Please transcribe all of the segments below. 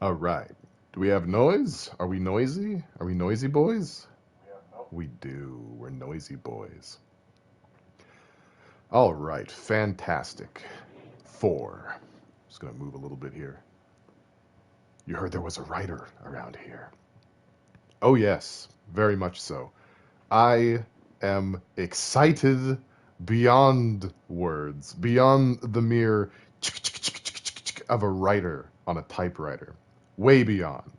All right. Do we have noise? Are we noisy? Are we noisy boys? We do. We're noisy boys. All right. Fantastic. 4. Just going to move a little bit here. You heard there was a writer around here. Oh, yes. Very much so. I am excited beyond words, beyond the mere of a writer on a typewriter. Way beyond.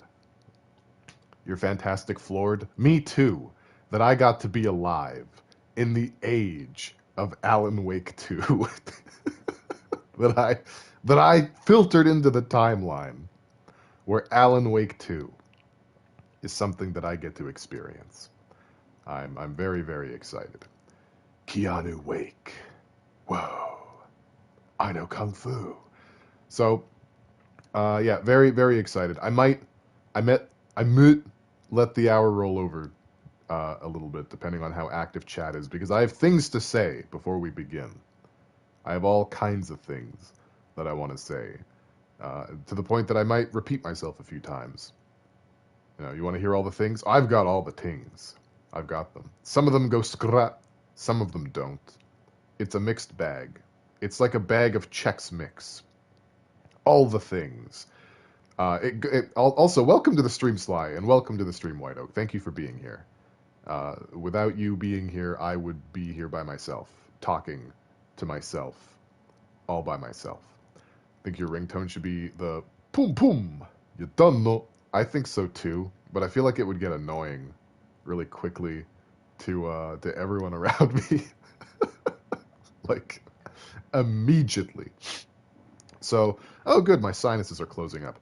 You're fantastic, floored. Me too. That I got to be alive in the age of Alan Wake 2. that I that I filtered into the timeline where Alan Wake 2 is something that I get to experience. I'm very, very excited. Keanu Wake. Whoa. I know Kung Fu. So, yeah, very, very excited. I might let the hour roll over a little bit, depending on how active chat is, because I have things to say before we begin. I have all kinds of things that I want to say, to the point that I might repeat myself a few times. You want to hear all the things? I've got all the things. I've got them. Some of them go skra, some of them don't. It's a mixed bag. It's like a bag of Chex Mix. All the things. Also, welcome to the stream, Sly, and welcome to the stream, White Oak. Thank you for being here. Without you being here, I would be here by myself, talking to myself, all by myself. I think your ringtone should be the pum pum. You done no? I think so too, but I feel like it would get annoying really quickly to everyone around me, like immediately. So, oh, good, my sinuses are closing up.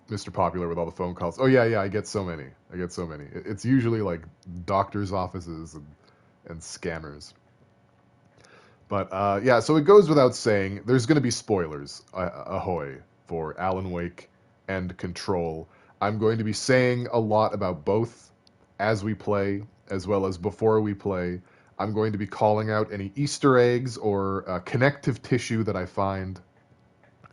Mr. Popular with all the phone calls. Oh yeah, I get so many. It's usually like doctors' offices and scammers. But yeah, so it goes without saying, there's going to be spoilers, ahoy, for Alan Wake and Control. I'm going to be saying a lot about both as we play, as well as before we play. I'm going to be calling out any Easter eggs or connective tissue that I find.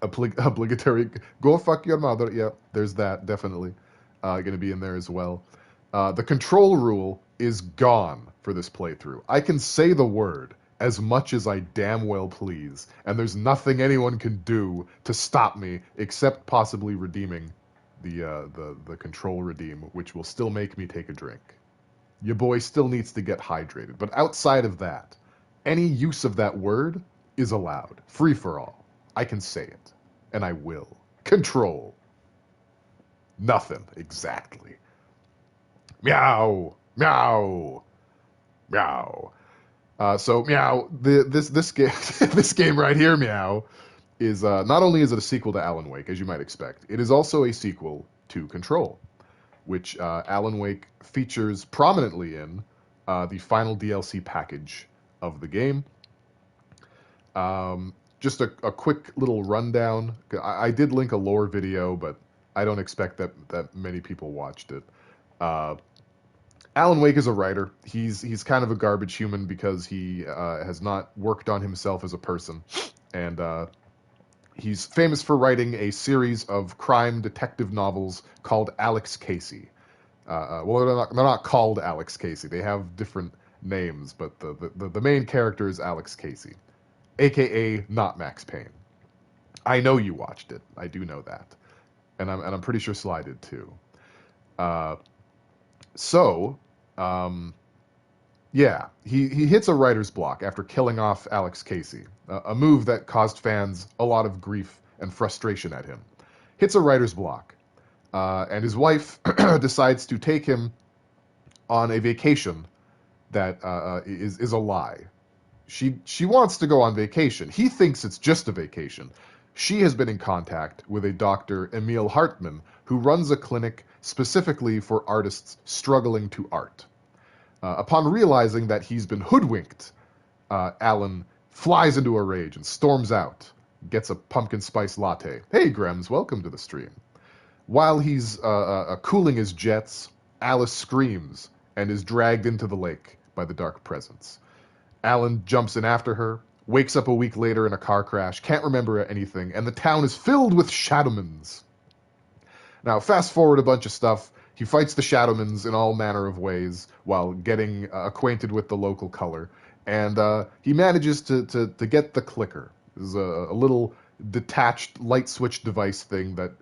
Obligatory, go fuck your mother. Yeah, there's that, definitely. Going to be in there as well. The control rule is gone for this playthrough. I can say the word as much as I damn well please, and there's nothing anyone can do to stop me except possibly redeeming the control redeem, which will still make me take a drink. Your boy still needs to get hydrated, but outside of that, any use of that word is allowed. Free for all. I can say it, and I will. Control. Nothing, exactly. Meow, meow, meow. So meow, this game this game right here, meow, is not only is it a sequel to Alan Wake, as you might expect, it is also a sequel to Control, which Alan Wake features prominently in the final DLC package of the game. Just a quick little rundown. I did link a lore video, but I don't expect that many people watched it. Alan Wake is a writer. He's kind of a garbage human because he has not worked on himself as a person, and he's famous for writing a series of crime detective novels called Alex Casey. Well, they're not called Alex Casey. They have different names, but the main character is Alex Casey, aka not Max Payne. I know you watched it. I do know that, and I'm pretty sure Sly did too. Uh, so, yeah, he hits a writer's block after killing off Alex Casey, a move that caused fans a lot of grief and frustration at him. Hits a writer's block, and his wife decides to take him on a vacation that is a lie. She wants to go on vacation. He thinks it's just a vacation. She has been in contact with a Dr. Emil Hartman, who runs a clinic specifically for artists struggling to art. Upon realizing that he's been hoodwinked, Alan flies into a rage and storms out, gets a pumpkin spice latte. Hey, Grems, welcome to the stream. While he's cooling his jets, Alice screams and is dragged into the lake by the dark presence. Alan jumps in after her, wakes up a week later in a car crash, can't remember anything, and the town is filled with Shadowmans. Now, fast forward a bunch of stuff. He fights the Shadowmans in all manner of ways while getting acquainted with the local color. And he manages to get the clicker. This is a little detached light switch device thing that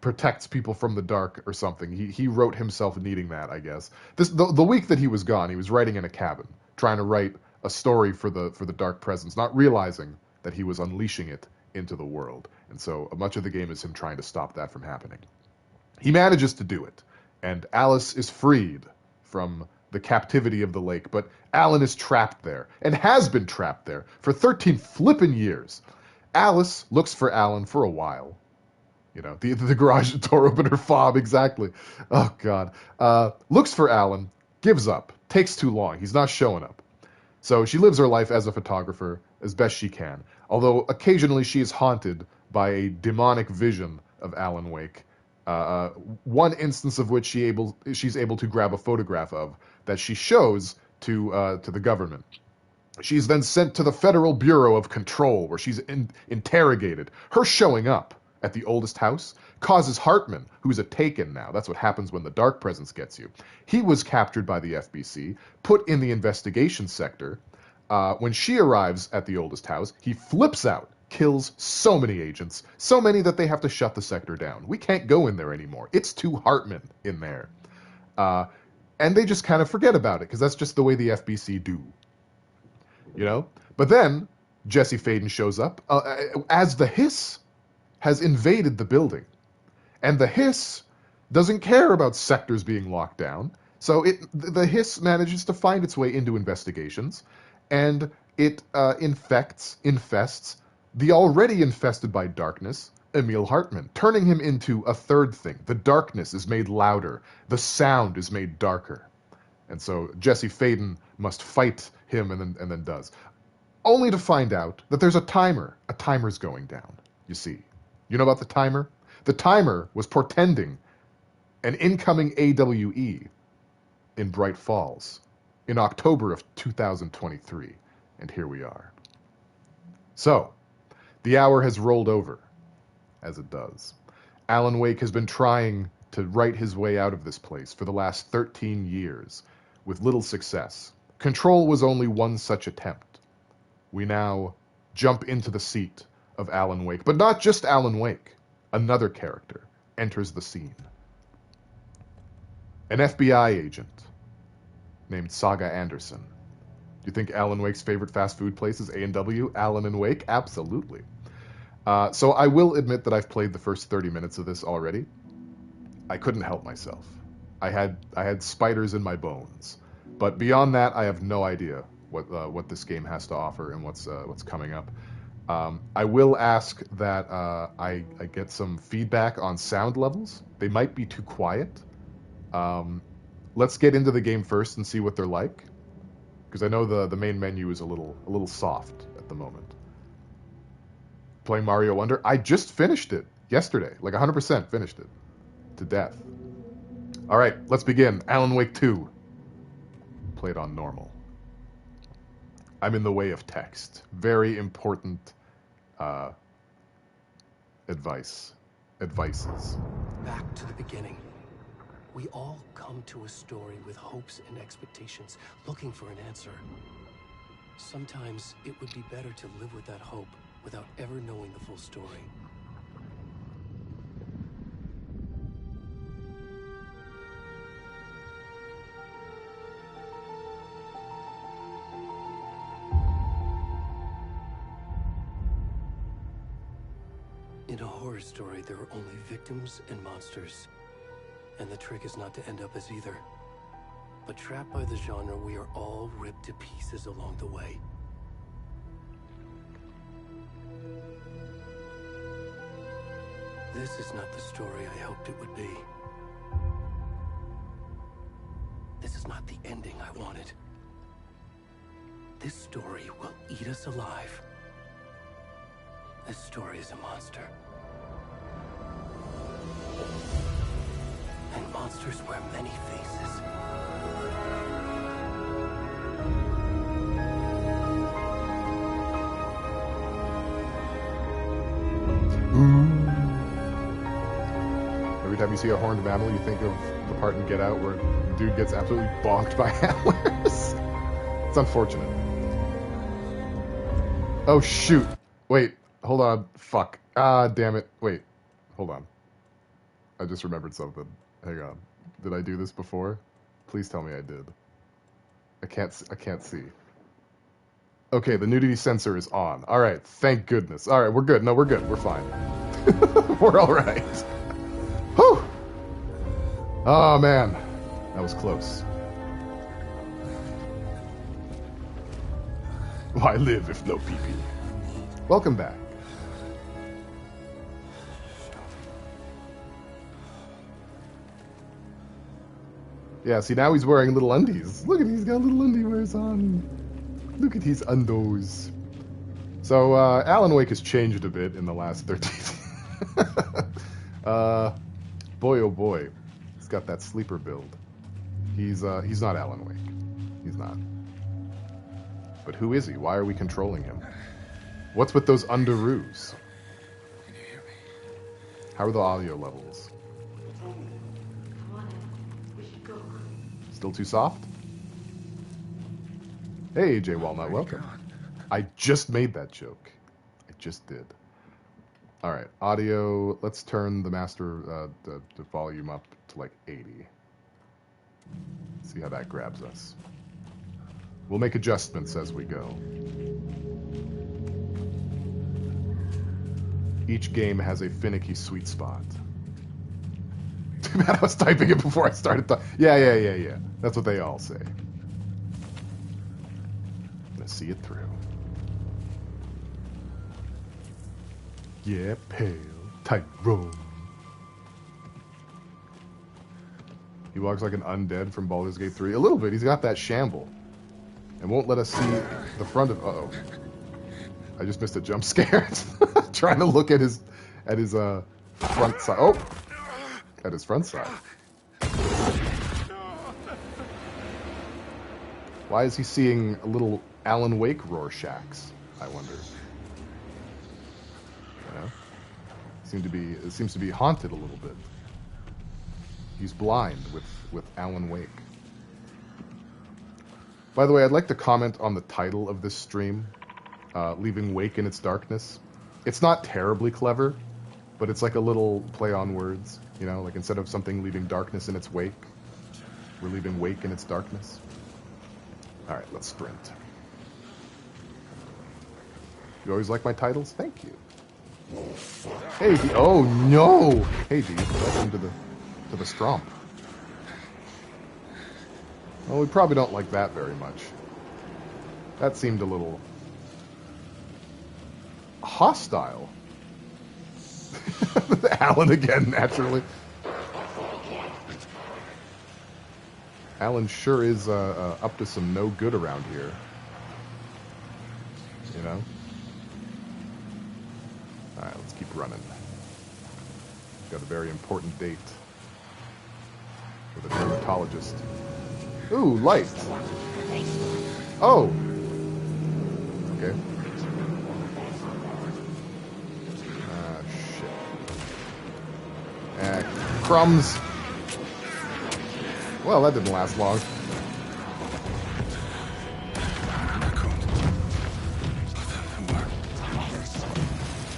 protects people from the dark or something. He wrote himself needing that, I guess. The week that he was gone, he was writing in a cabin, trying to write a story for the Dark Presence, not realizing that he was unleashing it into the world. And so much of the game is him trying to stop that from happening. He manages to do it, and Alice is freed from the captivity of the lake, but Alan is trapped there, and has been trapped there for 13 flippin' years. Alice looks for Alan for a while. You know, the garage door opener fob, exactly. Oh, God. Looks for Alan, gives up, takes too long. He's not showing up. So she lives her life as a photographer as best she can, although occasionally she is haunted by a demonic vision of Alan Wake. One instance of which she's able to grab a photograph of that she shows to the government. She's then sent to the Federal Bureau of Control, where she's interrogated. Her showing up at the oldest house causes Hartman, who's a Taken now. That's what happens when the Dark Presence gets you. He was captured by the FBC, put in the investigation sector. When she arrives at the oldest house, he flips out, kills so many agents, so many that they have to shut the sector down. We can't go in there anymore. It's too Hartman in there. And they just kind of forget about it, because that's just the way the FBC do. You know? But then, Jesse Faden shows up as the Hiss has invaded the building. And the Hiss doesn't care about sectors being locked down. So the Hiss manages to find its way into investigations, and it infests the already infested by darkness, Emil Hartman, turning him into a third thing. The darkness is made louder. The sound is made darker. And so Jesse Faden must fight him and then does. Only to find out that there's a timer. A timer's going down, you see. You know about the timer? The timer was portending an incoming AWE in Bright Falls in October of 2023. And here we are. So, the hour has rolled over, as it does. Alan Wake has been trying to write his way out of this place for the last 13 years, with little success. Control was only one such attempt. We now jump into the seat of Alan Wake, but not just Alan Wake. Another character enters the scene. An FBI agent named Saga Anderson. Do you think Alan Wake's favorite fast food place is A&W? Alan and Wake? Absolutely. So I will admit that I've played the first 30 minutes of this already. I couldn't help myself. I had spiders in my bones. But beyond that, I have no idea what this game has to offer and what's coming up. I will ask that I get some feedback on sound levels. They might be too quiet. Let's get into the game first and see what they're like, because I know the main menu is a little soft at the moment. Playing Mario Wonder, I just finished it yesterday, like 100% finished it to death. All right, let's begin. Alan Wake 2. Played on normal. I'm in the way of text. Very important advices. Back to the beginning. We all come to a story with hopes and expectations, looking for an answer. Sometimes it would be better to live with that hope without ever knowing the full story. In a horror story, there are only victims and monsters. And the trick is not to end up as either. But trapped by the genre, we are all ripped to pieces along the way. This is not the story I hoped it would be. This is not the ending I wanted. This story will eat us alive. This story is a monster. And monsters wear many faces. There every time you see a horned mammal, you think of the part in Get Out where the dude gets absolutely bonked by antlers. It's unfortunate. Oh, shoot. Wait, hold on. Fuck. Ah, damn it. Wait, hold on. I just remembered something. Hang on. Did I do this before? Please tell me I did. I can't see. Okay, the nudity sensor is on. All right, thank goodness. All right, we're good. No, we're good. We're fine. We're all right. Whew. Oh, man. That was close. Why live if no pee-pee? Welcome back. Yeah, see, now he's wearing little undies. Look at, he's got little undies on. Look at his undos. So, Alan Wake has changed a bit in the last 13. Boy, oh boy. He's got that sleeper build. He's not Alan Wake. He's not. But who is he? Why are we controlling him? What's with those underoos? Can you hear me? How are the audio levels? Still too soft? Hey, Jay Walnut, welcome. I just made that joke. I just did. All right, audio. Let's turn the master the volume up to like 80. See how that grabs us. We'll make adjustments as we go. Each game has a finicky sweet spot. Too bad I was typing it before I started talking. Yeah. That's what they all say. Let's see it through. Yeah, pale, tight roll. He walks like an undead from Baldur's Gate 3. A little bit. He's got that shamble. And won't let us see the front of... Uh-oh. I just missed a jump scare. Trying to look at his front side. Oh! At his front side. Why is he seeing a little Alan Wake Rorschachs, I wonder? You know? It seems to be haunted a little bit. He's blind with Alan Wake. By the way, I'd like to comment on the title of this stream, Leaving Wake in Its Darkness. It's not terribly clever, but it's like a little play on words, you know, like instead of something leaving darkness in its wake, we're leaving wake in its darkness. All right, let's sprint. You always like my titles? Thank you. Hey, D. Oh, no! Hey, D. Welcome to the Stromp. Well, we probably don't like that very much. That seemed a little... hostile. Alan again, naturally. Alan sure is up to some no good around here. You know? Alright, let's keep running. Got a very important date with a dermatologist. Ooh, light. Oh! Okay. Shit. Crumbs. Well, that didn't last long.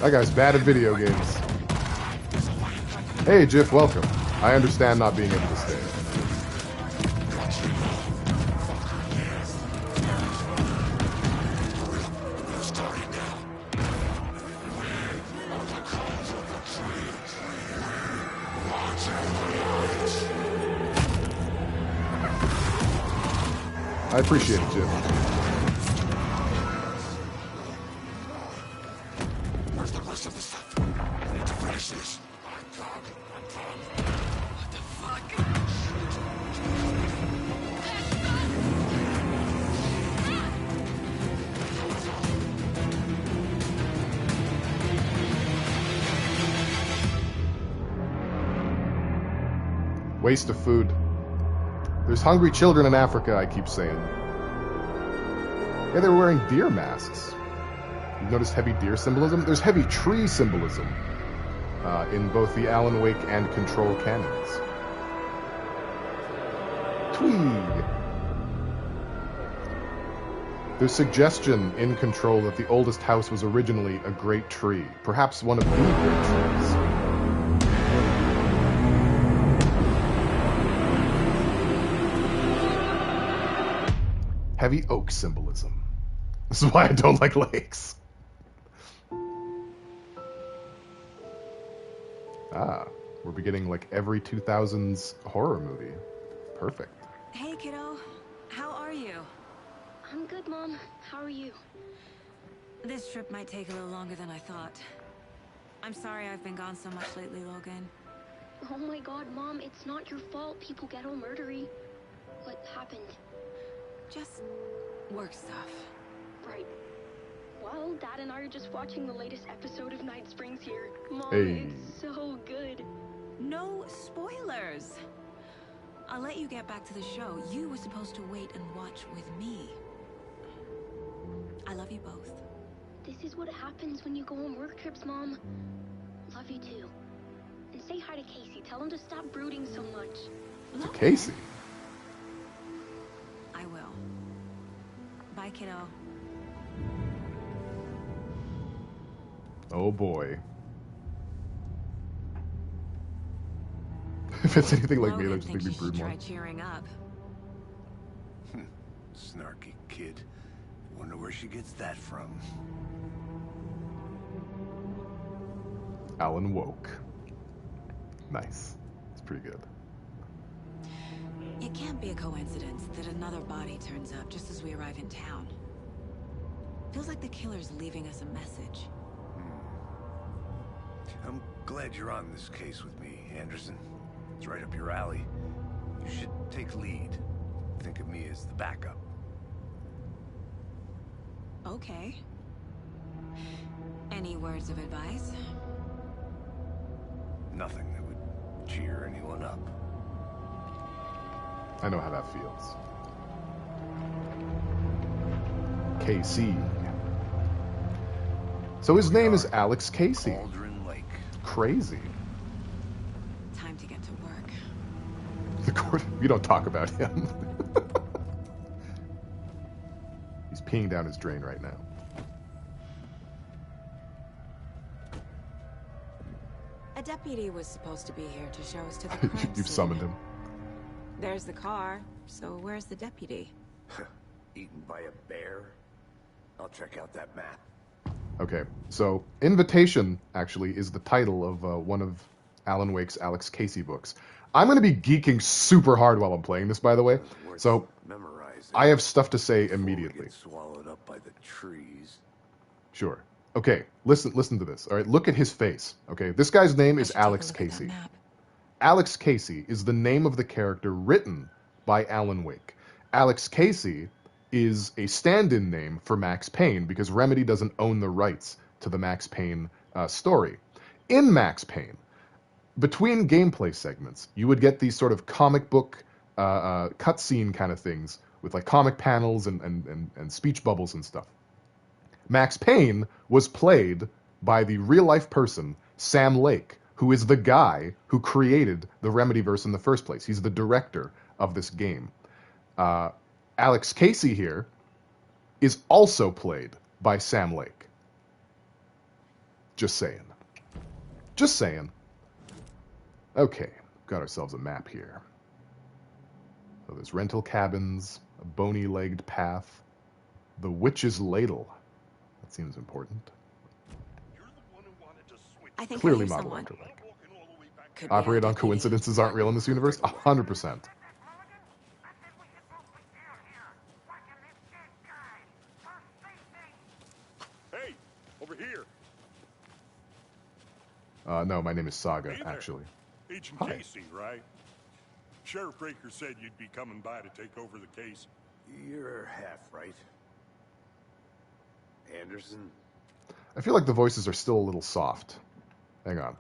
That guy's bad at video games. Hey, Jiff, welcome. I understand not being able to stay. I appreciate it, Jim. Where's the rest of the stuff? I need to finish this. What the fuck? Waste of food. There's hungry children in Africa, I keep saying. Yeah, they were wearing deer masks. You've noticed heavy deer symbolism? There's heavy tree symbolism. in both the Alan Wake and Control canons. Tweed! There's suggestion in Control that the oldest house was originally a great tree, perhaps one of the great trees. Heavy oak symbolism. This is why I don't like lakes. Ah, we're beginning like every 2000s horror movie. Perfect. Hey, kiddo. How are you? I'm good, Mom. How are you? This trip might take a little longer than I thought. I'm sorry I've been gone so much lately, Logan. Oh my god, Mom, it's not your fault people get all murdery. What happened? Just work stuff. Right. Well, Dad and I are just watching the latest episode of Night Springs here. Mom, Hey. it's so good. No spoilers. I'll let you get back to the show. You were supposed to wait and watch with me. I love you both. This is what happens when you go on work trips, Mom. Love you too. And say hi to Casey. Tell him to stop brooding so much. To Casey. I will. Bye, kiddo. Oh boy. If it's anything like me, Logan they'll just make thinks me you brood should more. try cheering up. Snarky kid. Wonder where she gets that from. Alan woke. Nice. It's pretty good. It can't be a coincidence that another body turns up just as we arrive in town. Feels like the killer's leaving us a message. I'm glad you're on this case with me, Anderson. It's right up your alley. You should take lead. Think of me as the backup. Okay. Any words of advice? Nothing that would cheer anyone up. I know how that feels. Casey. So his name is Alex Casey. Cauldron Lake. Crazy. Time to get to work. The court. We don't talk about him. He's peeing down his drain right now. A deputy was supposed to be here to show us to the crime You've scene. summoned him. There's the car, so where's the deputy? Eaten by a bear? I'll check out that map. Okay, so Invitation, actually, is the title of one of Alan Wake's Alex Casey books. I'm going to be geeking super hard while I'm playing this, by the way. So Memorize it I have stuff to say before we immediately. get swallowed up by the trees. Sure. Okay, listen to this. All right, look at his face. Okay, this guy's name I is should take a Alex look at that Casey. map. Alex Casey is the name of the character written by Alan Wake. Alex Casey is a stand-in name for Max Payne because Remedy doesn't own the rights to the Max Payne story. In Max Payne, between gameplay segments, you would get these sort of comic book cutscene kind of things with like comic panels and speech bubbles and stuff. Max Payne was played by the real-life person, Sam Lake, who is the guy who created the Remedyverse in the first place. He's the director of this game. Alex Casey here is also played by Sam Lake. Just saying. Just saying. Okay, got ourselves a map here. So there's rental cabins, a bony-legged path, the Witch's Ladle. That seems important. I think Clearly I hear Model someone. Afterlife. Could be Operate our on deputy. coincidences aren't real in this universe? 100%. Hey, over here. No, my name is Saga, Hey there. actually. Agent Hi. Casey, right? Sheriff Breaker said you'd be coming by to take over the case. You're half right. Anderson? I feel like the voices are still a little soft. Hang on.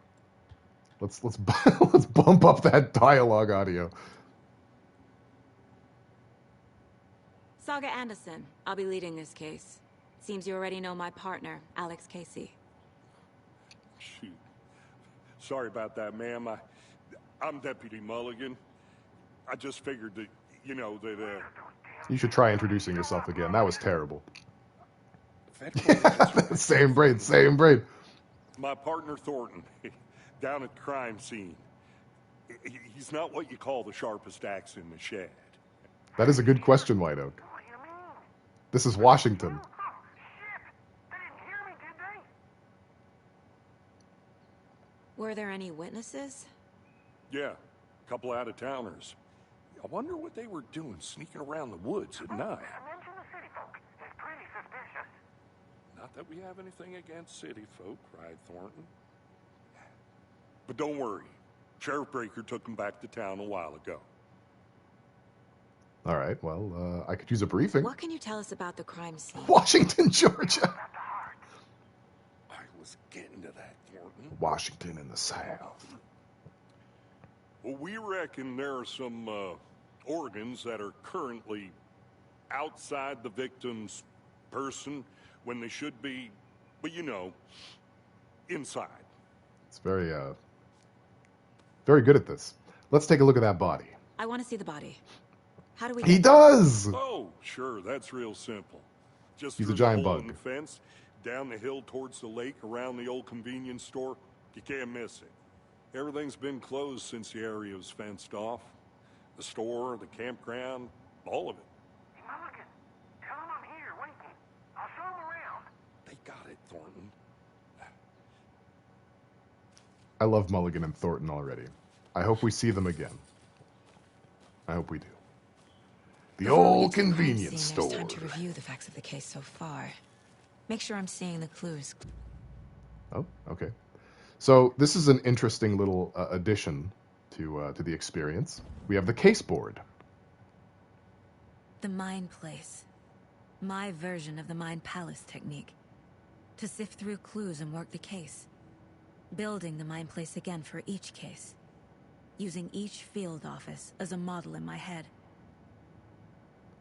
Let's let's bump up that dialogue audio. Saga Anderson. I'll be leading this case. Seems you already know my partner, Alex Casey. Shoot. Sorry about that, ma'am. I'm Deputy Mulligan. I just figured that, you know, that, You should try introducing yourself again. That was terrible. Federal Same brain, same brain. my partner Thornton, down at the crime scene. He's not what you call the sharpest axe in the shed. That is a good question, White Oak. What do you mean? This is Washington. Oh, shit! They didn't hear me, did they? Were there any witnesses? Yeah, a couple out-of-towners. I wonder what they were doing sneaking around the woods at night. Mention the city folk. It's pretty suspicious. Not that we have anything against city folk, cried Thornton. But don't worry. Sheriff Breaker took them back to town a while ago. All right, well, I could use a briefing. What can you tell us about the crime scene? Washington, Georgia. I was getting to that, Thornton. Washington in the South. Well, we reckon there are some organs that are currently outside the victim's person when they should be, but you know, inside. It's very good at this. Let's take a look at that body. I want to see the body. How do we He get does! Oh, sure, that's real simple. Just He's a through giant the hole bug. in the fence, down the hill towards the lake, around the old convenience store. You can't miss it. Everything's been closed since the area was fenced off. The store, the campground, all of it. Mulligan, tell them I'm here, waiting. I'll show them around. They got it, Thornton. I love Mulligan and Thornton already. I hope we see them again. I hope we do. The Before we old get to the crime convenience scene, store. There's time to review the facts of the case so far. Make sure I'm seeing the clues. Oh, okay. So this is an interesting little addition to the experience. We have the case board. The Mind Place. My version of the Mind Palace technique. To sift through clues and work the case. Building the Mind Place again for each case. Using each field office as a model in my head.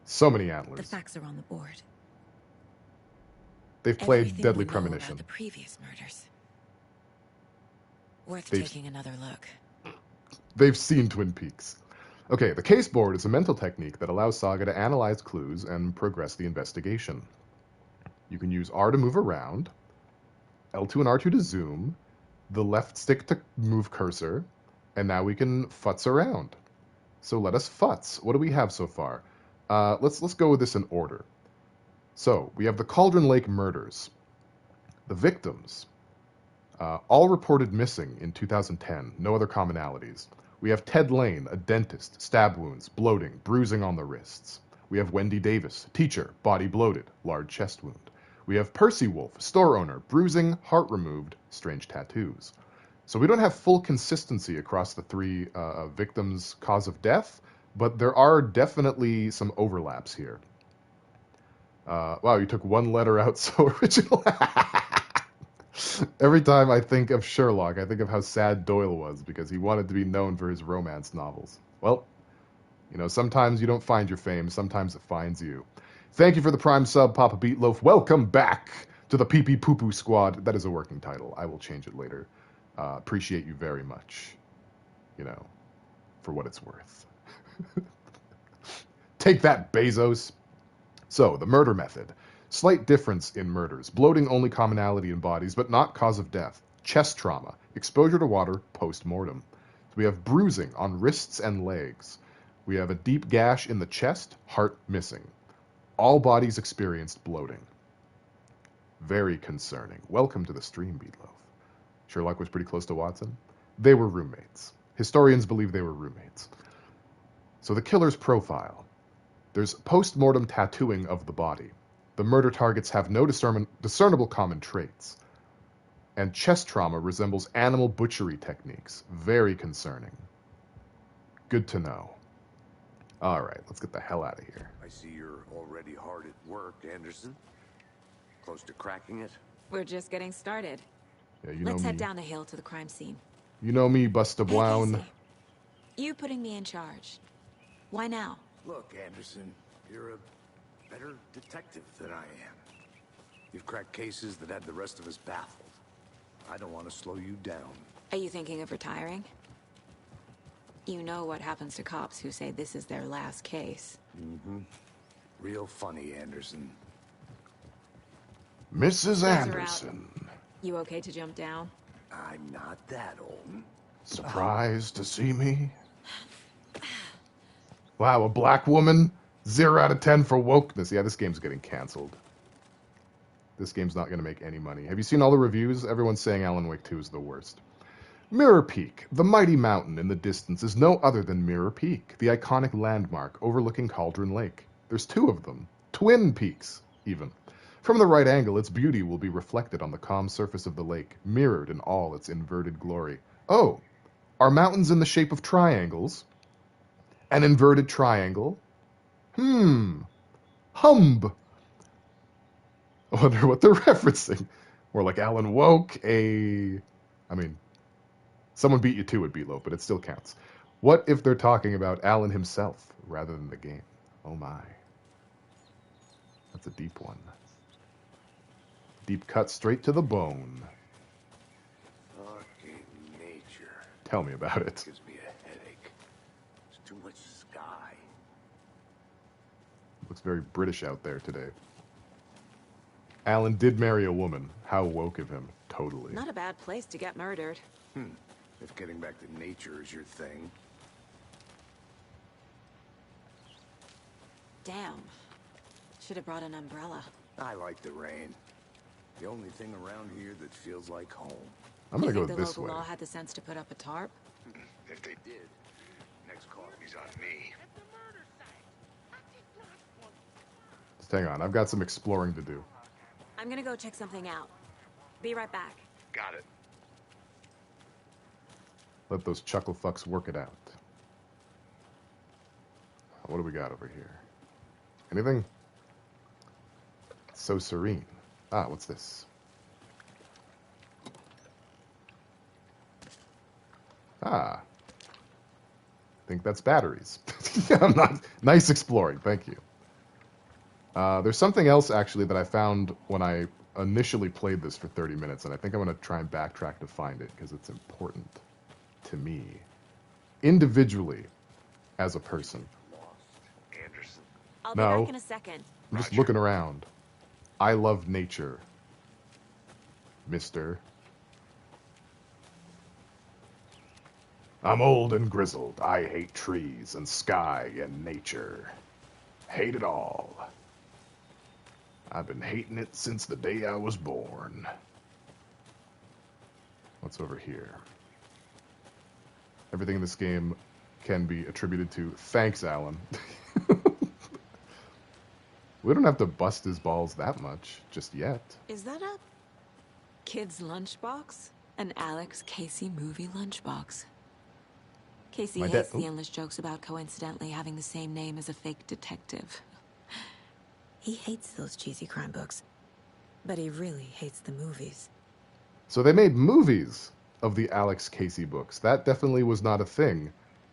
So many The antlers. facts are on the board. They've played Everything Deadly we know Premonition. about the previous murders. Worth They've- taking another look. They've seen Twin Peaks. Okay, the case board is a mental technique that allows Saga to analyze clues and progress the investigation. You can use R to move around, L2 and R2 to zoom, the left stick to move cursor, and now we can futz around. So let us futz. What do we have so far? Let's go with this in order. So we have the Cauldron Lake murders. The victims, all reported missing in 2010. No other commonalities. We have Ted Lane, a dentist, stab wounds, bloating, bruising on the wrists. We have Wendy Davis, teacher, body bloated, large chest wound. We have Percy Wolf, store owner, bruising, heart removed, strange tattoos. So we don't have full consistency across the three victims' cause of death, but there are definitely some overlaps here. Wow, you took one letter out, so original. Every time I think of Sherlock, I think of how sad Doyle was because he wanted to be known for his romance novels. Well, you know, sometimes you don't find your fame, sometimes it finds you. Thank you for the Prime sub, Papa Beatloaf. Welcome back to the Pee Pee Poo Poo Squad. That is a working title. I will change it later. Appreciate you very much, you know, for what it's worth. Take that, Bezos. So, the murder method. Slight difference in murders. Bloating only commonality in bodies, but not cause of death. Chest trauma. Exposure to water post-mortem. So we have bruising on wrists and legs. We have a deep gash in the chest, heart missing. All bodies experienced bloating. Very concerning. Welcome to the stream, Beatloaf. Sherlock was pretty close to Watson. They were roommates. Historians believe they were roommates. So the killer's profile. There's post-mortem tattooing of the body. The murder targets have no discernible common traits. And chest trauma resembles animal butchery techniques. Very concerning. Good to know. All right, let's get the hell out of here. I see you're already hard at work, Anderson. Close to cracking it? We're just getting started. Yeah, you know Let's me. head down the hill to the crime scene. You know me, Busta Hey, Brown. Casey. You putting me in charge. Why now? Look, Anderson, you're a better detective than I am. You've cracked cases that had the rest of us baffled. I don't want to slow you down. Are you thinking of retiring? You know what happens to cops who say this is their last case. Mm-hmm. Real funny, Anderson. Mrs. Guys are out. Anderson. You okay to jump down? I'm not that old. Surprised to see me? Wow, a black woman? 0 out of 10 for wokeness. Yeah, this game's getting canceled. This game's not going to make any money. Have you seen all the reviews? Everyone's saying Alan Wake 2 is the worst. Mirror Peak, the mighty mountain in the distance, is no other than Mirror Peak, the iconic landmark overlooking Cauldron Lake. There's 2 of them. Twin peaks, even. From the right angle, its beauty will be reflected on the calm surface of the lake, mirrored in all its inverted glory. Oh, are mountains in the shape of triangles? An inverted triangle? Humb. I wonder what they're referencing. More like Alan Woke, I mean, someone beat you to it, Beatlo, but it still counts. What if they're talking about Alan himself rather than the game? Oh my. That's a deep one. Deep cut straight to the bone. Fucking nature. Tell me about it. Gives me a headache. There's too much sky. Looks very British out there today. Alan did marry a woman. How woke of him. Totally. Not a bad place to get murdered. If getting back to nature is your thing. Damn. Should have brought an umbrella. I like the rain. The only thing around here that feels like home. I'm going to You go think the this local way. law had the sense to put up a tarp? If they did, next coffee's on me. Just hang on. I've got some exploring to do. I'm gonna go check something out. Be right back. Got it. Let those chuckle fucks work it out. What do we got over here? Anything? So serene. Ah, what's this? Ah. Think that's batteries. I'm not. Nice exploring. Thank you. There's something else, actually, that I found when I initially played this for 30 minutes, and I think I'm going to try and backtrack to find it, because it's important to me. Individually, as a person. Anderson. I'll be No. back in a second. I'm just Roger. looking around. I love nature, mister. I'm old and grizzled. I hate trees and sky and nature. Hate it all. I've been hating it since the day I was born. What's over here? Everything in this game can be attributed to thanks, Alan. We don't have to bust his balls that much just yet. Is that a kid's lunchbox? An Alex Casey movie lunchbox. Casey My hates dad- the endless jokes about coincidentally having the same name as a fake detective. He hates those cheesy crime books, but he really hates the movies. So they made movies of the Alex Casey books. That definitely was not a thing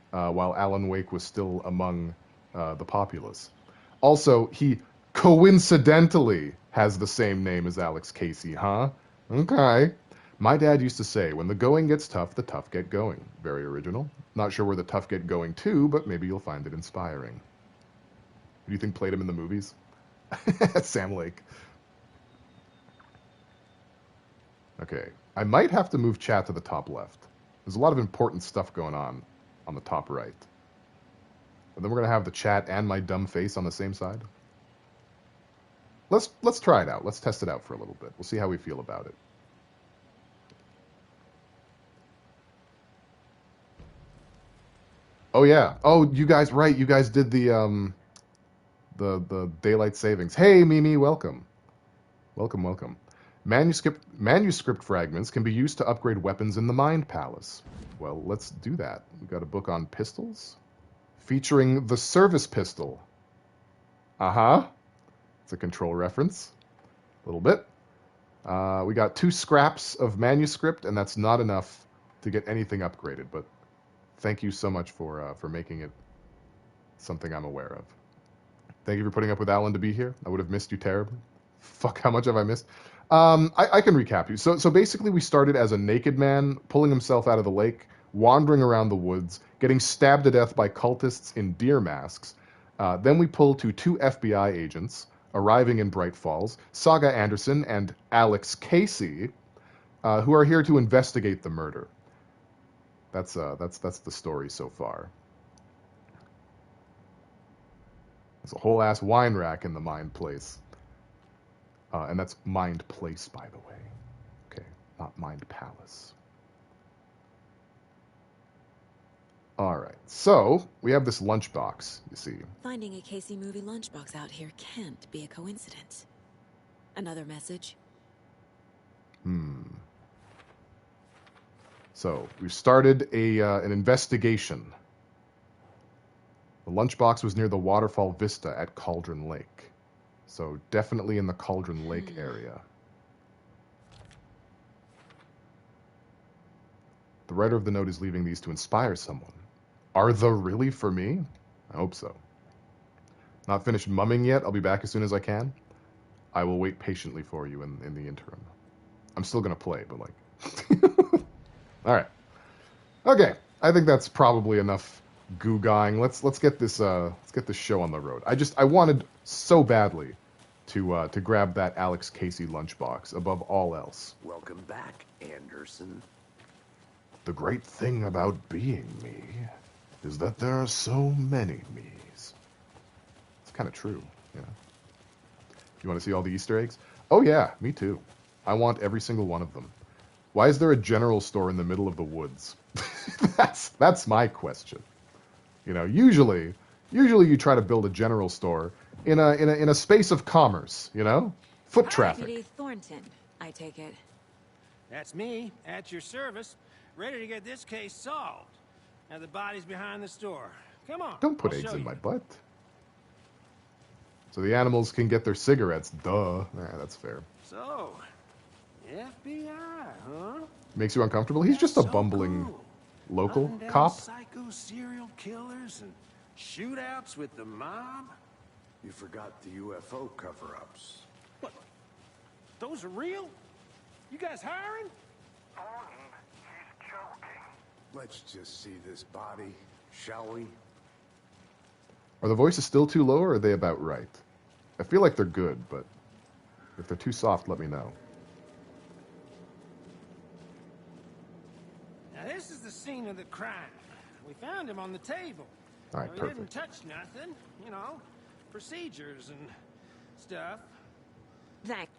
while Alan Wake was still among the populace. Also, he coincidentally has the same name as Alex Casey, huh? Okay. My dad used to say, when the going gets tough, the tough get going. Very original. Not sure where the tough get going to, but maybe you'll find it inspiring. Who do you think played him in the movies? Sam Lake. Okay. I might have to move chat to the top left. There's a lot of important stuff going on the top right. And then we're going to have the chat and my dumb face on the same side. Let's try it out. Let's test it out for a little bit. We'll see how we feel about it. Oh yeah. Oh, you guys, right? You guys did the daylight savings. Hey, Mimi, welcome. Welcome. Manuscript fragments can be used to upgrade weapons in the Mind Palace. Well, let's do that. We've got a book on pistols featuring the service pistol. It's a control reference. A little bit. We got 2 scraps of manuscript, and that's not enough to get anything upgraded, but thank you so much for making it something I'm aware of. Thank you for putting up with Alan to be here. I would have missed you terribly. Fuck, how much have I missed? I can recap you. So basically, we started as a naked man pulling himself out of the lake, wandering around the woods, getting stabbed to death by cultists in deer masks. Then we pull to two FBI agents arriving in Bright Falls, Saga Anderson and Alex Casey, who are here to investigate the murder. That's the story so far. There's a whole ass wine rack in the Mind Place. And that's Mind Place, by the way. Okay, not Mind Palace. All right, so we have this lunchbox, you see. Finding a Casey movie lunchbox out here can't be a coincidence. Another message? So we've started an investigation. The lunchbox was near the waterfall vista at Cauldron Lake. So definitely in the Cauldron Lake area. The writer of the note is leaving these to inspire someone. Are the really for me? I hope so. Not finished mumming yet. I'll be back as soon as I can. I will wait patiently for you in the interim. I'm still going to play, but like... All right. Okay. I think that's probably enough goo-gawing. Let's get this show on the road. I wanted so badly to grab that Alex Casey lunchbox above all else. Welcome back, Anderson. The great thing about being me is that there are so many me's. It's kind of true, you know. You want to see all the Easter eggs? Oh yeah, me too. I want every single one of them. Why is there a general store in the middle of the woods? That's my question. You know, usually you try to build a general store in a space of commerce, you know? Foot traffic. Deputy Thornton, I take it. That's me, at your service, ready to get this case solved. Now the body's behind the store. Come on. Don't put I'll eggs show in you. my butt. So the animals can get their cigarettes. Duh. Yeah, that's fair. So, FBI, huh? Makes you uncomfortable? He's just a So bumbling cool. local Hunting down cop. Psycho serial killers and shootouts with the mob. You forgot the UFO cover-ups. What? Those are real? You guys hiring? Thornton, he's joking. Let's just see this body, shall we? Are the voices still too low, or are they about right? I feel like they're good, but if they're too soft, let me know. Now this is the scene of the crime. We found him on the table. All right, We didn't perfect. touch nothing, you know, procedures and stuff. Thank.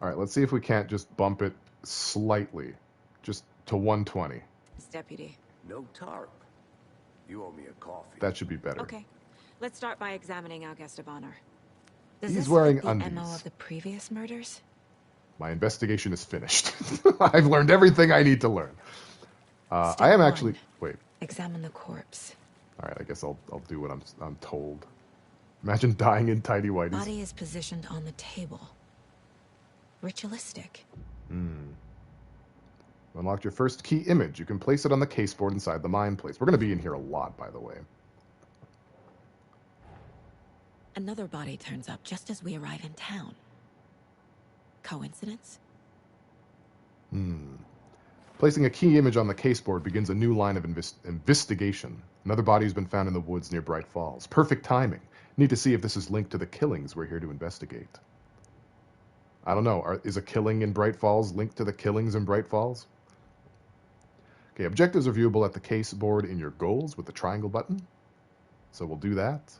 All right, let's see if we can't just bump it slightly, just to 120. Deputy. No tarp. You owe me a coffee. That should be better. Okay. Let's start by examining our guest of honor. Does He's this wearing fit the MO undies. of the previous murders? My investigation is finished. I've learned everything I need to learn. Step I am one. actually... Wait. Examine the corpse. All right, I guess I'll do what I'm told. Imagine dying in tidy whities. Body is positioned on the table. Ritualistic. Unlocked your first key image. You can place it on the caseboard inside the Mind Place. We're going to be in here a lot, by the way. Another body turns up just as we arrive in town. Coincidence? Placing a key image on the caseboard begins a new line of investigation. Another body has been found in the woods near Bright Falls. Perfect timing. Need to see if this is linked to the killings we're here to investigate. I don't know. Is a killing in Bright Falls linked to the killings in Bright Falls? Okay, objectives are viewable at the caseboard in your goals with the triangle button. So we'll do that.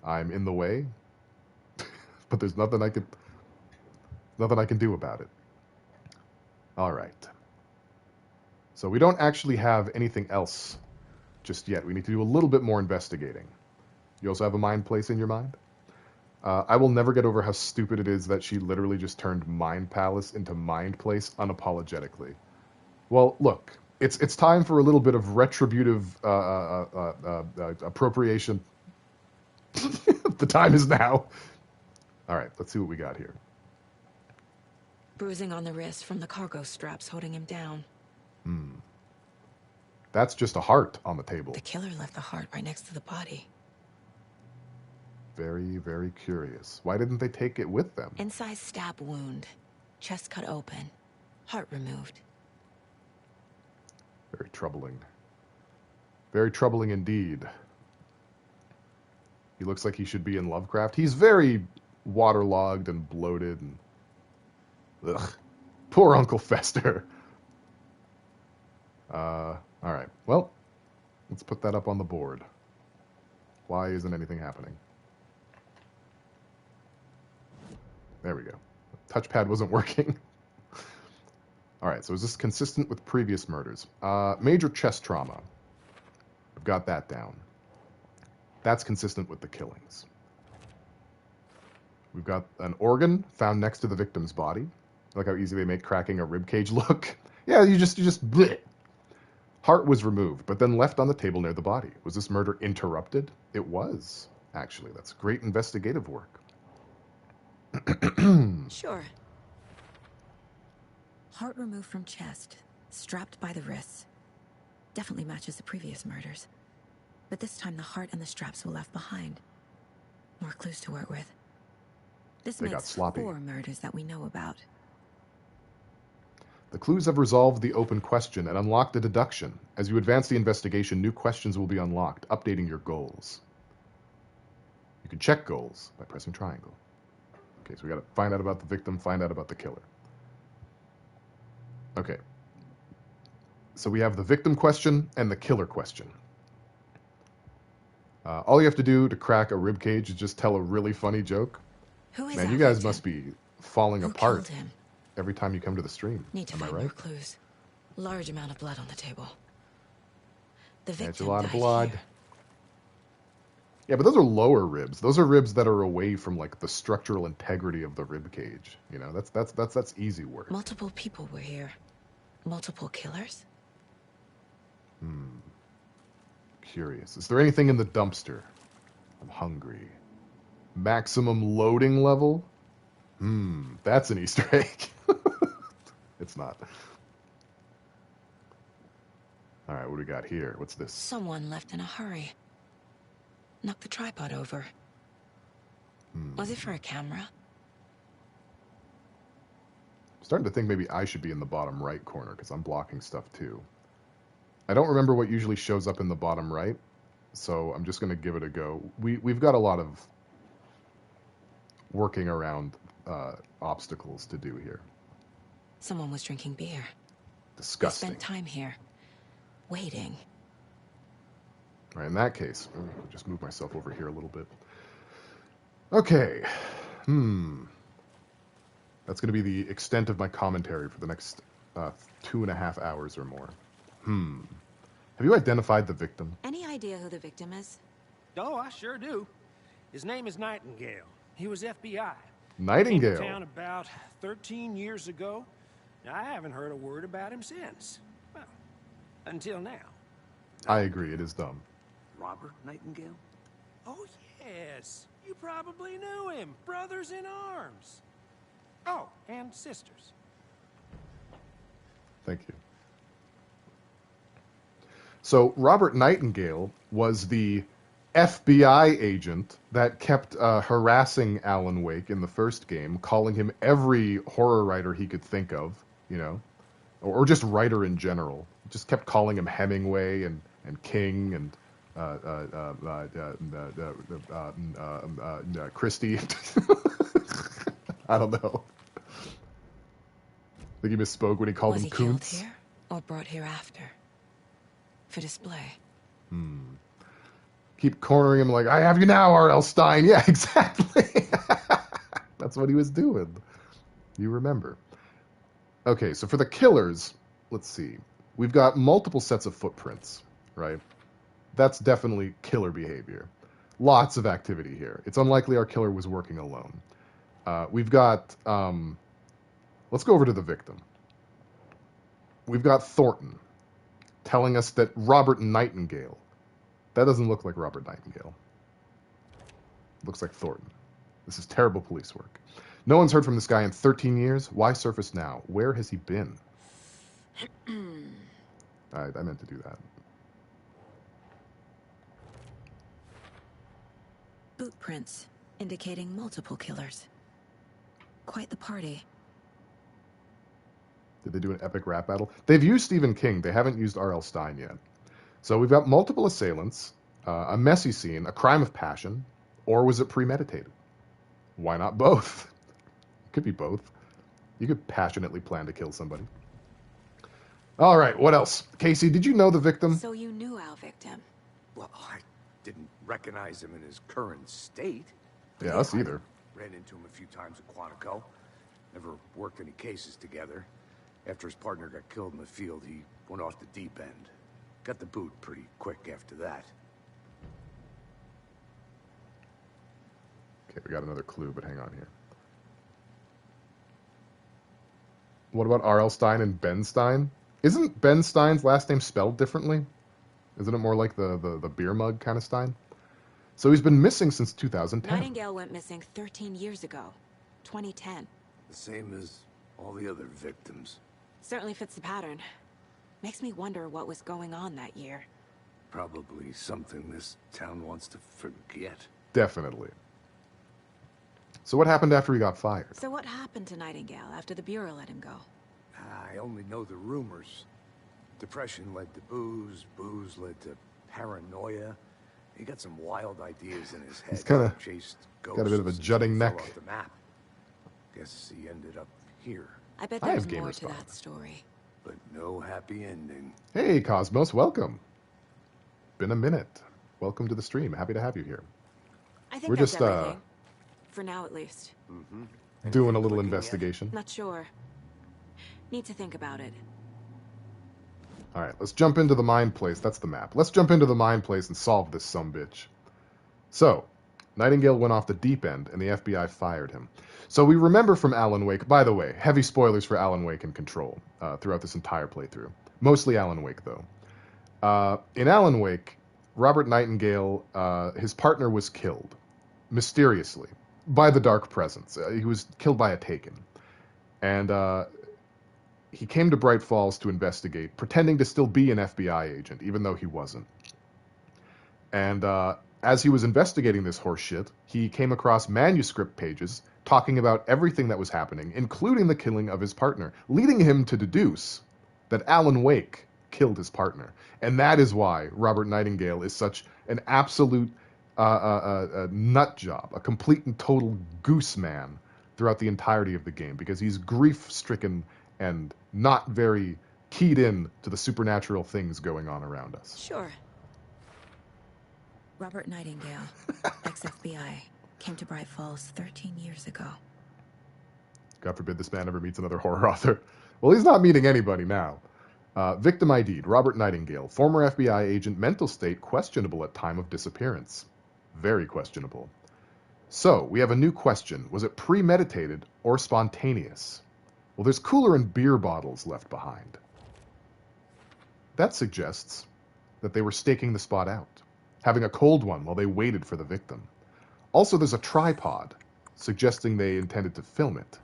I'm in the way, but there's nothing I can do about it. All right. So we don't actually have anything else just yet. We need to do a little bit more investigating. You also have a Mind Place in your mind? I will never get over how stupid it is that she literally just turned Mind Palace into Mind Place unapologetically. Well, look, it's time for a little bit of retributive appropriation. The time is now. All right, let's see what we got here. Bruising on the wrist from the cargo straps holding him down. That's just a heart on the table. The killer left the heart right next to the body. Very, very curious. Why didn't they take it with them? Incised stab wound. Chest cut open. Heart removed. Very troubling. Very troubling indeed. He looks like he should be in Lovecraft. He's very waterlogged and bloated. And... Ugh. Poor Uncle Fester. Alright. Well, let's put that up on the board. Why isn't anything happening? There we go. Touchpad wasn't working. Alright, so is this consistent with previous murders? Major chest trauma. I've got that down. That's consistent with the killings. We've got an organ found next to the victim's body. Look how easy they make cracking a ribcage look. Yeah, you just bleh. Heart was removed, but then left on the table near the body. Was this murder interrupted? It was, actually. That's great investigative work. Sure. Heart removed from chest, strapped by the wrists. Definitely matches the previous murders. But this time the heart and the straps were left behind. More clues to work with. This They got makes sloppy. 4 murders that we know about. The clues have resolved the open question and unlocked a deduction. As you advance the investigation, new questions will be unlocked, updating your goals. You can check goals by pressing triangle. Okay, so we got to find out about the victim, find out about the killer. Okay. So we have the victim question and the killer question. All you have to do to crack a ribcage is just tell a really funny joke. Who is Man, our you guys victim? must be falling Who apart killed him? every time you come to the stream. Need to Am I find right? more clues. Large amount of blood on the table. The victim That's a lot of died blood. here. Yeah, but those are lower ribs. Those are ribs that are away from like the structural integrity of the rib cage. You know, that's easy work. Multiple people were here. Multiple killers? Curious. Is there anything in the dumpster? I'm hungry. Maximum loading level? That's an Easter egg. It's not. All right, what do we got here? What's this? Someone left in a hurry. Knocked the tripod over. Was it for a camera? Starting to think maybe I should be in the bottom right corner because I'm blocking stuff too. I don't remember what usually shows up in the bottom right, so I'm just going to give it a go. We've got a lot of working around obstacles to do here. Someone was drinking beer. They Disgusting. spent time here. Waiting. Right, in that case, I'll just move myself over here a little bit. Okay. That's going to be the extent of my commentary for the next 2.5 hours or more. Have you identified the victim? Any idea who the victim is? Oh, I sure do. His name is Nightingale. He was FBI. Nightingale. Came to town about 13 years ago. Now, I haven't heard a word about him since. Well, until now. I agree, it is dumb. Robert Nightingale? Oh, yes. You probably knew him. Brothers in arms. Oh, and sisters. Thank you. So Robert Nightingale was the FBI agent that kept harassing Alan Wake in the first game, calling him every horror writer he could think of, you know, or just writer in general. Just kept calling him Hemingway and King and Christie. I don't know. I think he misspoke when he called Was him he killed Kuntz. here or brought here after? For display. Keep cornering him like, I have you now, R.L. Stein. Yeah, exactly. That's what he was doing. You remember. Okay, so for the killers, let's see. We've got multiple sets of footprints, right? That's definitely killer behavior. Lots of activity here. It's unlikely our killer was working alone. We've got... let's go over to the victim. We've got Thornton telling us that Robert Nightingale. That doesn't look like Robert Nightingale. Looks like Thornton. This is terrible police work. No one's heard from this guy in 13 years. Why surface now? Where has he been? I meant to do that. Boot prints indicating multiple killers. Quite the party. Did they do an epic rap battle? They've used Stephen King. They haven't used R.L. Stine yet. So we've got multiple assailants, a messy scene, a crime of passion, or was it premeditated? Why not both? It could be both. You could passionately plan to kill somebody. All right, what else? Casey, did you know the victim? So you knew our victim. Well, I didn't recognize him in his current state. Yeah, us either. Ran into him a few times at Quantico. Never worked any cases together. After his partner got killed in the field, he went off the deep end. Got the boot pretty quick after that. Okay, we got another clue, but hang on here. What about R.L. Stine and Ben Stein? Isn't Ben Stein's last name spelled differently? Isn't it more like the beer mug kind of Stein? So he's been missing since 2010. Nightingale went missing 13 years ago, 2010. The same as all the other victims. Certainly fits the pattern. Makes me wonder what was going on that year. Probably something this town wants to forget. Definitely. So what happened after he got fired? So what happened to Nightingale after the Bureau let him go? I only know the rumors. Depression led to booze, booze led to paranoia. He got some wild ideas in his head. He's kind of chased got a bit of a jutting fell neck. off the map. Guess he ended up here. I bet I there's have more gamers to problem. that story. But no happy ending. Hey, Cosmos, welcome. Been a minute. Welcome to the stream. Happy to have you here. I think We're that's just everything. For now, at least. doing a little investigation. Not sure. Need to think about it. All right, let's jump into the mine place. That's the map. Let's jump into the mine place and solve this sumbitch. So, Nightingale went off the deep end, and the FBI fired him. So we remember from Alan Wake, by the way, heavy spoilers for Alan Wake and Control throughout this entire playthrough. Mostly Alan Wake, though. In Alan Wake, Robert Nightingale, his partner was killed, mysteriously, by the Dark Presence. He was killed by a Taken. And he came to Bright Falls to investigate, pretending to still be an FBI agent, even though he wasn't. And as he was investigating this horse shit, he came across manuscript pages talking about everything that was happening, including the killing of his partner, leading him to deduce that Alan Wake killed his partner. And that is why Robert Nightingale is such an absolute nut job, a complete and total goose man throughout the entirety of the game, because he's grief-stricken and not very keyed in to the supernatural things going on around us. Sure. Robert Nightingale, ex-FBI, came to Bright Falls 13 years ago. God forbid this man ever meets another horror author. Well, he's not meeting anybody now. Victim ID'd, Robert Nightingale, former FBI agent, mental state questionable at time of disappearance. Very questionable. So, we have a new question. Was it premeditated or spontaneous? Well, there's cooler and beer bottles left behind. That suggests that they were staking the spot out, having a cold one while they waited for the victim. Also, there's a tripod, suggesting they intended to film it.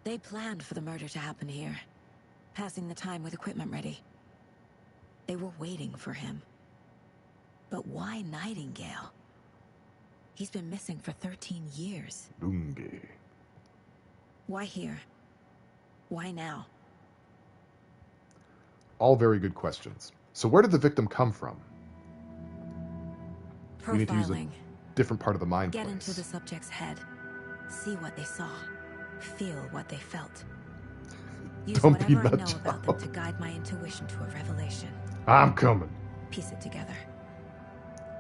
They planned for the murder to happen here, passing the time with equipment ready. They were waiting for him. But why Nightingale? He's been missing for 13 years. Lungi. Why here? Why now? All very good questions. So where did the victim come from? Profiling. We need to use a different part of the mind Get place. into the subject's head. See what they saw. Feel what they felt. Use Don't be whatever I that know about them child. to guide my intuition to a revelation. I'm coming. Piece it together.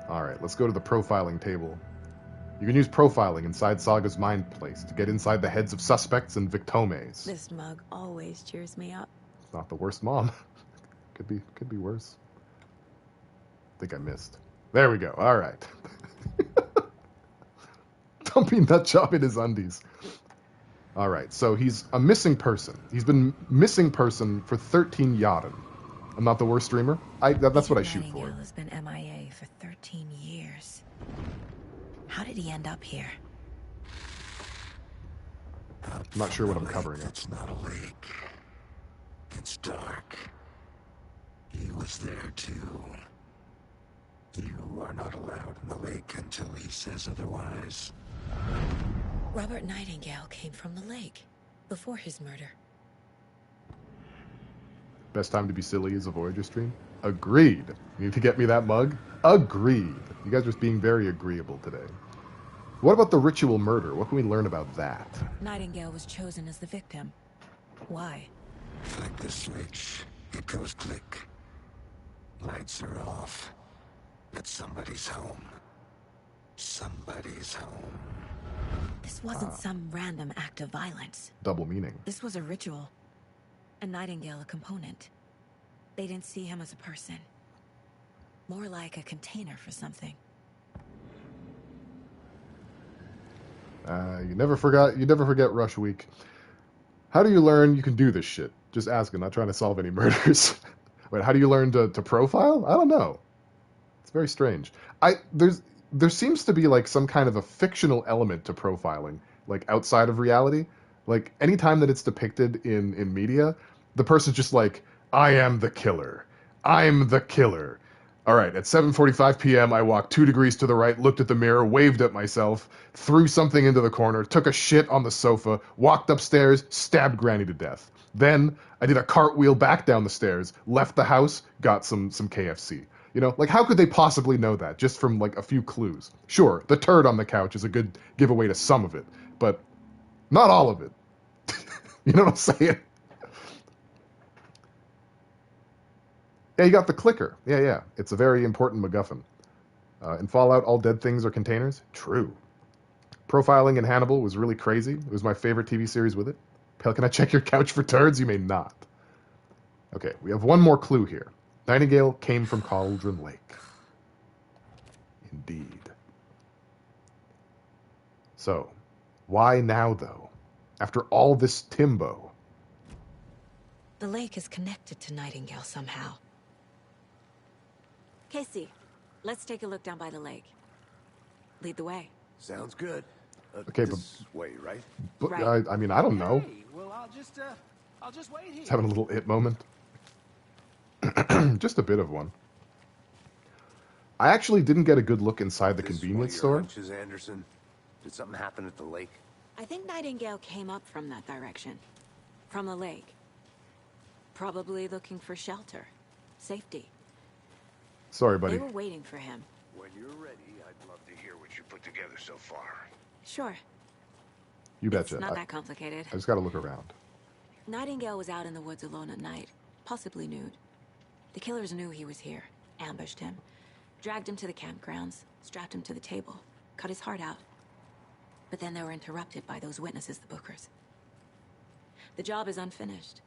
All right, let's go to the profiling table. You can use profiling inside Saga's mind place to get inside the heads of suspects and victimes. This mug always cheers me up. It's not the worst, Mom. Could be worse. I think I missed. There we go. All right. Dumping that job in his undies. All right, so he's a missing person. He's been missing person for 13 Yaren. I'm not the worst streamer. That's what I shoot for. Nightingale has been MIA for 13 years. How did he end up here? I'm not sure what I'm covering. It's not a lake. It's dark. He was there too. You are not allowed in the lake until he says otherwise. Robert Nightingale came from the lake. before his murder. Best time to be silly is a Voyager stream. Agreed. You need to get me that mug? Agreed. You guys are just being very agreeable today. What about the ritual murder? What can we learn about that? Nightingale was chosen as the victim. Why? Flick the switch. It goes click. Lights are off. But somebody's home. Somebody's home. This wasn't some random act of violence. Double meaning. This was a ritual. And Nightingale a component. They didn't see him as a person. More like a container for something. You never forget Rush Week. How do you learn you can do this shit? Just asking, not trying to solve any murders. Wait, how do you learn to profile? I don't know. It's very strange. There seems to be like some kind of a fictional element to profiling, like outside of reality. Like anytime that it's depicted in media, the person's just like, I am the killer. I'm the killer. All right, at 7:45 p.m., I walked 2 degrees to the right, looked at the mirror, waved at myself, threw something into the corner, took a shit on the sofa, walked upstairs, stabbed Granny to death. Then I did a cartwheel back down the stairs, left the house, got some KFC. You know, like how could they possibly know that just from like a few clues? Sure, the turd on the couch is a good giveaway to some of it, but not all of it. You know what I'm saying? Yeah, you got the clicker. Yeah. It's a very important MacGuffin. In Fallout, all dead things are containers. True. Profiling in Hannibal was really crazy. It was my favorite TV series with it. Pale, can I check your couch for turds? You may not. Okay, we have one more clue here. Nightingale came from Cauldron Lake. Indeed. So, why now, though? After all this Timbo? The lake is connected to Nightingale somehow. Casey, let's take a look down by the lake. Lead the way. Sounds good. Okay, this way, right? But Right. I mean, I don't know. Hey, well, I'll just wait here. Just having a little it moment. Just a bit of one. I actually didn't get a good look inside the convenience store. Hunches, Anderson? Did something happen at the lake? I think Nightingale came up from that direction. From the lake. Probably looking for shelter. Safety. Sorry, buddy. They were waiting for him. When you're ready, I'd love to hear what you put together so far. Sure. You It's betcha. not that complicated. I just got to look around. Nightingale was out in the woods alone at night, possibly nude. The killers knew he was here, ambushed him, dragged him to the campgrounds, strapped him to the table, cut his heart out. But then they were interrupted by those witnesses, the Bookers. The job is unfinished.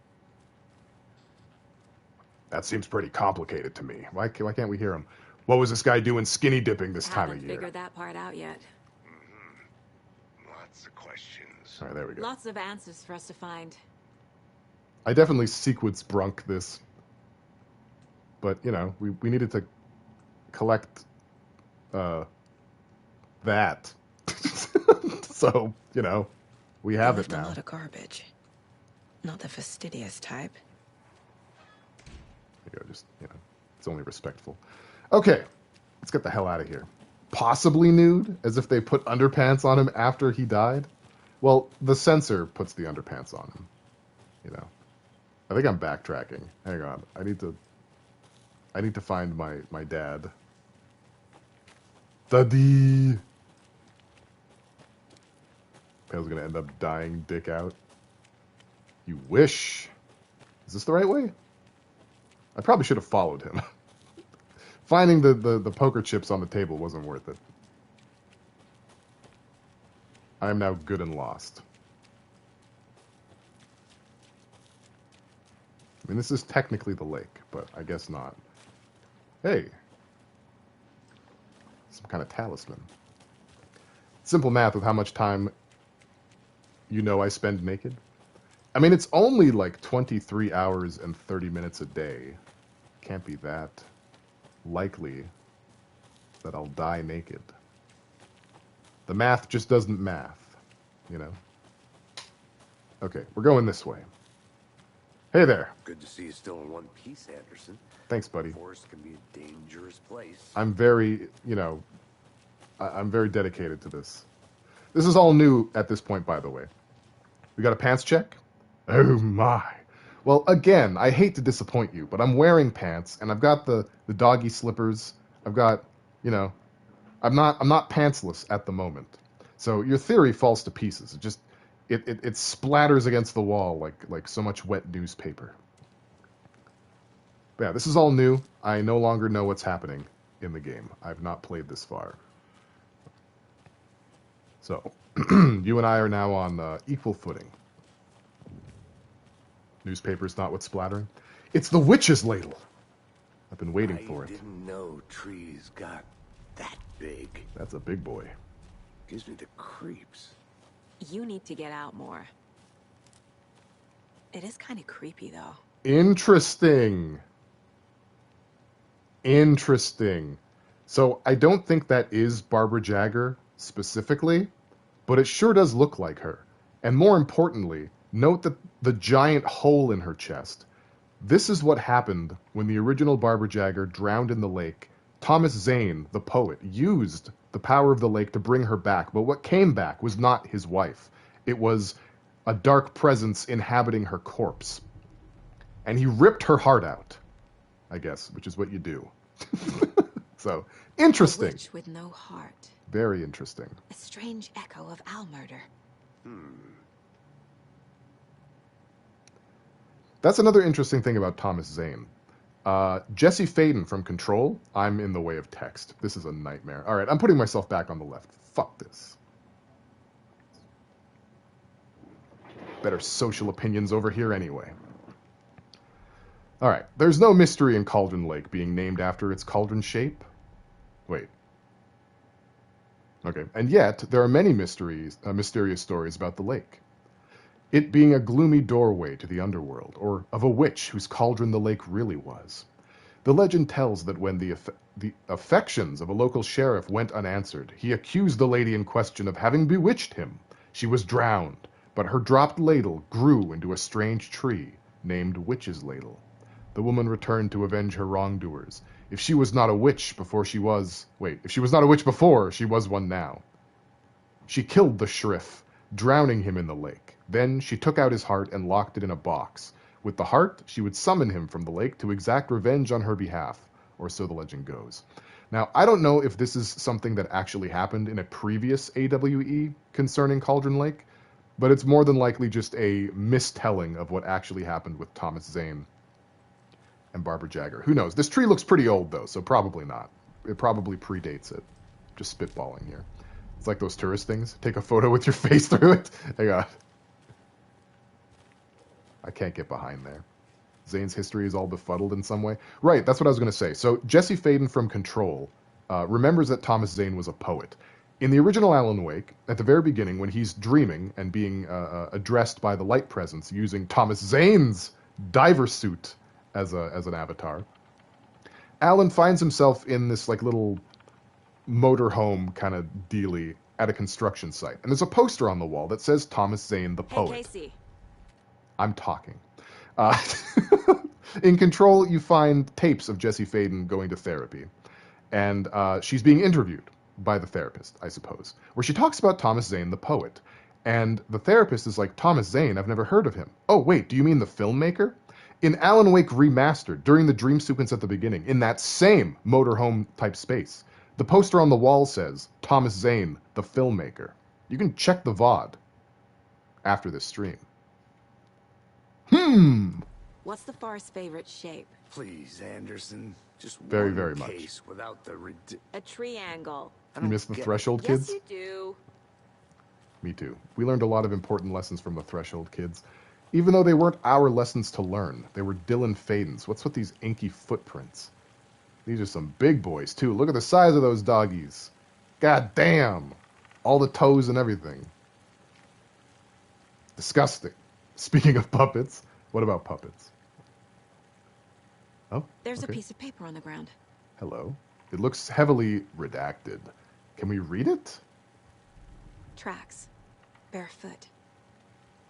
That seems pretty complicated to me. Why can't we hear him? What was this guy doing skinny dipping this time of Haven't year? figured that part out yet. Lots of questions. All right, there we go. Lots of answers for us to find. I definitely sequence brunk this. But, you know, we needed to collect that. So, you know, we have it They left now. a lot of garbage. Not the fastidious type. There you go, just, you know, it's only respectful. Okay, let's get the hell out of here. Possibly nude, as if they put underpants on him after he died? Well, the censor puts the underpants on him, you know. I think I'm backtracking. Hang on, I need to find my dad. Daddy! Pale's gonna end up dying dick out. You wish. Is this the right way? I probably should have followed him. Finding the poker chips on the table wasn't worth it. I am now good and lost. I mean, this is technically the lake, but I guess not. Hey. Some kind of talisman. Simple math with how much time you know I spend naked. I mean, it's only like 23 hours and 30 minutes a day. Can't be that likely that I'll die naked. The math just doesn't math, you know? Okay, we're going this way. Hey there. Good to see you still in one piece, Anderson. Thanks, buddy. The forest can be a dangerous place. I'm very, you know, I'm very dedicated to this. This is all new at this point, by the way. We got a pants check? Oh my. Well, again, I hate to disappoint you, but I'm wearing pants, and I've got the doggy slippers. I've got, you know, I'm not pantsless at the moment. So your theory falls to pieces. It splatters against the wall like so much wet newspaper. But yeah, this is all new. I no longer know what's happening in the game. I've not played this far. So you and I are now on equal footing. Newspaper's not what's splattering. It's the witch's ladle. I've been waiting for it. I didn't know trees got that big. That's a big boy. Gives me the creeps. You need to get out more. It is kind of creepy, though. Interesting. Interesting. So I don't think that is Barbara Jagger specifically, but it sure does look like her. And more importantly, note that the giant hole in her chest. This is what happened when the original Barbara Jagger drowned in the lake. Thomas Zane, the poet, used the power of the lake to bring her back, but what came back was not his wife. It was a dark presence inhabiting her corpse. And he ripped her heart out, I guess, which is what you do. So, interesting. A witch with no heart. Very interesting. A strange echo of owl murder. That's another interesting thing about Thomas Zane. Jesse Faden from Control. I'm in the way of text. This is a nightmare. All right, I'm putting myself back on the left. Fuck this. Better social opinions over here anyway. All right, there's no mystery in Cauldron Lake being named after its cauldron shape. Wait. Okay, and yet there are many mysterious stories about the lake. It being a gloomy doorway to the underworld, or of a witch whose cauldron the lake really was. The legend tells that when the affections of a local sheriff went unanswered, he accused the lady in question of having bewitched him. She was drowned, but her dropped ladle grew into a strange tree named Witch's Ladle. The woman returned to avenge her wrongdoers. If she was not a witch before, she was one now. She killed the sheriff, drowning him in the lake. Then she took out his heart and locked it in a box. With the heart, she would summon him from the lake to exact revenge on her behalf, or so the legend goes. Now, I don't know if this is something that actually happened in a previous AWE concerning Cauldron Lake, but it's more than likely just a mistelling of what actually happened with Thomas Zane and Barbara Jagger. Who knows? This tree looks pretty old, though, so probably not. It probably predates it. Just spitballing here. It's like those tourist things. Take a photo with your face through it. Hang on. I can't get behind there. Zane's history is all befuddled in some way. Right, that's what I was going to say. So Jesse Faden from Control remembers that Thomas Zane was a poet. In the original Alan Wake, at the very beginning, when he's dreaming and being addressed by the light presence using Thomas Zane's diver suit as an avatar, Alan finds himself in this like little motorhome kind of dealy at a construction site. And there's a poster on the wall that says Thomas Zane the poet. Hey, Casey. I'm talking. In Control, you find tapes of Jesse Faden going to therapy. And she's being interviewed by the therapist, I suppose, where she talks about Thomas Zane, the poet. And the therapist is like, Thomas Zane, I've never heard of him. Oh, wait, do you mean the filmmaker? In Alan Wake Remastered, during the dream sequence at the beginning, in that same motorhome type space, the poster on the wall says, Thomas Zane, the filmmaker. You can check the VOD after this stream. What's the far's favorite shape? Please, Anderson. Just Very, one very much. case without the A triangle. You miss the Threshold kids? Yes, you do. Me too. We learned a lot of important lessons from the Threshold kids. Even though they weren't our lessons to learn. They were Dylan Faden's. What's with these inky footprints? These are some big boys, too. Look at the size of those doggies. God damn. All the toes and everything. Disgusting. Speaking of puppets, what about puppets? Oh, There's okay. a piece of paper on the ground. Hello. It looks heavily redacted. Can we read it? Tracks. Barefoot.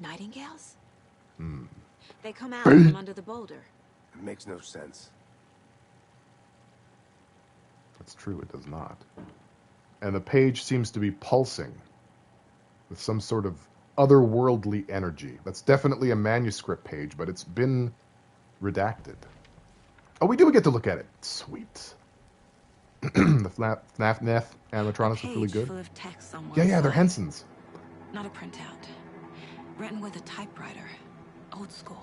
Nightingales? Hmm. They come out from under the boulder. It makes no sense. That's true, it does not. And the page seems to be pulsing with some sort of otherworldly energy. That's definitely a manuscript page, but it's been redacted. Oh, we do get to look at it. Sweet. The FNAF animatronics look really good. Full of text on one Yeah, they're side. Hensons. Not a printout. Written with a typewriter. Old school.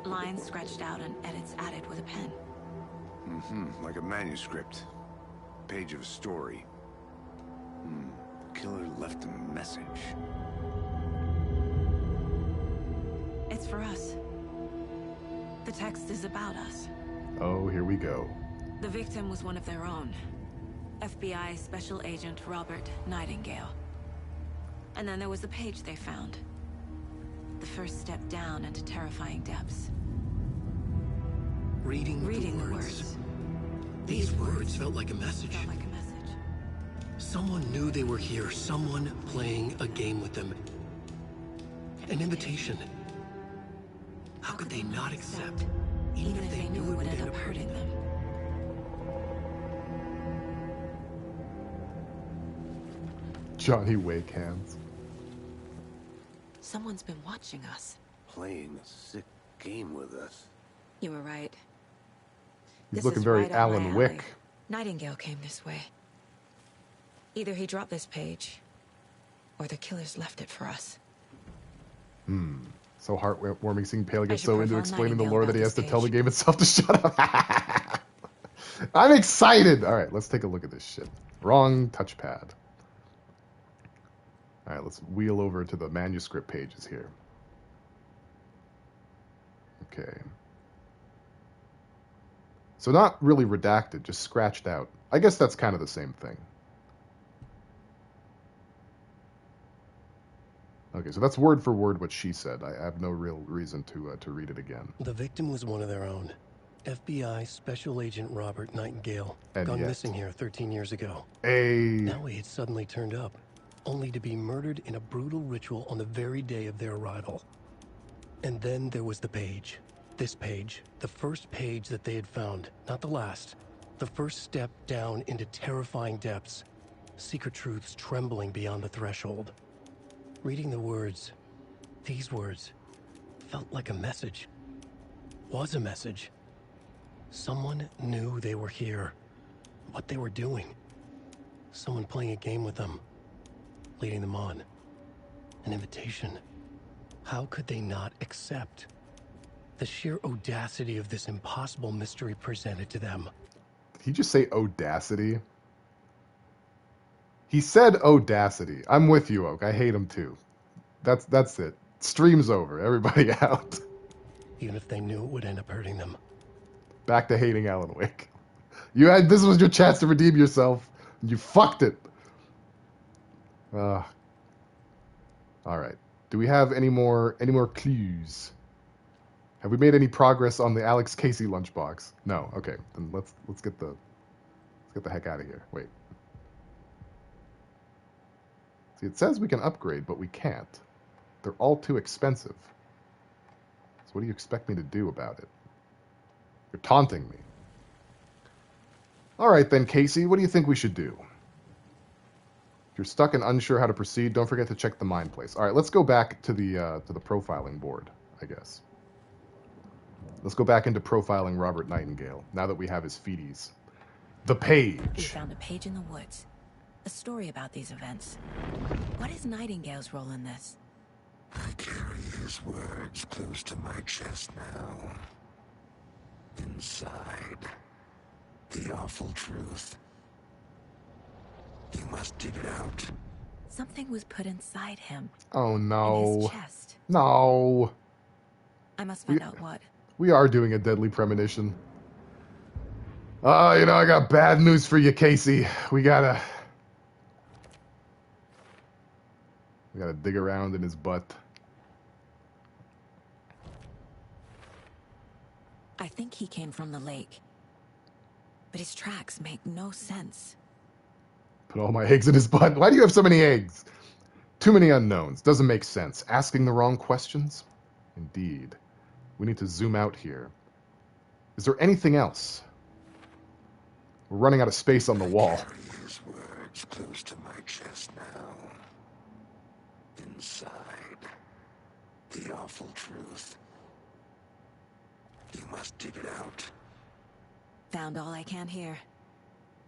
Lines scratched out and edits added with a pen. Mm-hmm, like a manuscript. Page of a story. Killer left a message. It's for us. The text is about us. Oh, here we go. The victim was one of their own. FBI Special Agent Robert Nightingale. And then there was the page they found. The first step down into terrifying depths. Reading the the words. These words felt like a message. Felt like a message. Someone knew they were here. Someone playing a game with them. An invitation. How could they not accept? Even if they knew it would end up hurting them. Johnny Wake hands. Someone's been watching us. Playing a sick game with us. You were right. He's This looking is very right up my Alan alley. Wick. Nightingale came this way. Either he dropped this page, or the killers left it for us. So heartwarming seeing Pale get should so into profile explaining the Nightingale lore about that he has this to tell the page. game itself to shut up. I'm excited. All right, let's take a look at this shit. Wrong touchpad. All right, let's wheel over to the manuscript pages here. Okay. So not really redacted, just scratched out. I guess that's kind of the same thing. Okay, so that's word for word what she said. I have no real reason to read it again. The victim was one of their own. FBI Special Agent Robert Nightingale. And Gone yet- missing here 13 years ago. Hey, Now he had suddenly turned up, only to be murdered in a brutal ritual on the very day of their arrival. And then there was the page. This page, the first page that they had found, not the last. The first step down into terrifying depths. Secret truths trembling beyond the threshold. Reading the words, these words, felt like a message. Was a message. Someone knew they were here. What they were doing. Someone playing a game with them. Leading them on. An invitation. How could they not accept? The sheer audacity of this impossible mystery presented to them. did he just say audacity? He said audacity. I'm with you, Oak. I hate him too. That's it. Stream's over. Everybody out. Even if they knew it would end up hurting them. Back to hating Alan Wake. This was your chance to redeem yourself. You fucked it. All right. Do we have any more clues? Have we made any progress on the Alex Casey lunchbox? No. Okay. Then let's get the heck out of here. Wait. See, it says we can upgrade, but we can't. They're all too expensive. So what do you expect me to do about it? You're taunting me. All right then, Casey, what do you think we should do? If you're stuck and unsure how to proceed, don't forget to check the mind place. All right, let's go back to the profiling board, I guess. Let's go back into profiling Robert Nightingale, now that we have his feeties. The We page. found a page in the woods. A story about these events. What is Nightingale's role in this? I carry his words close to my chest now. Inside, the awful truth. You must dig it out. Something was put inside him. Oh In no. his chest. No. I must find out what. We are doing a deadly premonition. I got bad news for you, Casey. We gotta dig around in his butt. I think he came from the lake. But his tracks make no sense. Put all my eggs in his butt. Why do you have so many eggs? Too many unknowns. Doesn't make sense. Asking the wrong questions? Indeed. We need to zoom out here. Is there anything else? We're running out of space on the wall. Carry his words close to my chest now. Inside. The awful truth. You must dig it out. Found all I can here.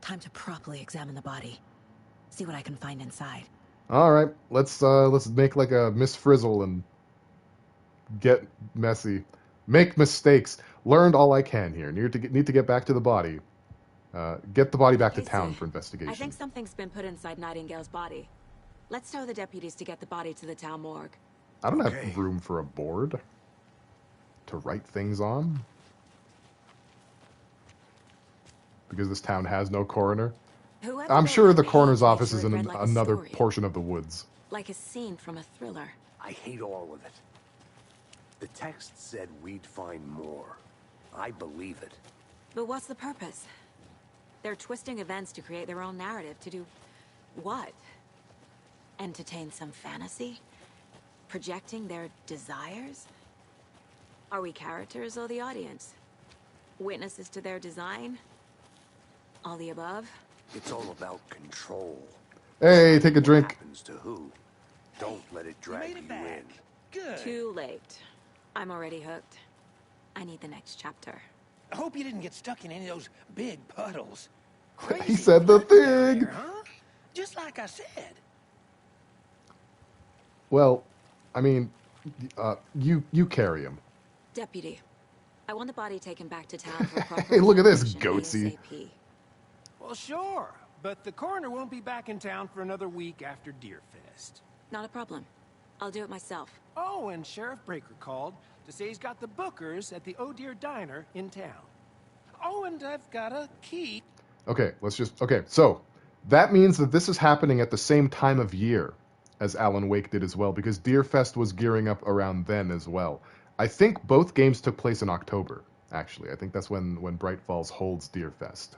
Time to properly examine the body. See what I can find inside. All right, let's make like a Miss Frizzle and get messy, make mistakes. Learned all I can here. Need to get back to the body. Get the body back to town for investigation. I think something's been put inside Nightingale's body. Let's tell the deputies to get the body to the town morgue. I don't have room for a board to write things on because this town has no coroner. Whoever I'm sure the paid coroner's to make office sure is it in read like a another story. portion of the woods. Like a scene from a thriller. I hate all of it. The text said we'd find more. I believe it. But what's the purpose? They're twisting events to create their own narrative. To do what? Entertain some fantasy? Projecting their desires? Are we characters or the audience? Witnesses to their design? All the above? It's all about control. Hey, take a What drink. happens to who? Don't let it drag you in. Good. Too late. I'm already hooked. I need the next chapter. I hope you didn't get stuck in any of those big puddles. He Crazy said the flood down thing. there, huh? Just like I said. Well, I mean, you carry him. Deputy, I want the body taken back to town for a proper Hey, look at this, examination goatsy. ASAP. Well, sure. But the coroner won't be back in town for another week after Deerfest. Not a problem. I'll do it myself. Oh, and Sheriff Breaker called to say he's got the bookers at the Oh Dear Diner in town. Oh, and I've got a key. Okay, so that means that this is happening at the same time of year as Alan Wake did as well, because Deerfest was gearing up around then as well. I think both games took place in October, actually. I think that's when Bright Falls holds Deerfest.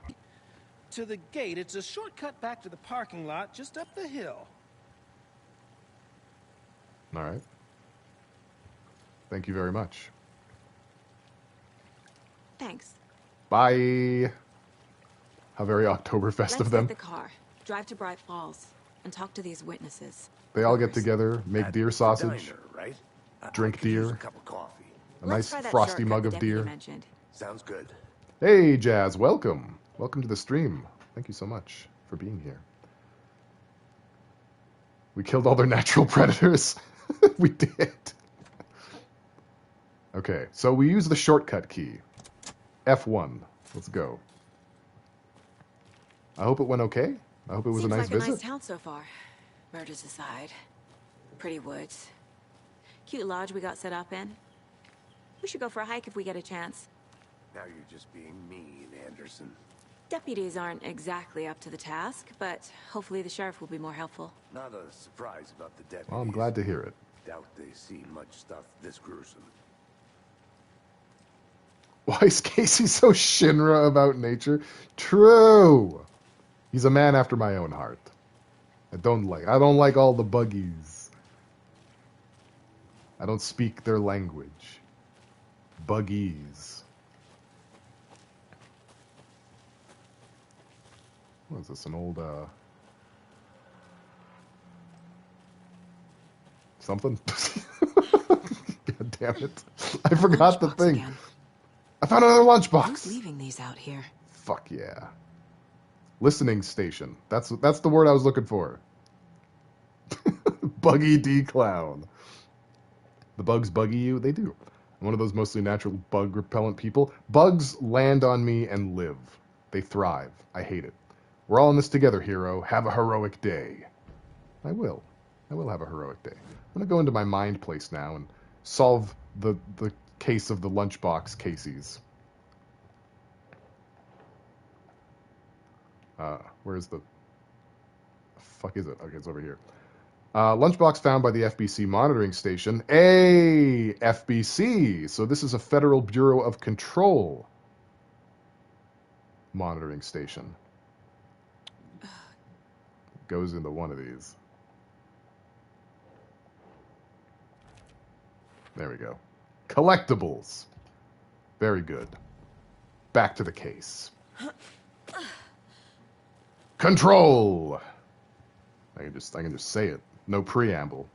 To the gate, it's a shortcut back to the parking lot just up the hill. All right. Thank you very much. Thanks. Bye. How very Oktoberfest Let's of them. get the car, drive to Bright Falls, and talk to these witnesses. They all get together, make At deer the sausage, diner, right? drink I could use deer. a cup of coffee. a Let's nice try that frosty shortcut mug the of deputy beer. mentioned. Sounds good. Hey, Jazz, welcome. Welcome to the stream. Thank you so much for being here. We killed all their natural predators. We did. Okay, so we use the shortcut key. F1. Let's go. I hope it went okay. I hope it was Seems a nice like visit. a nice town so far. Murders aside. Pretty woods. Cute lodge we got set up in. We should go for a hike if we get a chance. Now you're just being mean, Anderson. Deputies aren't exactly up to the task, but hopefully the sheriff will be more helpful. Not a surprise about the deputies. Well, I'm glad to hear it. Doubt they see much stuff this gruesome. Why is Casey so Shinra about nature? True. He's a man after my own heart. I don't like all the buggies. I don't speak their language. Buggies. What is this, an old, something? God damn it. I forgot the Lunchbox thing. again. I found another Who's lunchbox. leaving these out here? Fuck yeah. Listening station. That's the word I was looking for. Buggy D Clown. The bugs buggy you? They do. I'm one of those mostly natural bug repellent people. Bugs land on me and live. They thrive. I hate it. We're all in this together, hero. Have a heroic day. I will. I will have a heroic day. I'm going to go into my mind place now and solve the case of the lunchbox Casey's. Where's the fuck is it? Okay, it's over here. Lunchbox found by the FBC monitoring station. Hey, FBC. So this is a Federal Bureau of Control monitoring station. Goes into one of these. There we go. Collectibles. Very good. Back to the case. Control. I can just say it. No preamble.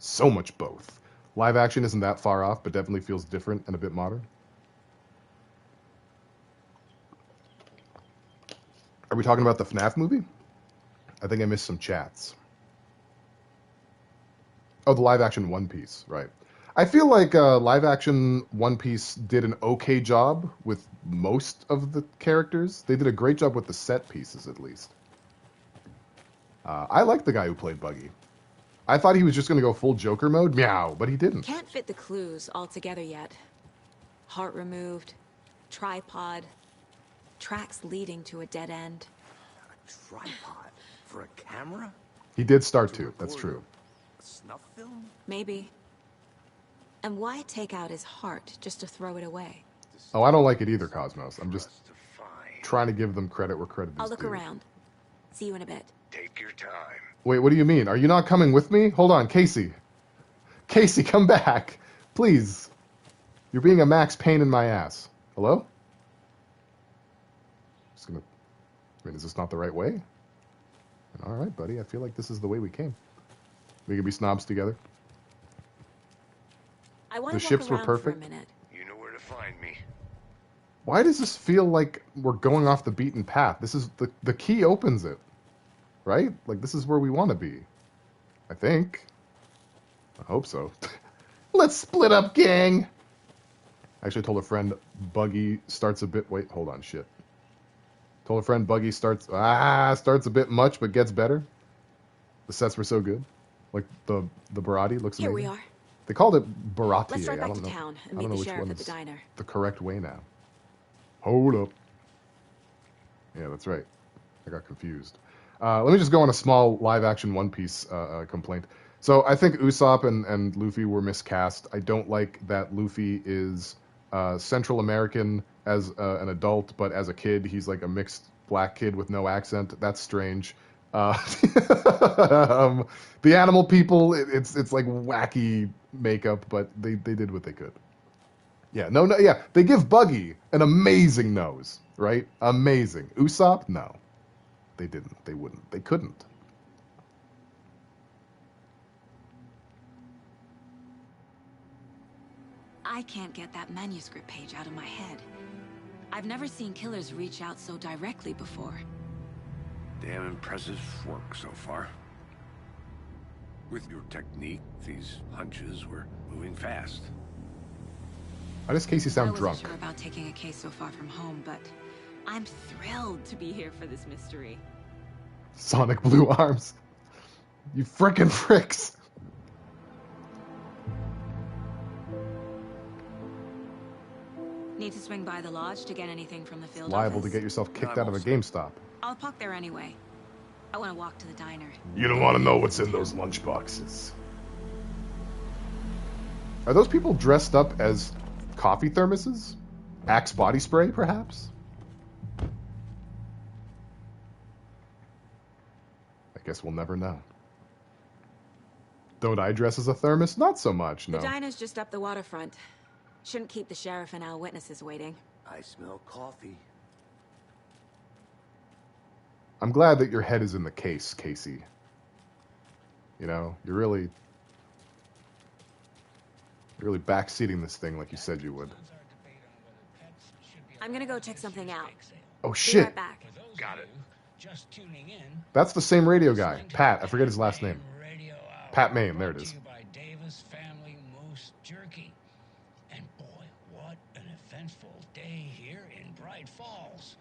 So much both. Live action isn't that far off, but definitely feels different and a bit modern. Are we talking about the FNAF movie? I think I missed some chats. Oh, the live action One Piece, right. I feel like live action One Piece did an okay job with most of the characters. They did a great job with the set pieces, at least. I like the guy who played Buggy. I thought he was just going to go full Joker mode, meow, but he didn't. Can't fit the clues all together yet. Heart removed, tripod, tracks leading to a dead end. A tripod? For a camera? He did start to, that's true. A snuff film? Maybe. And why take out his heart just to throw it away? Oh, I don't like it either, Cosmos. I'm just trying to give them credit where credit is due. I'll look around. See you in a bit. Take your time. Wait, what do you mean? Are you not coming with me? Hold on, Casey. Casey, come back. Please. You're being a max pain in my ass. Hello? Just gonna... I mean, is this not the right way? All right, buddy. I feel like this is the way we came. We could be snobs together. I want The to ships were walk around for a perfect. minute. You know where to find me. Why does this feel like we're going off the beaten path? This is the key opens it, right? Like this is where we want to be. I think. I hope so. Let's split up, gang. Actually, I told a friend Buggy starts a bit. Wait, hold on, shit. Told a friend Buggy starts a bit much, but gets better. The sets were so good. Like the Barati looks amazing. Here we are. They called it Barati. Let's drive I back don't to know. town and I meet don't know the which sheriff one at the is diner. the correct way now. Hold up. Yeah, that's right. I got confused. Let me just go on a small live-action One Piece complaint. So I think Usopp and Luffy were miscast. I don't like that Luffy is Central American as an adult, but as a kid, he's like a mixed black kid with no accent. That's strange. The animal people, it's like wacky makeup, but they did what they could. Yeah, no, yeah. They give Buggy an amazing nose, right? Amazing. Usopp, no. They didn't. They wouldn't. They couldn't. I can't get that manuscript page out of my head. I've never seen killers reach out so directly before. Damn impressive work so far. With your technique, these hunches were moving fast. Why does Casey sound I drunk? wasn't sure about taking a case so far from home, but I'm thrilled to be here for this mystery. Sonic Blue Arms. You frickin' fricks. Need to swing by the lodge to get anything from the field Liable office? to get yourself kicked I'm out of all a set. GameStop. I'll park there anyway. I want to walk to the diner. You don't want to know what's in those lunch boxes. Are those people dressed up as coffee thermoses? Axe body spray, perhaps? I guess we'll never know. Don't I dress as a thermos? Not so much, no. The diner's just up the waterfront. Shouldn't keep the sheriff and our witnesses waiting. I smell coffee. I'm glad that your head is in the case, Casey. You know, you're really backseating this thing like you said you would. I'm gonna go check something out. Oh Be shit! right back. Got it. Just tuning in. That's the same radio guy, Pat. I forget his last name. Radio Hour, Pat Main, there it brought is. to you by Davis Family Moose Jerky. And boy, what an eventful day here in Bright Falls.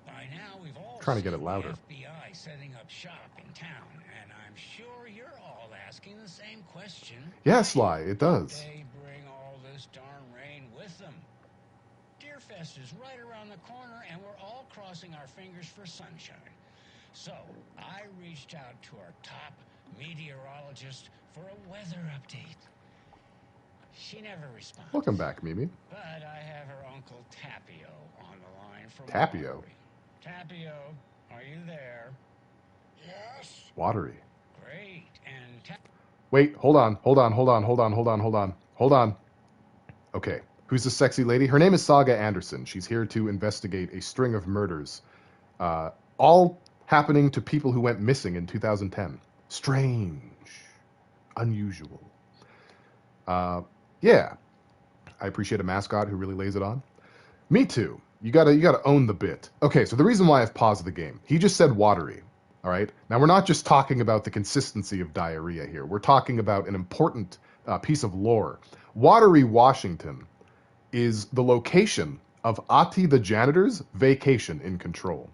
By now, we've all Trying to get seen it louder. the FBI setting up shop in town, and I'm sure you're all asking the same question. Yeah, Sly, it does. They bring all this darn rain with them. Deerfest is right around the corner, and we're all crossing our fingers for sunshine. So, I reached out to our top meteorologist for a weather update. She never responds. Welcome back, Mimi. But I have her uncle Tapio on the line from Tapio? Watery. Tapio, are you there? Yes. Watery. Great. And Wait, hold on. Okay, who's the sexy lady? Her name is Saga Anderson. She's here to investigate a string of murders, all happening to people who went missing in 2010. Strange. Unusual. Yeah. I appreciate a mascot who really lays it on. Me too. You gotta own the bit. Okay, so the reason why I've paused the game, he just said watery. All right. Now we're not just talking about the consistency of diarrhea here. We're talking about an important piece of lore. Watery, Washington, is the location of Ati the janitor's vacation in Control.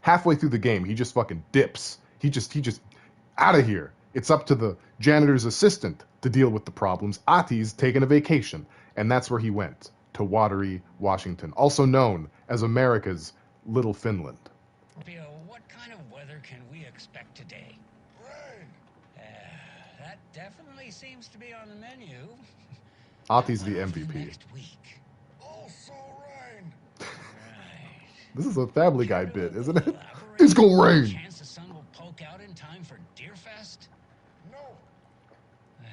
Halfway through the game, he just fucking dips. He just out of here. It's up to the janitor's assistant to deal with the problems. Ati's taking a vacation, and that's where he went, to Watery, Washington, also known as America's Little Finland. Bill, what kind of weather can we expect today? Rain. That definitely seems to be on the menu. Ati's the MVP. Next week. Also rain. Right. This is a Family Guy bit, isn't it? It's gonna rain. Chance the sun will poke out in time for Deerfest? No. Well,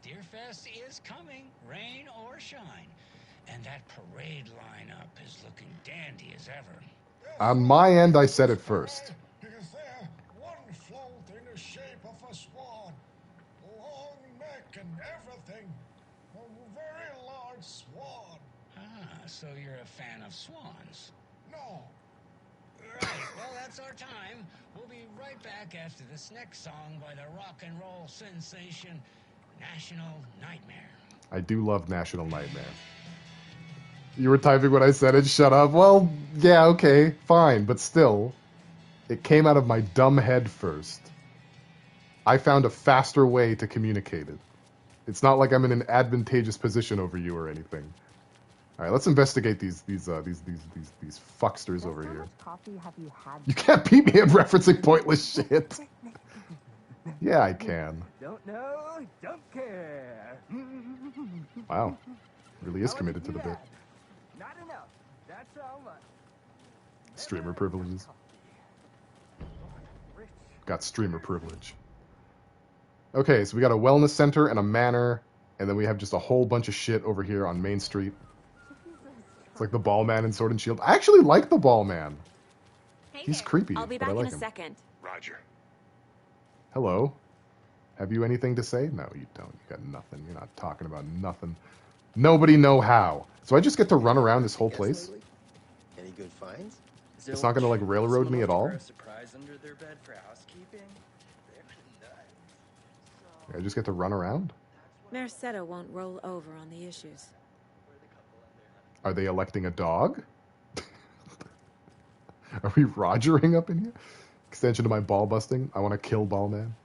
Deerfest is coming, rain or shine. And that parade lineup is looking dandy as ever. On my end, I said it first. Because they're one float in the shape of a swan. Long neck and everything. A very large swan. Ah, so you're a fan of swans. No. Right, well, that's our time. We'll be right back after this next song by the rock and roll sensation, National Nightmare. I do love National Nightmare. You were typing when I said it, shut up. Well, yeah, okay, fine, but still, it came out of my dumb head first. I found a faster way to communicate it. It's not like I'm in an advantageous position over you or anything. All right, let's investigate these fucksters over here. Coffee have you had? You can't beat me at referencing pointless shit. Yeah, I can. Don't know, don't care. Wow, really is committed to the bit. Not enough. That's how much. Streamer privileges. Got streamer privilege. Okay, so we got a wellness center and a manor, and then we have just a whole bunch of shit over here on Main Street. It's like the Ball Man in Sword and Shield. I actually like the Ball Man. Hey He's there. creepy, I'll be but back I like in a him. second. Roger. Hello? Have you anything to say? No, you don't. You got nothing. You're not talking about nothing. Nobody know how. So I just get to run around this whole place? Lately? Any good finds? Is It's not gonna, like, railroad me at all? A surprise under their bed for housekeeping? I just get to run around? Merceda won't roll over on the issues. Are they electing a dog? Are we Rogering up in here? Extension to my ball busting. I want to kill Ball Man.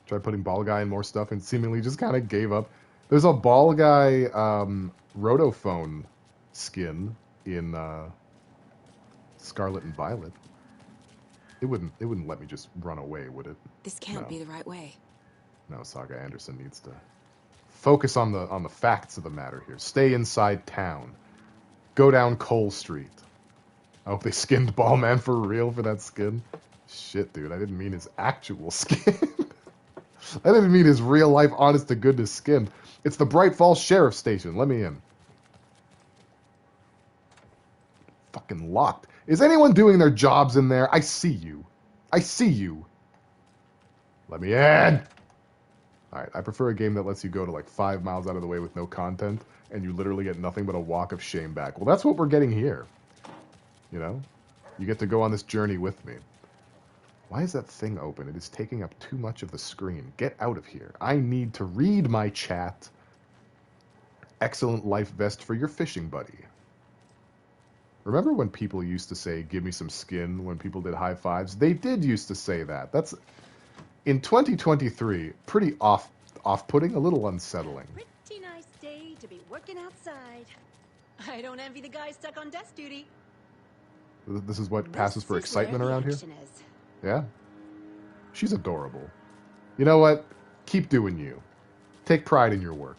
Tried putting Ball Guy in more stuff and seemingly just kind of gave up. There's a Ball Guy Rotophone skin in Scarlet and Violet. It wouldn't let me just run away, would it? This can't No. be the right way. No, Saga Anderson needs to focus on the facts of the matter here. Stay inside town. Go down Cole Street. I hope they skinned Ball Man for real for that skin. Shit, dude, I didn't mean his actual skin. I didn't mean his real life, honest to goodness skin. It's the Bright Falls Sheriff Station. Let me in. Fucking locked. Is anyone doing their jobs in there? I see you. I see you. Let me in. Alright, I prefer a game that lets you go to like 5 miles out of the way with no content, and you literally get nothing but a walk of shame back. Well, that's what we're getting here. You know? You get to go on this journey with me. Why is that thing open? It is taking up too much of the screen. Get out of here. I need to read my chat. Excellent life vest for your fishing buddy. Remember when people used to say, give me some skin, when people did high fives? They did used to say that. That's, in 2023, pretty off-putting, a little unsettling. Pretty nice day to be working outside. I don't envy the guy stuck on desk duty. This is what passes for excitement around here? Yeah? She's adorable. You know what? Keep doing you. Take pride in your work.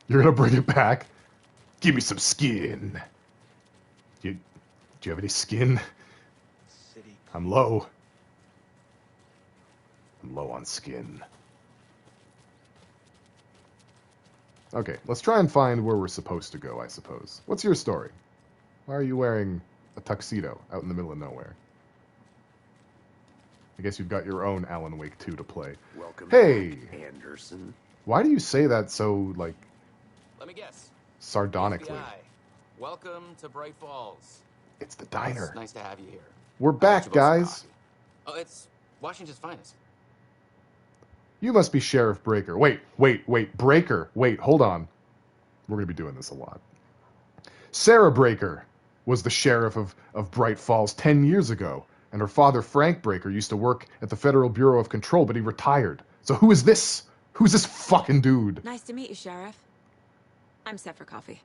You're gonna bring it back? Give me some skin. Do you have any skin? I'm low. I'm low on skin. Okay, let's try and find where we're supposed to go, I suppose. What's your story? Why are you wearing a tuxedo out in the middle of nowhere? I guess you've got your own Alan Wake 2 to play. Welcome Hey! back, Anderson. Why do you say that so, like, Let me guess. sardonically? FBI. Welcome to Bright Falls. It's the diner. It's nice to have you here. We're I'll get back, you both some guys. coffee. Oh, it's Washington's finest. You must be Sheriff Breaker. Wait. Breaker. Wait, hold on. We're going to be doing this a lot. Sarah Breaker was the sheriff of Bright Falls 10 years ago, and her father, Frank Breaker, used to work at the Federal Bureau of Control, but he retired. So who is this? Who's this fucking dude? Nice to meet you, Sheriff. I'm set for coffee.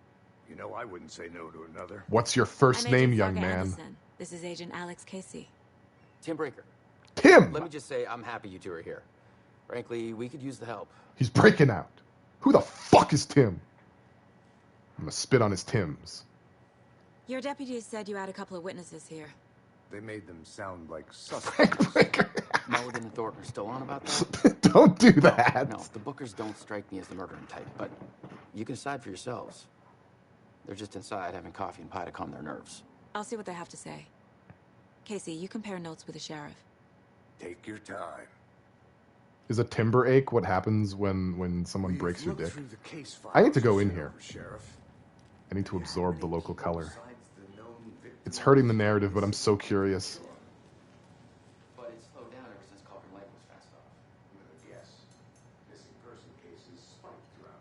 You know, I wouldn't say no to another. What's your first I'm name, Agent young Saga man? Anderson. This is Agent Alex Casey. Tim Breaker. Tim! Let me just say I'm happy you two are here. Frankly, we could use the help. He's breaking out. Who the fuck is Tim? I'm gonna spit on his Tims. Your deputies said you had a couple of witnesses here. They made them sound like suspects. Frank Breaker. Mulligan and Thornton are still on about that? Don't do that. No, the Bookers don't strike me as the murdering type, but you can decide for yourselves. They're just inside having coffee and pie to calm their nerves. I'll see what they have to say. Casey, you compare notes with the sheriff. Take your time. Is a timber ache what happens when someone breaks your dick? Through the case I need to go files, in here. Sheriff. I need to absorb the local color. It's hurting the narrative, but I'm so curious. But it's slowed down ever since Cauldron Lake was fenced off. Yes. Missing person cases spiked around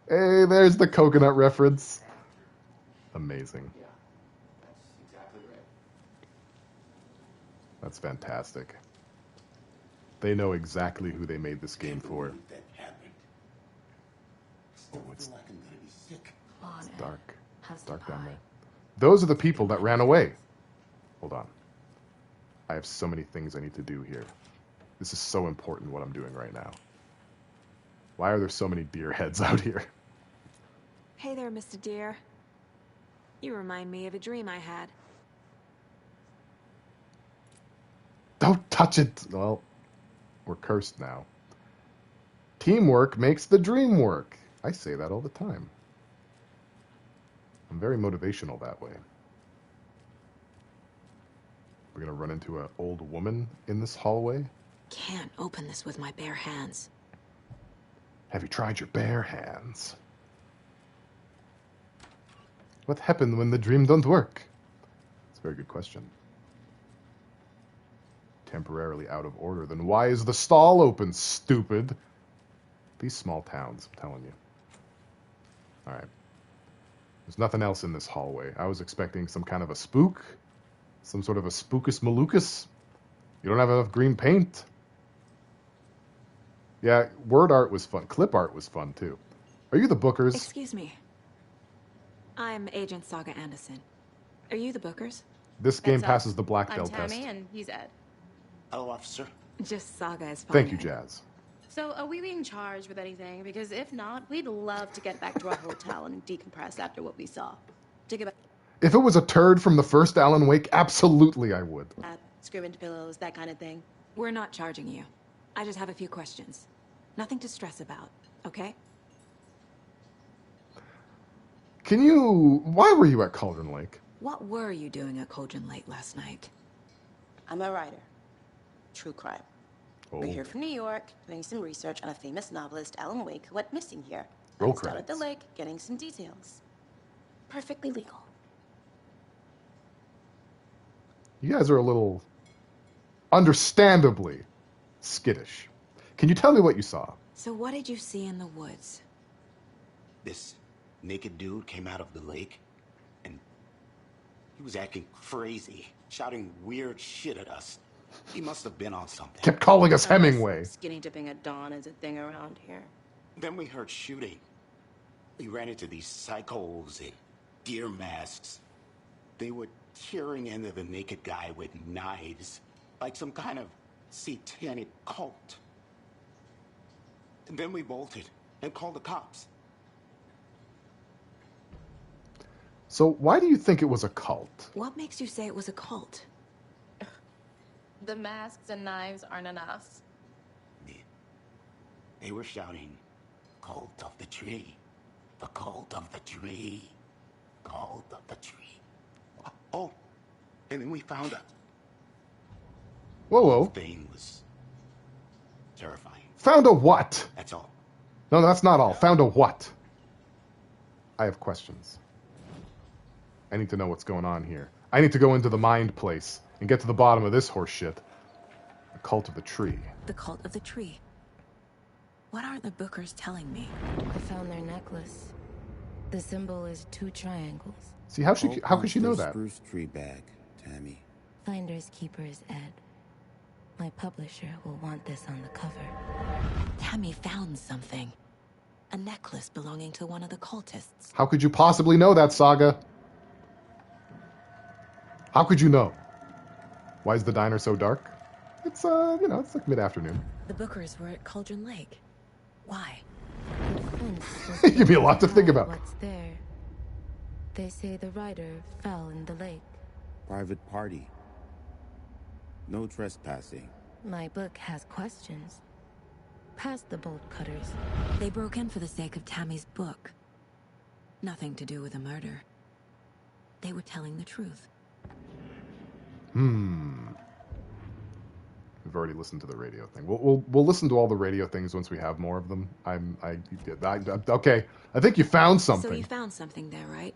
2010. Hey, there's the coconut reference. Amazing. Yeah, that's exactly right. That's fantastic. They know exactly who they made this game for. That happened. Oh, it's Like I'm gonna be sick. dark. It's dark down there. Those are the people that ran away. Hold on. I have so many things I need to do here. This is so important what I'm doing right now. Why are there so many deer heads out here? Hey there, Mr. Deer. You remind me of a dream I had. Don't touch it! Well, we're cursed now. Teamwork makes the dream work. I say that all the time. I'm very motivational that way. We're gonna run into an old woman in this hallway. Can't open this with my bare hands. Have you tried your bare hands? What happened when the dream don't work? It's a very good question. Temporarily out of order. Then why is the stall open, stupid? These small towns, I'm telling you. Alright. There's nothing else in this hallway. I was expecting some kind of a spook. Some sort of a spookus malukus. You don't have enough green paint. Yeah, word art was fun. Clip art was fun, too. Are you the Bookers? Excuse me. I'm Agent Saga Anderson. Are you the Bookers? This game That's passes the black I'm belt test. Tammy, and he's Ed. Hello, officer. Just Saga is fine. Thank you, Jazz. So, are we being charged with anything? Because if not, we'd love to get back to our hotel and decompress after what we saw. To get back If it was a turd from the first Alan Wake, absolutely I would. at screw into pillows, that kind of thing. We're not charging you. I just have a few questions. Nothing to stress about, okay? Why were you at Cauldron Lake? What were you doing at Cauldron Lake last night? I'm a writer. True crime. Oh. We're here from New York, doing some research on a famous novelist, Alan Wake, who went missing here. Roll Just out at the credits. lake, getting some details. Perfectly legal. You guys are a little, understandably, skittish. Can you tell me what you saw? So what did you see in the woods? This naked dude came out of the lake, and he was acting crazy, shouting weird shit at us. He must have been on something. Kept calling us Hemingway. Skinny dipping at dawn is a thing around here. Then we heard shooting. We ran into these psychos in deer masks. They were tearing into the naked guy with knives, like some kind of satanic cult. And then we bolted and called the cops. So why do you think it was a cult? What makes you say it was a cult? The masks and knives aren't enough. They were shouting, "Cult of the tree, the cult of the tree, cult of the tree." Oh, and then we found Whoa, whoa. The thing was terrifying. Found a what? That's all. No, that's not all. Found a what? I have questions. I need to know what's going on here. I need to go into the mind place and get to the bottom of this horse shit. The cult of the tree. The cult of the tree. What are the Bookers telling me? I found their necklace. The symbol is 2 triangles. See, how could she know that? Spruce tree bag, Tammy. Finders keepers, Ed. My publisher will want this on the cover. Tammy found something. A necklace belonging to one of the cultists. How could you possibly know that, Saga? How could you know? Why is the diner so dark? It's, it's like mid-afternoon. The Bookers were at Cauldron Lake. Why? Give me a lot to think about. What's there? They say the rider fell in the lake. Private party. No trespassing. My book has questions. Past the bolt cutters. They broke in for the sake of Tammy's book. Nothing to do with a murder. They were telling the truth. We've already listened to the radio thing. We'll listen to all the radio things once we have more of them. Okay. I think you found something. So you found something there, right?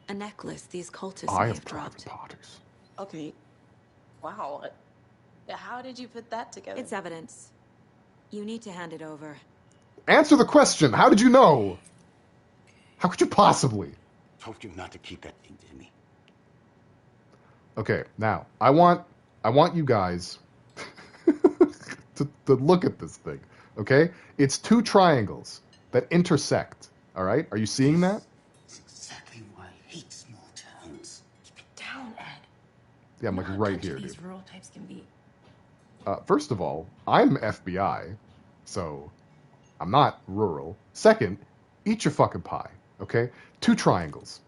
A necklace these cultists I may have have dropped. Potters. Okay. Wow. How did you put that together? It's evidence. You need to hand it over. Answer the question. How did you know? How could you possibly? Told you not to keep that thing to me. Okay, now I want you guys to look at this thing. Okay, it's 2 triangles that intersect. All right, are you seeing that? That's exactly why I hate small towns. Keep it down, Ed. Yeah, I'm like right here, dude. These rural types can be. First of all, I'm FBI, so I'm not rural. Second, eat your fucking pie. Okay, 2 triangles.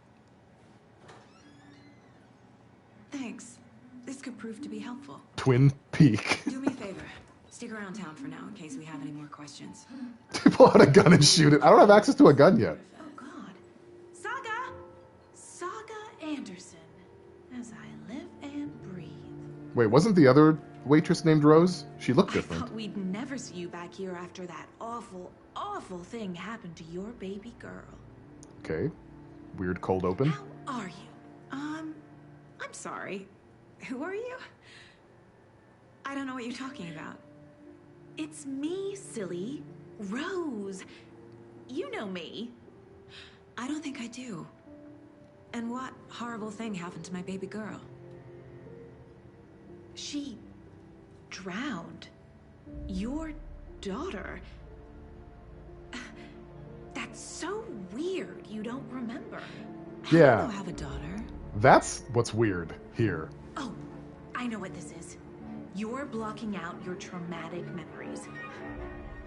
Thanks. This could prove to be helpful. Twin Peak. Do me a favor. Stick around town for now in case we have any more questions. Pull out a gun and shoot it. I don't have access to a gun yet. Oh, God. Saga! Saga Anderson. As I live and breathe. Wait, wasn't the other waitress named Rose? She looked I different. thought we'd never see you back here after that awful, awful thing happened to your baby girl. Okay. Weird cold open. How are you? I'm sorry. Who are you? I don't know what you're talking about. It's me, silly. Rose. You know me. I don't think I do. And what horrible thing happened to my baby girl? She drowned. Your daughter. That's so weird you don't remember. Yeah. I don't have a daughter. That's what's weird here. Oh, I know what this is. You're blocking out your traumatic memories.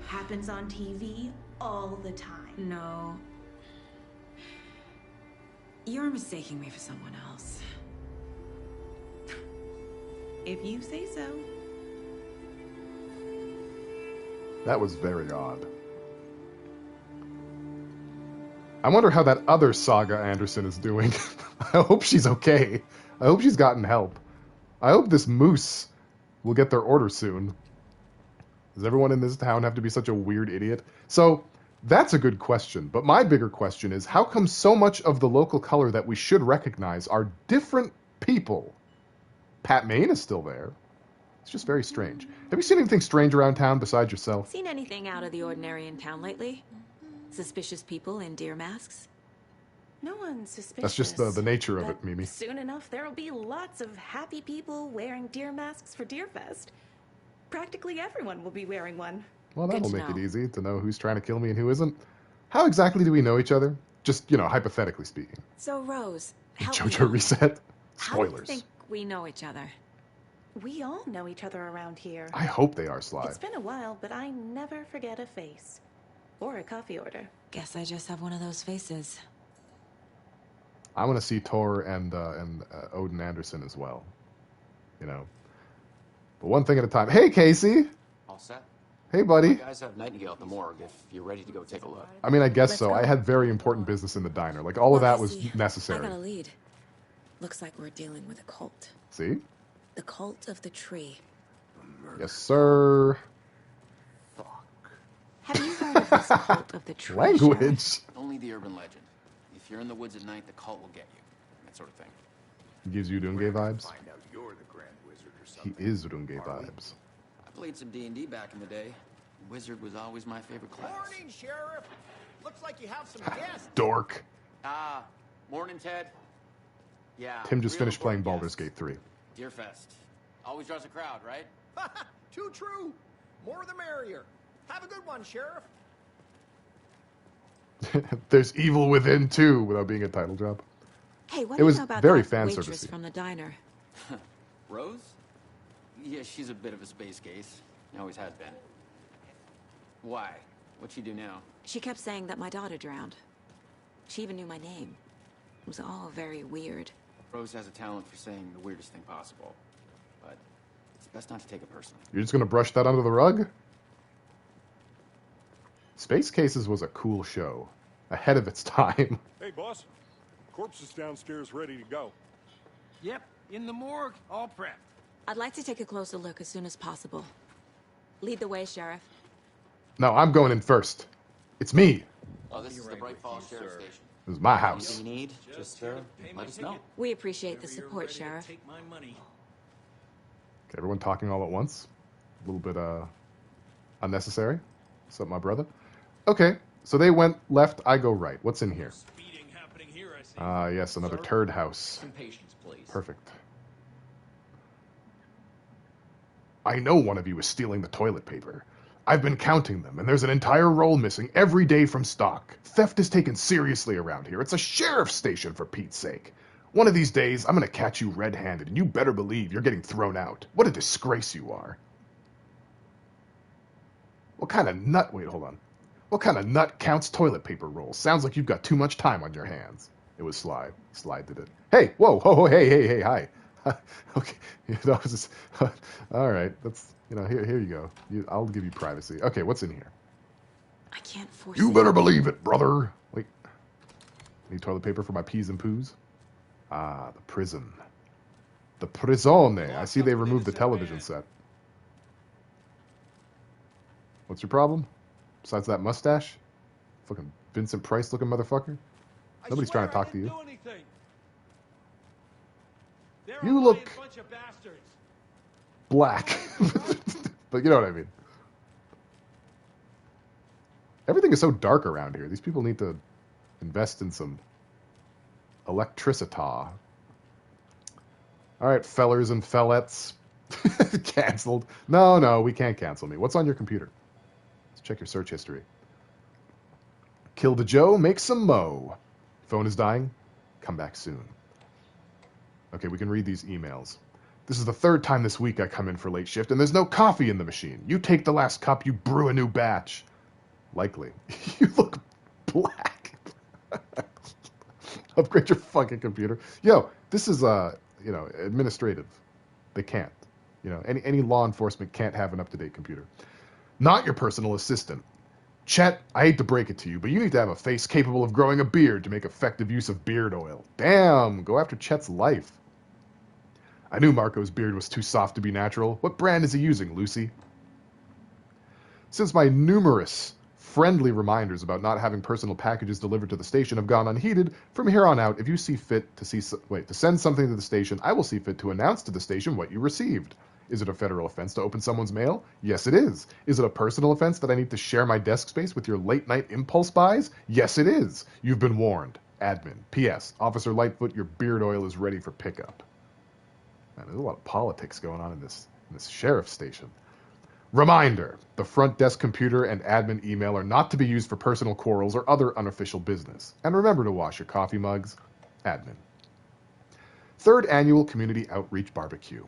Happens on TV all the time. No. You're mistaking me for someone else. If you say so. That was very odd. I wonder how that other Saga Anderson is doing. I hope she's okay. I hope she's gotten help. I hope this moose will get their order soon. Does everyone in this town have to be such a weird idiot? So, that's a good question. But my bigger question is, how come so much of the local color that we should recognize are different people? Pat Maine is still there. It's just very strange. Have you seen anything strange around town besides yourself? Seen anything out of the ordinary in town lately? Suspicious people in deer masks? No one's suspicious. That's just the nature of it, Mimi. Soon enough, there'll be lots of happy people wearing deer masks for Deerfest. Practically everyone will be wearing one. Well, that'll make it easy to know who's trying to kill me and who isn't. How exactly do we know each other? Just, hypothetically speaking. So, Rose, help me JoJo out. reset. How do you Spoilers. think we know each other? We all know each other around here. I hope they are, Sly. It's been a while, but I never forget a face. Or a coffee order. Guess I just have one of those faces. I want to see Tor and Odin Anderson as well. But one thing at a time. Hey, Casey. All set? Hey, buddy. You guys have Nightingale at the morgue if you're ready to go take a look. I mean, I guess so. I had very important business in the diner. Like, all of that was I necessary. got a lead. Looks like we're dealing with a cult. See? The cult of the tree. Yes, sir. Have you heard of this cult of the tree? Language. Sheriff? Only the urban legend. If you're in the woods at night, the cult will get you. That sort of thing. Gives you Runge vibes. Find out you're the Grand Wizard or He something. is Runge vibes. I played some D&D back in the day. Wizard was always my favorite class. Morning, Sheriff. Looks like you have some guests. Dork. Ah, morning, Ted. Yeah. Tim just real finished playing important Baldur's Gate 3. guests. Deerfest. Always draws a crowd, right? Too true. More the merrier. Have a good one, Sheriff. There's evil within too, without being a title drop. Hey, what It do you was know about very that fan waitress service-y. from the diner? Rose? Yeah, she's a bit of a space case. Always has been. Why? What'd she do now? She kept saying that my daughter drowned. She even knew my name. It was all very weird. Rose has a talent for saying the weirdest thing possible. But it's best not to take it personally. You're just gonna brush that under the rug? Space Cases was a cool show. Ahead of its time. Hey, boss. Corpse is downstairs ready to go. Yep, in the morgue, all prepped. I'd like to take a closer look as soon as possible. Lead the way, Sheriff. No, I'm going in first. It's me. Oh, this is the Bright Falls Sheriff Station. This is my house. Anything you need, just let us know. We appreciate the support, Sheriff. Okay, everyone talking all at once. A little bit unnecessary. What's up, my brother? Okay, so they went left, I go right. What's in here? Yes, another turd house. Some patience, please. Perfect. I know one of you is stealing the toilet paper. I've been counting them, and there's an entire roll missing every day from stock. Theft is taken seriously around here. It's a sheriff's station, for Pete's sake. One of these days, I'm going to catch you red-handed, and you better believe you're getting thrown out. What a disgrace you are. What kind of nut... Wait, hold on. What kind of nut counts toilet paper rolls? Sounds like you've got too much time on your hands. It was Slide. Slide did it. Hey, whoa, ho, hey, hi. Okay, that was just, all right. That's, here you go. I'll give you privacy. Okay, what's in here? I can't force You it. better believe it, brother. Wait, need toilet paper for my peas and poos? Ah, the prison. The prisone. I see they removed the television set. What's your problem? Besides that mustache? Fucking Vincent Price looking motherfucker? Nobody's trying to talk to you. You look black. But you know what I mean. Everything is so dark around here. These people need to invest in some electricity. All right, fellers and fellettes. Cancelled. No, we can't cancel me. What's on your computer? Let's check your search history. Kill the Joe, make some mo. Phone is dying. Come back soon. Okay, we can read these emails. This is the third time this week I come in for late shift, and there's no coffee in the machine. You take the last cup, you brew a new batch. Likely. You look black. Upgrade your fucking computer. Yo, this is, administrative. They can't. Any law enforcement can't have an up-to-date computer. Not your personal assistant. Chet, I hate to break it to you, but you need to have a face capable of growing a beard to make effective use of beard oil. Damn, go after Chet's life. I knew Marco's beard was too soft to be natural. What brand is he using, Lucy? Since my numerous friendly reminders about not having personal packages delivered to the station have gone unheeded, from here on out, if you see fit to send something to the station, I will see fit to announce to the station what you received. Is it a federal offense to open someone's mail? Yes, it is. Is it a personal offense that I need to share my desk space with your late-night impulse buys? Yes, it is. You've been warned. Admin. P.S. Officer Lightfoot, your beard oil is ready for pickup. Man, there's a lot of politics going on in this sheriff's station. Reminder. The front desk computer and admin email are not to be used for personal quarrels or other unofficial business. And remember to wash your coffee mugs. Admin. Third Annual Community Outreach Barbecue.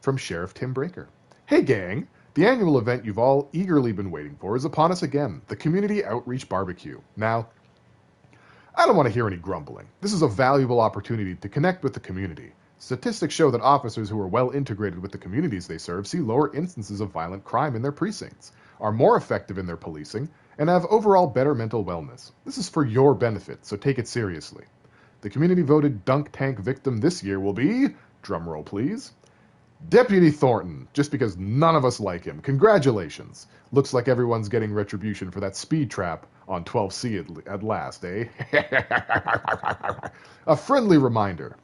From Sheriff Tim Breaker. Hey gang, the annual event you've all eagerly been waiting for is upon us again, the Community Outreach Barbecue. Now, I don't want to hear any grumbling. This is a valuable opportunity to connect with the community. Statistics show that officers who are well integrated with the communities they serve see lower instances of violent crime in their precincts, are more effective in their policing, and have overall better mental wellness. This is for your benefit, so take it seriously. The community voted dunk tank victim this year will be, drumroll please, Deputy Thornton, just because none of us like him. Congratulations. Looks like everyone's getting retribution for that speed trap on 12C at last, eh? A friendly reminder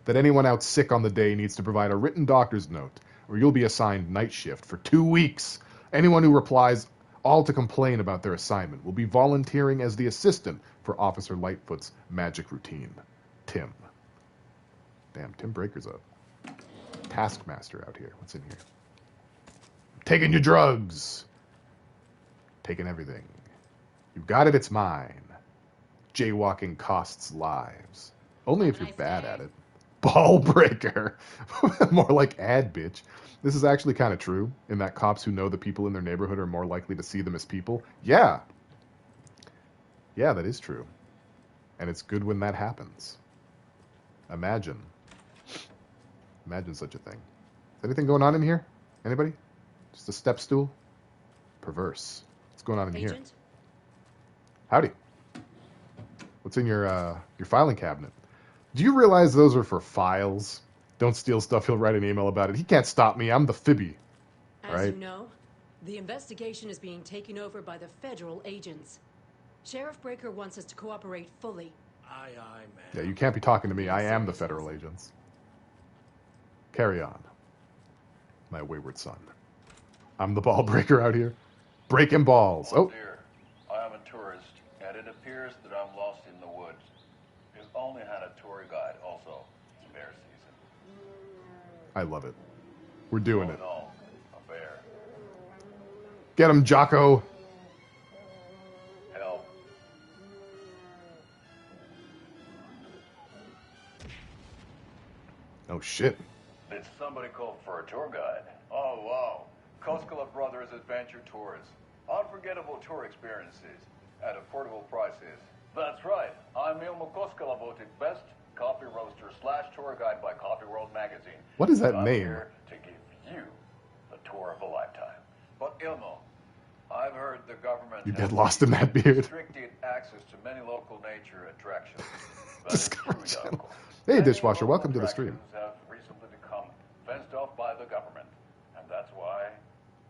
that anyone out sick on the day needs to provide a written doctor's note, or you'll be assigned night shift for 2 weeks. Anyone who replies all to complain about their assignment will be volunteering as the assistant for Officer Lightfoot's magic routine. Tim. Damn, Tim Breaker's a taskmaster out here. What's in here? Taking your drugs. Taking everything. You've got it, it's mine. Jaywalking costs lives. Only if you're bad at it. Ball breaker. More like ad bitch. This is actually kind of true, in that cops who know the people in their neighborhood are more likely to see them as people. Yeah. Yeah, that is true. And it's good when that happens. Imagine such a thing. Is anything going on in here? Anybody? Just a step stool? Perverse. What's going on in here? Howdy. What's in your filing cabinet? Do you realize those are for files? Don't steal stuff, he'll write an email about it. He can't stop me, I'm the Fibby. As you know, the investigation is being taken over by the federal agents. Sheriff Breaker wants us to cooperate fully. Aye, man. Yeah, you can't be talking to me. I am the federal agents. Carry on, my wayward son. I'm the ball breaker out here. Breaking balls. Oh. Dear, I am a tourist, and it appears that I'm lost in the woods. We've only had a tour guide also. It's bear season. I love it. We're doing it. No, a bear. Get him, Jocko. Help. Oh, shit. Did somebody call for a tour guide? Oh, wow. Koskela Brothers Adventure Tours. Unforgettable tour experiences at affordable prices. That's right. I'm Ilmo Koskela, voted best coffee roaster / tour guide by Coffee World magazine. What is that I'm name? Here to give you the tour of a lifetime. But Ilmo, I've heard the government You has get lost in that beard. restricted access to many local nature attractions. That is true, Yoko. Hey, Dishwasher, welcome to the stream. Have recently become fenced off by the government, and that's why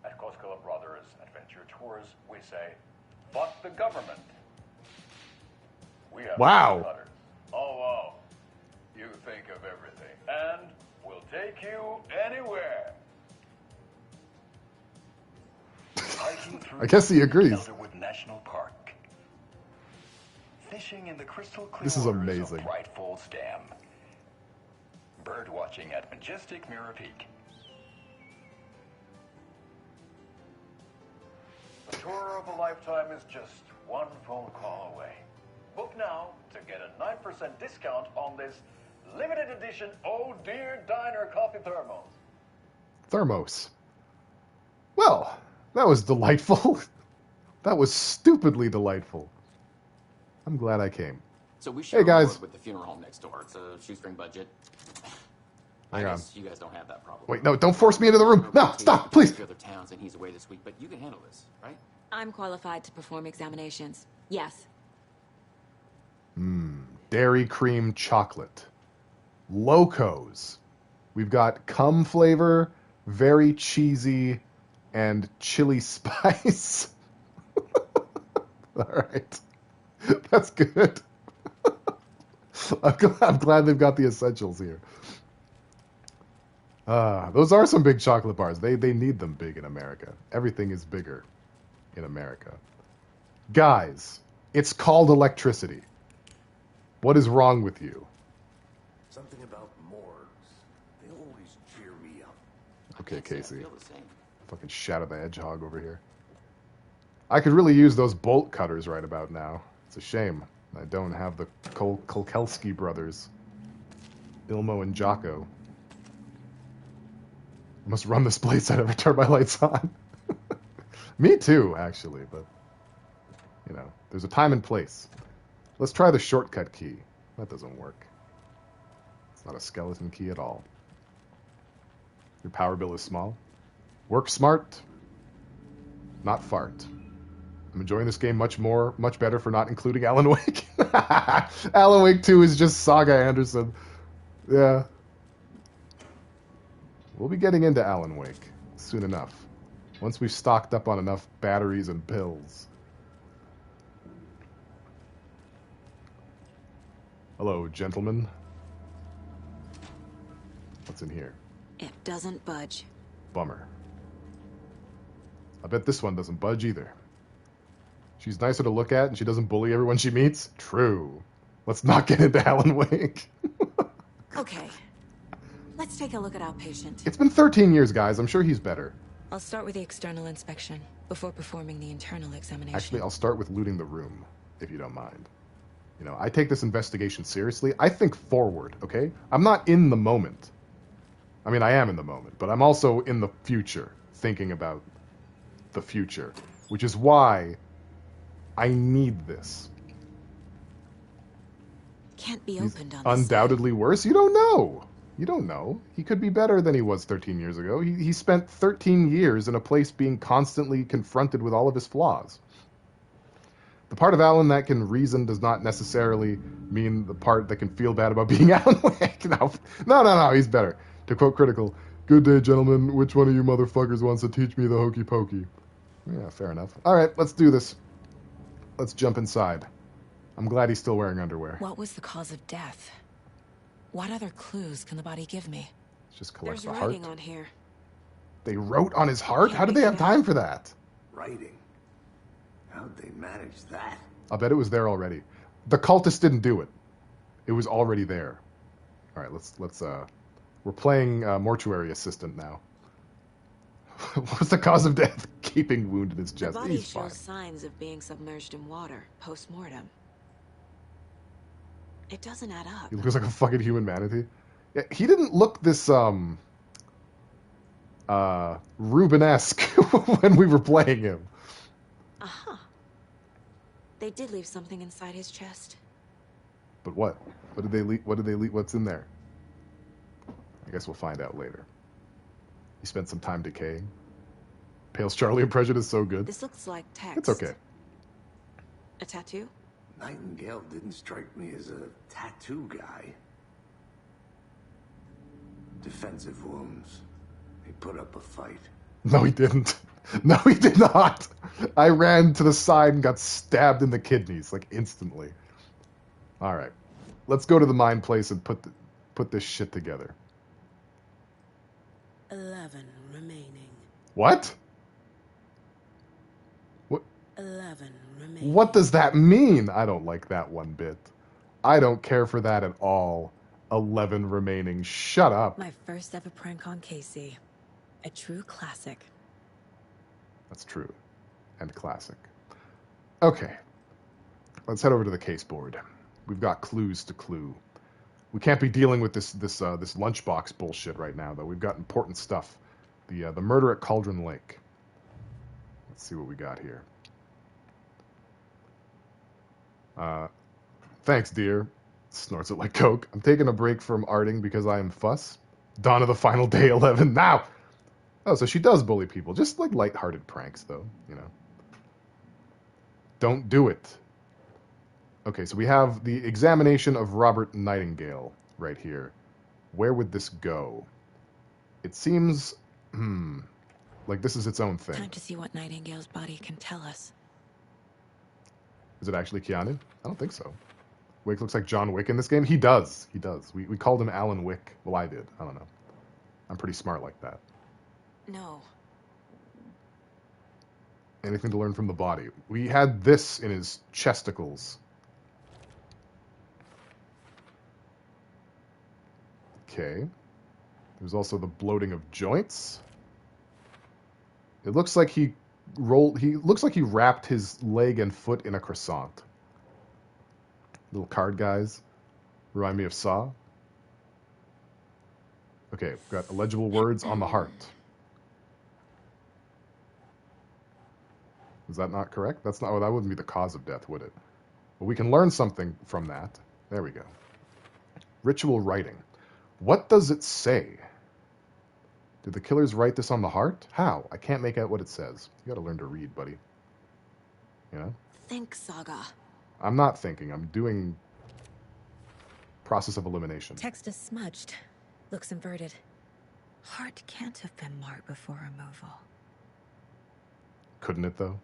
at Koskela Brothers Adventure Tours we say, fuck the government. We have Wow. cutters. Oh wow, you think of everything, and we'll take you anywhere. Hiking through I guess he agrees. Elderwood National Park. Fishing in the crystal clear This is waters amazing. of Bright Falls Dam. Bird watching at majestic Mirror Peak. The tour of a lifetime is just one phone call away. Book now to get a 9% discount on this limited edition Oh Dear Diner coffee thermos. Thermos. Well, that was delightful. That was stupidly delightful. I'm glad I came. So we share Hey, guys. a road with the funeral home next door. It's a shoestring budget. I Hang on. guess you guys don't have that problem. Wait, no, don't force me into the room. No, stop, please. The other towns, and he's away this week, but you can handle this, right? I'm qualified to perform examinations. Yes. Dairy cream chocolate. Locos. We've got cum flavor, very cheesy, and chili spice. All right. That's good. I'm glad they've got the essentials here. Those are some big chocolate bars. They need them big in America. Everything is bigger in America. Guys, it's called electricity. What is wrong with you? Something about morgues. They always cheer me up. Okay, Casey. I feel the same. Fucking Shadow the Hedgehog over here. I could really use those bolt cutters right about now. It's a shame I don't have the Kolkelski brothers. Ilmo and Jocko. I must run this place out every turn my lights on. Me too, actually, but you know, there's a time and place. Let's try the shortcut key. That doesn't work. It's not a skeleton key at all. Your power bill is small. Work smart, not fart. I'm enjoying this game much better for not including Alan Wake. Alan Wake 2 is just Saga Anderson. Yeah. We'll be getting into Alan Wake soon enough. Once we've stocked up on enough batteries and pills. Hello, gentlemen. What's in here? It doesn't budge. Bummer. I bet this one doesn't budge either. She's nicer to look at and she doesn't bully everyone she meets? True. Let's not get into Alan Wake. Okay. Let's take a look at our patient. It's been 13 years, guys. I'm sure he's better. I'll start with the external inspection before performing the internal examination. Actually, I'll start with looting the room, if you don't mind. You know, I take this investigation seriously. I think forward, okay? I'm not in the moment. I mean, I am in the moment, but I'm also in the future, thinking about the future, which is why I need this. Can't be opened on Undoubtedly worse? You don't know. You don't know. He could be better than he was 13 years ago. He spent 13 years in a place being constantly confronted with all of his flaws. The part of Alan that can reason does not necessarily mean the part that can feel bad about being Alan Wake. No, he's better. To quote Critical, "Good day, gentlemen. Which one of you motherfuckers wants to teach me the hokey pokey?" Yeah, fair enough. All right, let's do this. Let's jump inside. I'm glad he's still wearing underwear. What was the cause of death? What other clues can the body give me? Let's just collect There's the writing heart. on here. They wrote on his heart? How did they have time for that? Writing? How'd they manage that? I'll bet it was there already. The cultists didn't do it. It was already there. All right, let's we're playing mortuary assistant now. What's the cause of death? Gaping wound in his chest. The body He's fine. shows signs of being submerged in water post-mortem. It doesn't add up. He looks like a fucking human manatee. Yeah, he didn't look this Rubenesque when we were playing him. Uh-huh. They did leave something inside his chest. But what? What did they leave? What did they leave? What's in there? I guess we'll find out later. He spent some time decaying. Pale's Charlie impression is so good. This looks like text. It's okay. A tattoo? Nightingale didn't strike me as a tattoo guy. Defensive wounds. He put up a fight. No, he didn't. No, he did not. I ran to the side and got stabbed in the kidneys, like, instantly. All right. Let's go to the mine place and put this shit together. 11 remaining. What? 11 remaining. What does that mean? I don't like that one bit. I don't care for that at all. 11 remaining. Shut up. My first ever prank on Casey. A true classic. That's true. And classic. Okay. Let's head over to the case board. We've got clues to clue. We can't be dealing with this lunchbox bullshit right now, though. We've got important stuff. The murder at Cauldron Lake. Let's see what we got here. Thanks, dear. Snorts it like Coke. I'm taking a break from arting because I am fuss. Dawn of the final day 11. Now! Oh, so she does bully people. Just like lighthearted pranks, though, you know. Don't do it. Okay, so we have the examination of Robert Nightingale right here. Where would this go? It seems, like this is its own thing. Time to see what Nightingale's body can tell us. Is it actually Keanu? I don't think so. Wick looks like John Wick in this game? He does. He does. We called him Alan Wick. Well, I did. I don't know. I'm pretty smart like that. No. Anything to learn from the body. We had this in his chesticles. Okay. There's also the bloating of joints. It looks like he wrapped his leg and foot in a croissant. Little card guys. Remind me of Saw. Okay, we've got illegible words on the heart. Is that not correct? That's not. Well, that wouldn't be the cause of death, would it? But we can learn something from that. There we go. Ritual writing. What does it say? Did the killers write this on the heart? How? I can't make out what it says. You gotta learn to read, buddy. You know? Think, Saga. I'm not thinking. I'm doing process of elimination. Text is smudged. Looks inverted. Heart can't have been marked before removal. Couldn't it, though?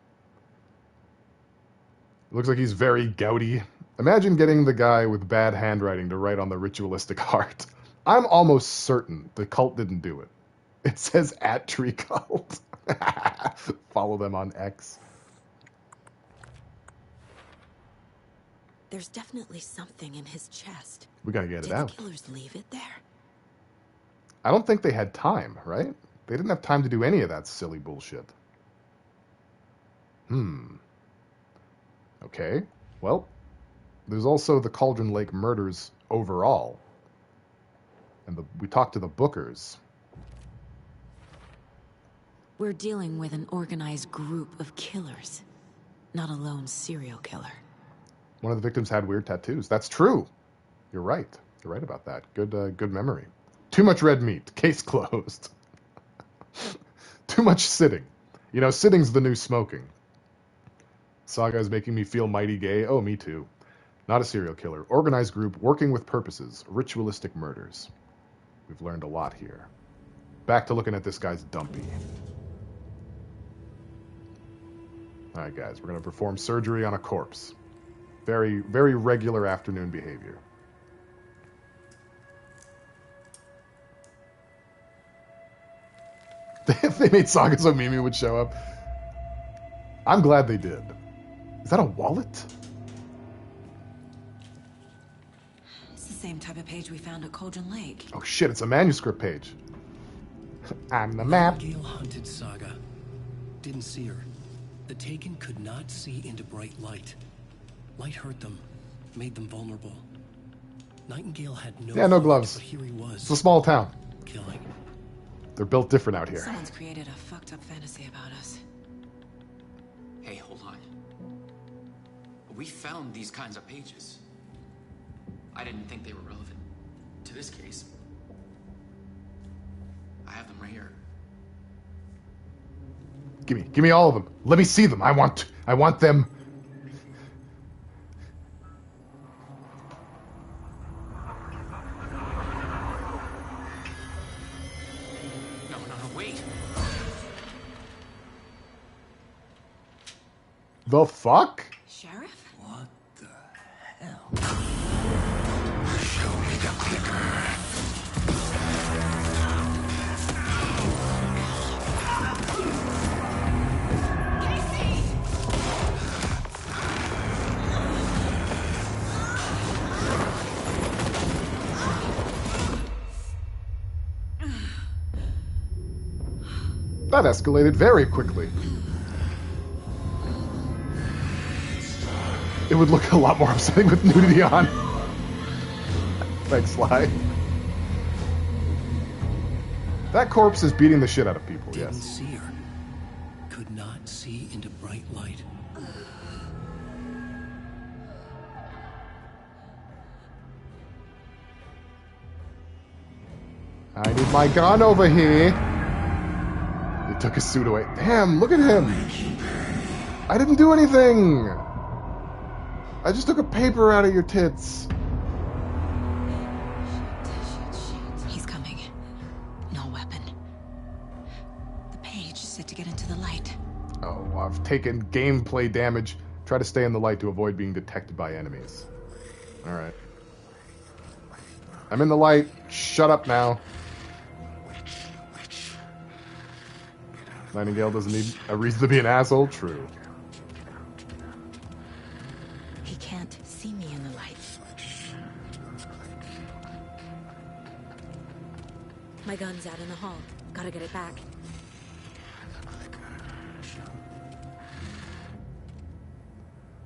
It looks like he's very gouty. Imagine getting the guy with bad handwriting to write on the ritualistic heart. I'm almost certain the cult didn't do it. It says @tree cult. Follow them on X. There's definitely something in his chest. We gotta get it Did out. the killers leave it there? I don't think they had time, right? They didn't have time to do any of that silly bullshit. Okay. Well, there's also the Cauldron Lake murders overall. And we talked to the Bookers. We're dealing with an organized group of killers, not a lone serial killer. One of the victims had weird tattoos. That's true. You're right. You're right about that. Good memory. Too much red meat. Case closed. Too much sitting. You know, sitting's the new smoking. Saga is making me feel mighty gay. Oh, me too. Not a serial killer. Organized group working with purposes. Ritualistic murders. We've learned a lot here. Back to looking at this guy's dumpy. Alright, guys. We're going to perform surgery on a corpse. Very, very regular afternoon behavior. They made Saga so Mimi would show up. I'm glad they did. Is that a wallet? It's the same type of page we found at Cauldron Lake. Oh shit, it's a manuscript page. On the map. Nightingale hunted Saga. Didn't see her. The Taken could not see into bright light. Light hurt them, made them vulnerable. Nightingale had no gloves. But here he was. It's a small town. Killing. They're built different out here. Someone's created a fucked up fantasy about us. Hey, hold on. We found these kinds of pages. I didn't think they were relevant to this case. I have them right here. Give me all of them. Let me see them. I want them. No, wait. The fuck? Sheriff? What the hell? Show me the clicker. That escalated very quickly. It would look a lot more upsetting with nudity on. Thanks, Sly. That corpse is beating the shit out of people, Didn't yes. see her. Could not see into bright light. I need my gun over here. He took his suit away. Damn, look at him. I didn't do anything. I just took a paper out of your tits. He's coming. No weapon. The page said to get into the light. Oh, I've taken gameplay damage. Try to stay in the light to avoid being detected by enemies. Alright. I'm in the light. Shut up now. Nightingale doesn't need a reason to be an asshole. True. He can't see me in the light. My gun's out in the hall. Gotta get it back.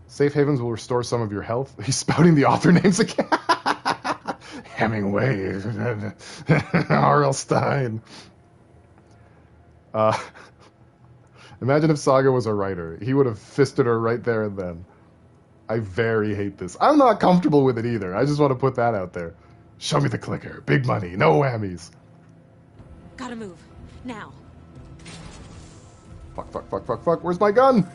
Safe havens will restore some of your health. He's spouting the author names again. Hemingway. R.L. Stein. Imagine if Saga was a writer. He would have fisted her right there and then. I very hate this. I'm not comfortable with it either. I just want to put that out there. Show me the clicker. Big money. No whammies. Gotta move. Now. Fuck. Where's my gun?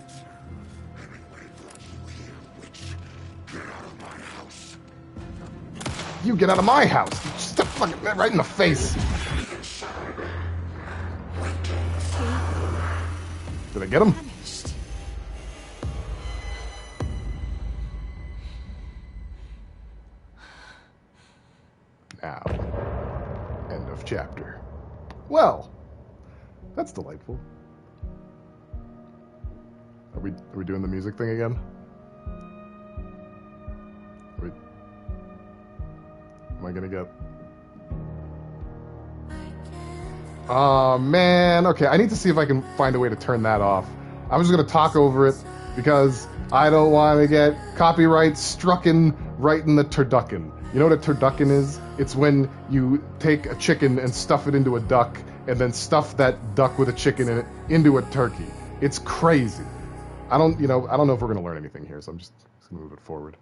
You get out of my house. Just fucking right in the face. Did I get him? Vanished. Now, end of chapter. Well, that's delightful. Are we doing the music thing again? Am I gonna get... Oh man, okay, I need to see if I can find a way to turn that off. I'm just gonna talk over it because I don't want to get copyright strucken right in the turducken. You know what a turducken is? It's when you take a chicken and stuff it into a duck and then stuff that duck with a chicken in it into a turkey. It's crazy. I don't know if we're gonna learn anything here, so I'm just gonna move it forward.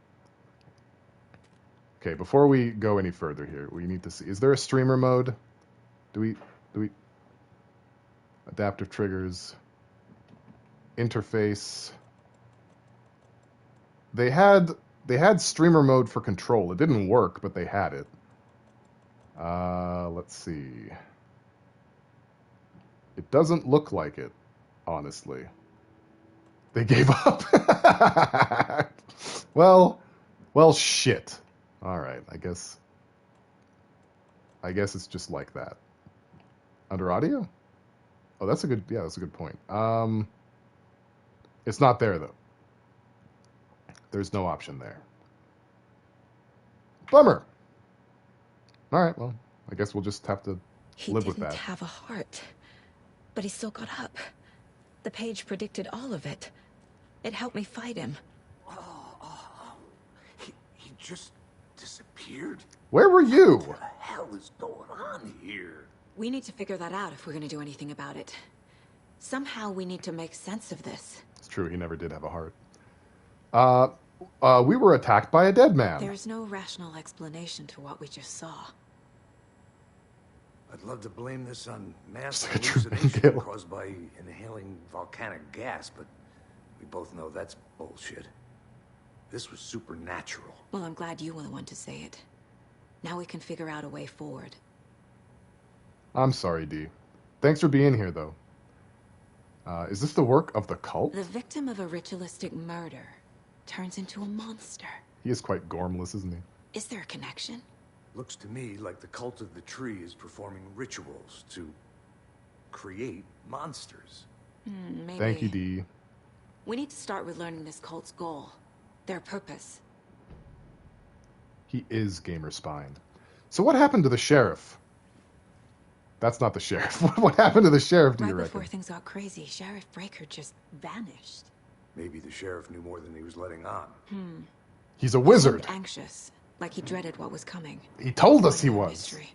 Okay, before we go any further here, we need to see, is there a streamer mode? Do we adaptive triggers, interface. They had streamer mode for control. It didn't work, but they had it. Let's see. It doesn't look like it, honestly. They gave up. Well, shit. All right, I guess it's just like that. Under audio? Oh, that's a good point. It's not there though. There's no option there. Bummer. All right, well, I guess we'll just have to live with that. He didn't have a heart, but he still got up. The page predicted all of it. It helped me fight him. He just disappeared? Where were you? What the hell is going on here? We need to figure that out if we're going to do anything about it. Somehow we need to make sense of this. It's true, he never did have a heart. We were attacked by a dead man. There's no rational explanation to what we just saw. I'd love to blame this on mass like a hallucination caused by inhaling volcanic gas, but we both know that's bullshit. This was supernatural. Well, I'm glad you were the one to say it. Now we can figure out a way forward. I'm sorry, Dee. Thanks for being here, though. Is this the work of the cult? The victim of a ritualistic murder turns into a monster. He is quite gormless, isn't he? Is there a connection? Looks to me like the cult of the tree is performing rituals to create monsters. Maybe. Thank you, Dee. We need to start with learning this cult's goal. Their purpose. He is gamer spined. So what happened to the sheriff? That's not the sheriff. What happened to the sheriff, do you reckon? Right before things got crazy, Sheriff Breaker just vanished. Maybe the sheriff knew more than he was letting on. He's a wizard. He seemed anxious, like he dreaded what was coming. He told us he was. Mystery.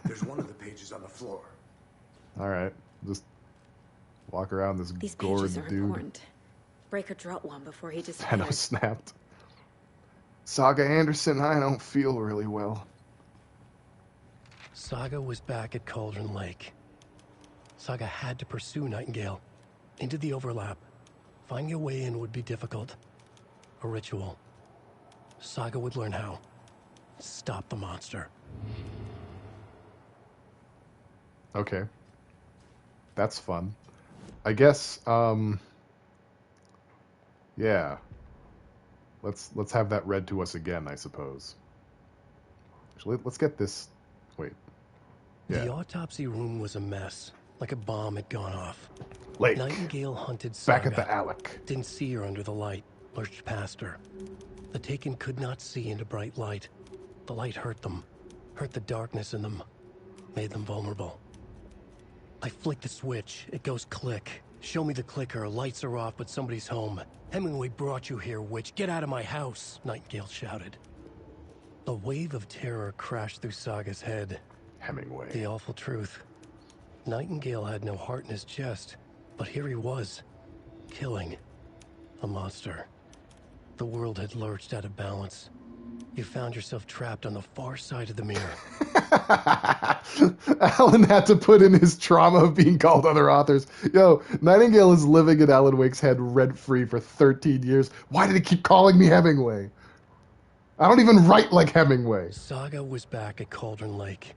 There's one of the pages on the floor. All right, just walk around this These gourd pages are dude. important. Breaker dropped one before he I disappeared. know, snapped. Saga Anderson, I don't feel really well. Saga was back at Cauldron Lake. Saga had to pursue Nightingale. Into the overlap. Finding a way in would be difficult. A ritual. Saga would learn how. Stop the monster. Okay. That's fun. I guess, yeah. Let's have that read to us again, I suppose. Actually, let's get this... Wait. Yeah. The autopsy room was a mess. Like a bomb had gone off. Lake. Nightingale hunted Saga. Back at the Alec. Didn't see her under the light. Lurched past her. The Taken could not see into bright light. The light hurt them. Hurt the darkness in them. Made them vulnerable. I flick the switch. It goes click. Show me the clicker. Lights are off, but somebody's home. Hemingway brought you here, witch. Get out of my house, Nightingale shouted. A wave of terror crashed through Saga's head. Hemingway. The awful truth. Nightingale had no heart in his chest, but here he was, killing a monster. The world had lurched out of balance. You found yourself trapped on the far side of the mirror. Alan had to put in his trauma of being called other authors. Yo, Nightingale is living in Alan Wake's head rent-free for 13 years. Why did he keep calling me Hemingway? I don't even write like Hemingway. Saga was back at Cauldron Lake.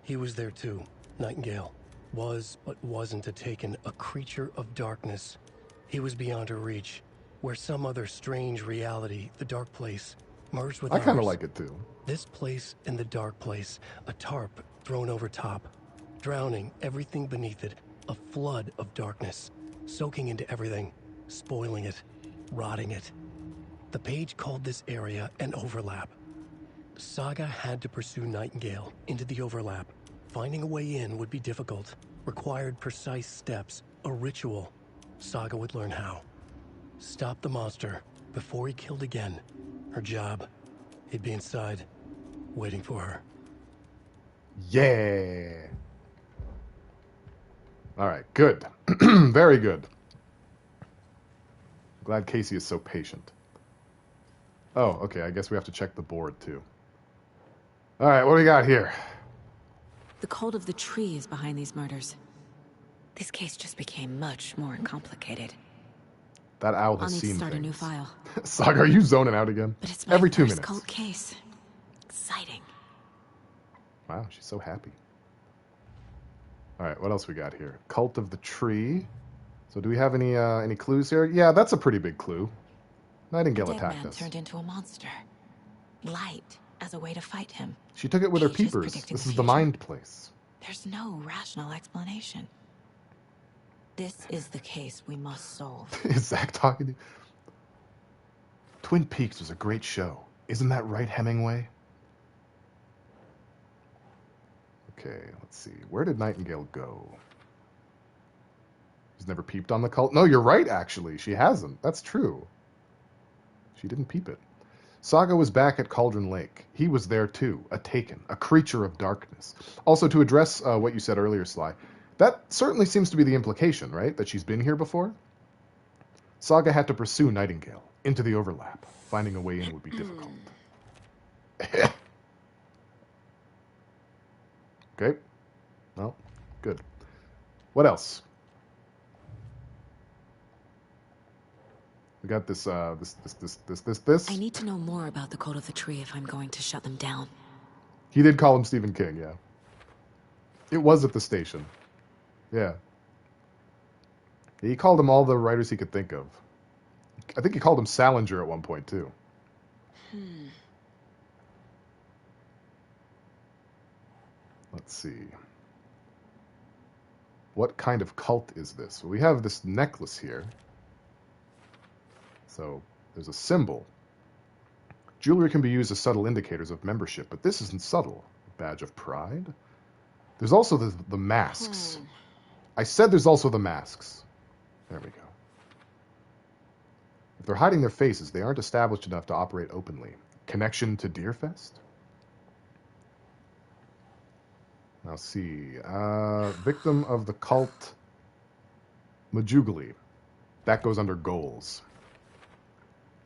He was there too, Nightingale. Was, but wasn't a Taken, a creature of darkness. He was beyond her reach, where some other strange reality, the dark place, merged with I ours. kind of like it too. This place and the dark place, a tarp thrown over top, drowning everything beneath it, a flood of darkness, soaking into everything, spoiling it, rotting it. The page called this area an overlap. Saga had to pursue Nightingale into the overlap. Finding a way in would be difficult, required precise steps, a ritual. Saga would learn how. Stop the monster before he killed again. Her job, he'd be inside, waiting for her. Yeah. All right, good. Very good. Glad Casey is so patient. Oh, okay, I guess we have to check the board too. All right, what do we got here? The cult of the tree is behind these murders. This case just became much more complicated. That owl I'll has need to seen start things. a new file. Saga, are you zoning out again? But it's my Every 2 first minutes. cult case. Exciting. Wow, she's so happy. All right, what else we got here? Cult of the tree. So do we have any clues here? Yeah, that's a pretty big clue. Nightingale A dead attacked man us. turned into a monster. Light as a way to fight him. She took it with her Pages peepers. predicting This the is the future. mind place. There's no rational explanation. This is the case we must solve. Is Zach talking to you? Twin Peaks was a great show. Isn't that right, Hemingway? Okay, let's see. Where did Nightingale go? He's never peeped on the cult? No, you're right, actually. She hasn't. That's true. She didn't peep it. Saga was back at Cauldron Lake. He was there too, a Taken, a creature of darkness. Also, to address what you said earlier, Sly, that certainly seems to be the implication, right? That she's been here before? Saga had to pursue Nightingale into the overlap. Finding a way in would be difficult. Okay. Well, good. What else? We got this, this. I need to know more about the cult of the tree if I'm going to shut them down. He did call him Stephen King, yeah. It was at the station. Yeah. He called him all the writers he could think of. I think he called him Salinger at one point, too. Let's see. What kind of cult is this? Well, we have this necklace here. So there's a symbol. Jewelry can be used as subtle indicators of membership, but this isn't subtle. A badge of pride. There's also the masks. I said there's also the masks. There we go. If they're hiding their faces, they aren't established enough to operate openly. Connection to Deerfest? Now see. Victim of the cult Majugli. That goes under goals.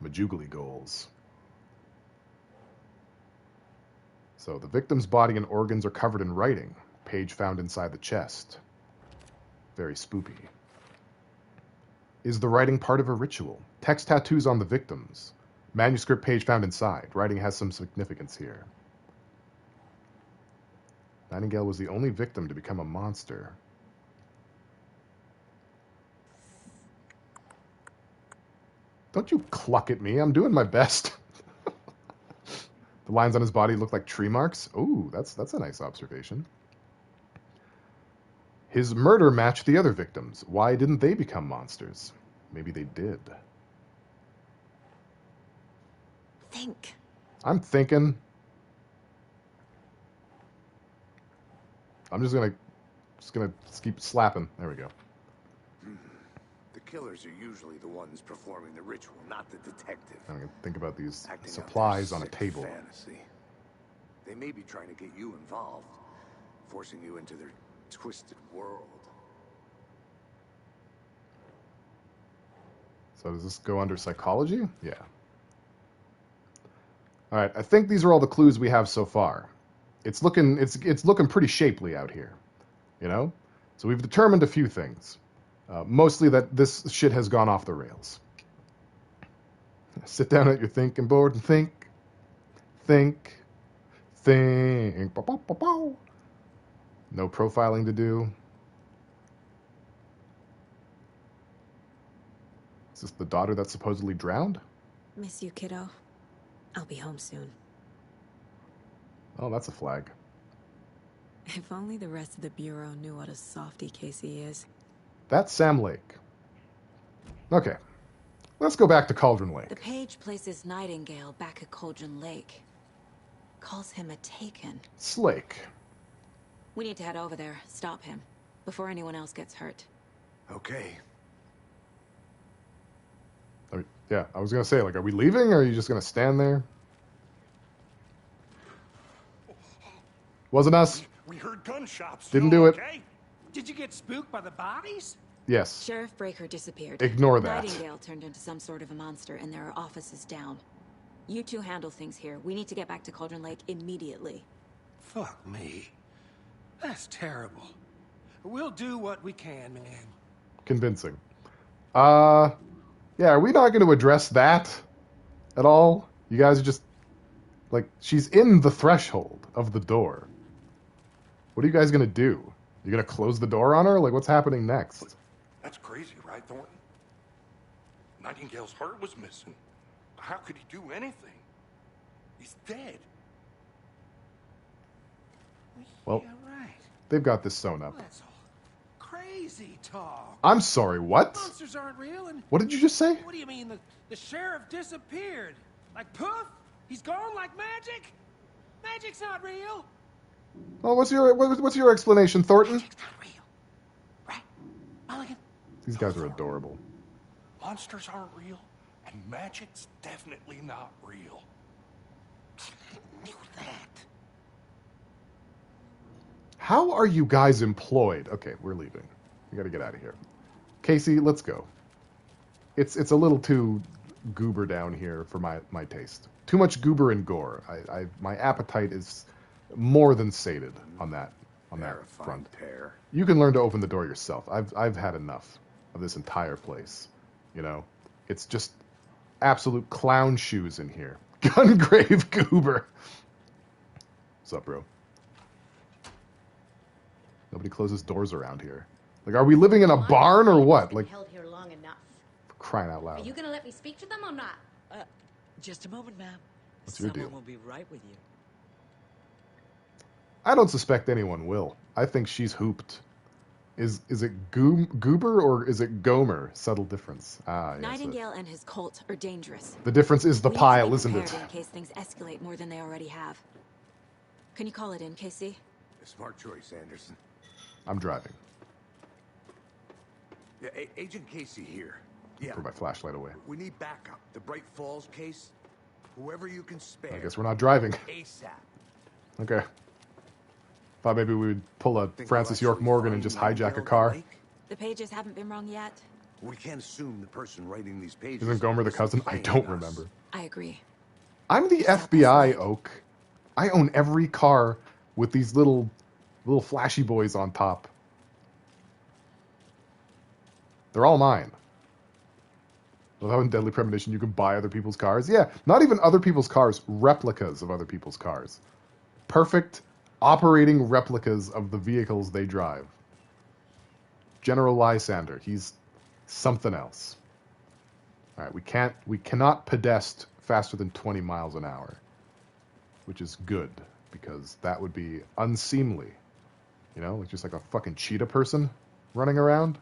Majugli goals. So the victim's body and organs are covered in writing. Page found inside the chest. Very spoopy. Is the writing part of a ritual? Text tattoos on the victims. Manuscript page found inside. Writing has some significance here. Nightingale was the only victim to become a monster. Don't you cluck at me. I'm doing my best. The lines on his body look like tree marks. Ooh, that's a nice observation. His murder matched the other victims. Why didn't they become monsters? Maybe they did. Think. I'm thinking. I'm just gonna keep slapping. There we go. The killers are usually the ones performing the ritual, not the detective. I'm gonna think about these Acting out supplies their on a sick table. Fantasy. They may be trying to get you involved, forcing you into their twisted world. So does this go under psychology? Yeah. All right. I think these are all the clues we have so far. It's looking pretty shapely out here, you know. So we've determined a few things. Mostly that this shit has gone off the rails. Sit down at your thinking board and think. Bow, bow, bow, bow. No profiling to do. Is this the daughter that supposedly drowned? Miss you, kiddo. I'll be home soon. Oh, that's a flag. If only the rest of the Bureau knew what a softy Casey is. That's Sam Lake. Okay. Let's go back to Cauldron Lake. The page places Nightingale back at Cauldron Lake. Calls him a taken. Slake. We need to head over there, stop him, before anyone else gets hurt. Okay. I mean, yeah, I was gonna say, like, are we leaving, or are you just gonna stand there? Wasn't us. We heard gunshots. Didn't do it. Okay? Did you get spooked by the bodies? Yes. Sheriff Breaker disappeared. Ignore that. Nightingale turned into some sort of a monster, and there are offices down. You two handle things here. We need to get back to Cauldron Lake immediately. Fuck me. That's terrible. We'll do what we can, man. Convincing. Yeah, are we not going to address that at all? You guys are just, like, she's in the threshold of the door. What are you guys going to do? You going to close the door on her? Like, what's happening next? That's crazy, right, Thornton? Nightingale's heart was missing. How could he do anything? He's dead. Well, right. they've got this sewn up. That's all crazy talk. I'm sorry, what? Monsters aren't real, and What did you just say? what do you mean the sheriff disappeared? Like poof? He's gone like magic? Magic's not real. Well, what's your explanation, Thornton? Magic's not real. Right? Mulligan? These guys are adorable. Monsters aren't real, and magic's definitely not real. I knew that. How are you guys employed? Okay, we're leaving. We got to get out of here. Casey, let's go. It's a little too goober down here for my taste. Too much goober and gore. My appetite is more than sated on that front. Pair. You can learn to open the door yourself. I've had enough of this entire place. You know, it's just absolute clown shoes in here. Gungrave goober. What's up, bro? Nobody closes doors around here. Like, are we living in a barn or what? Like, held here long enough. for crying out Are loud. you gonna let me speak to them or not? Just a moment, ma'am. What's your Someone deal? will be right with you. I don't suspect anyone will. I think she's hooped. Is it Goober or is it Gomer? Subtle difference. Ah, yes. Nightingale and his cult are dangerous. The difference is the We need to pile, be isn't it? prepared in case things escalate more than they already have. Can you call it in, Casey? A smart choice, Anderson. I'm driving. Yeah, Agent Casey here. Yeah. Put my flashlight away. We need backup. The Bright Falls case. Whoever you can spare. I guess we're not driving. ASAP. Okay. Thought maybe we would pull a Francis York Morgan and just hijack a car. The pages haven't been wrong yet. We can't assume the person writing these pages. Isn't Gomer the cousin? I don't remember. I agree. I'm the FBI, Oak. I own every car with these little flashy boys on top. They're all mine. Without Deadly Premonition, you can buy other people's cars. Yeah, not even other people's cars, replicas of other people's cars. Perfect operating replicas of the vehicles they drive. General Lysander, he's something else. All right, we cannot pedest faster than 20 miles an hour, which is good because that would be unseemly. You know, it's just like a fucking cheetah person running around.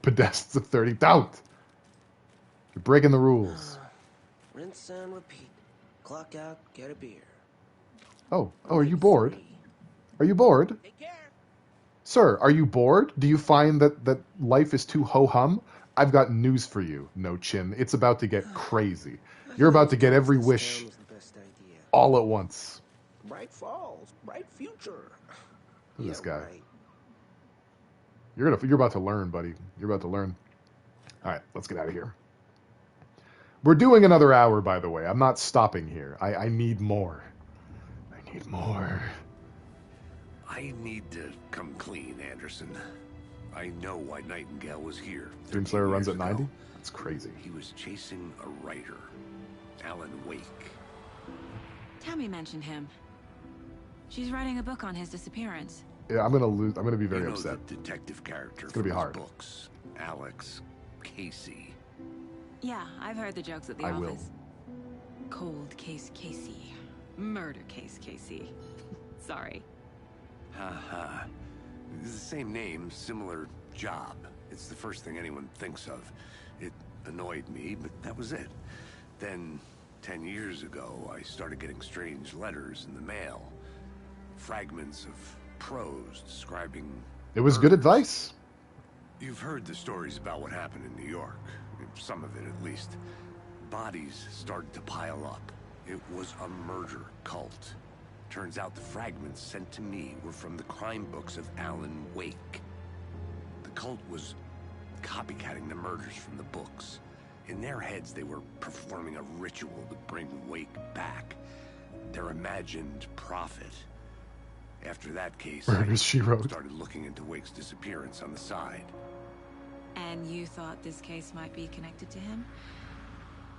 Pedests of 30. Don't! You're breaking the rules. Rinse and repeat. Clock out, get a beer. Oh, are you bored? Are you bored? Sir, are you bored? Do you find that life is too ho-hum? I've got news for you, No Chin. It's about to get crazy. You're about to get every wish all at once. Bright Falls, bright future. Who's this guy? You're about to learn, buddy. You're about to learn. All right, let's get out of here. We're doing another hour, by the way. I'm not stopping here. I need more. I need more. I need to come clean, Anderson. I know why Nightingale was here. Doomslayer runs at 90? That's crazy. He was chasing a writer, Alan Wake. Tammy mentioned him. She's writing a book on his disappearance. Yeah, I'm gonna be very You know upset. the detective character It's gonna be from his hard. books, Alex Casey. Yeah, I've heard the jokes at the I office. will. Cold case Casey. Murder case Casey. Sorry. Haha. It's the same name, similar job. It's the first thing anyone thinks of. It annoyed me, but that was it. Then, 10 years ago, I started getting strange letters in the mail. Fragments of prose describing... It was good advice. You've heard the stories about what happened in New York. Some of it, at least. Bodies started to pile up. It was a murder cult. Turns out the fragments sent to me were from the crime books of Alan Wake. The cult was copycatting the murders from the books. In their heads, they were performing a ritual to bring Wake back. Their imagined prophet. After that case, I She wrote. started looking into Wake's disappearance on the side. And you thought this case might be connected to him?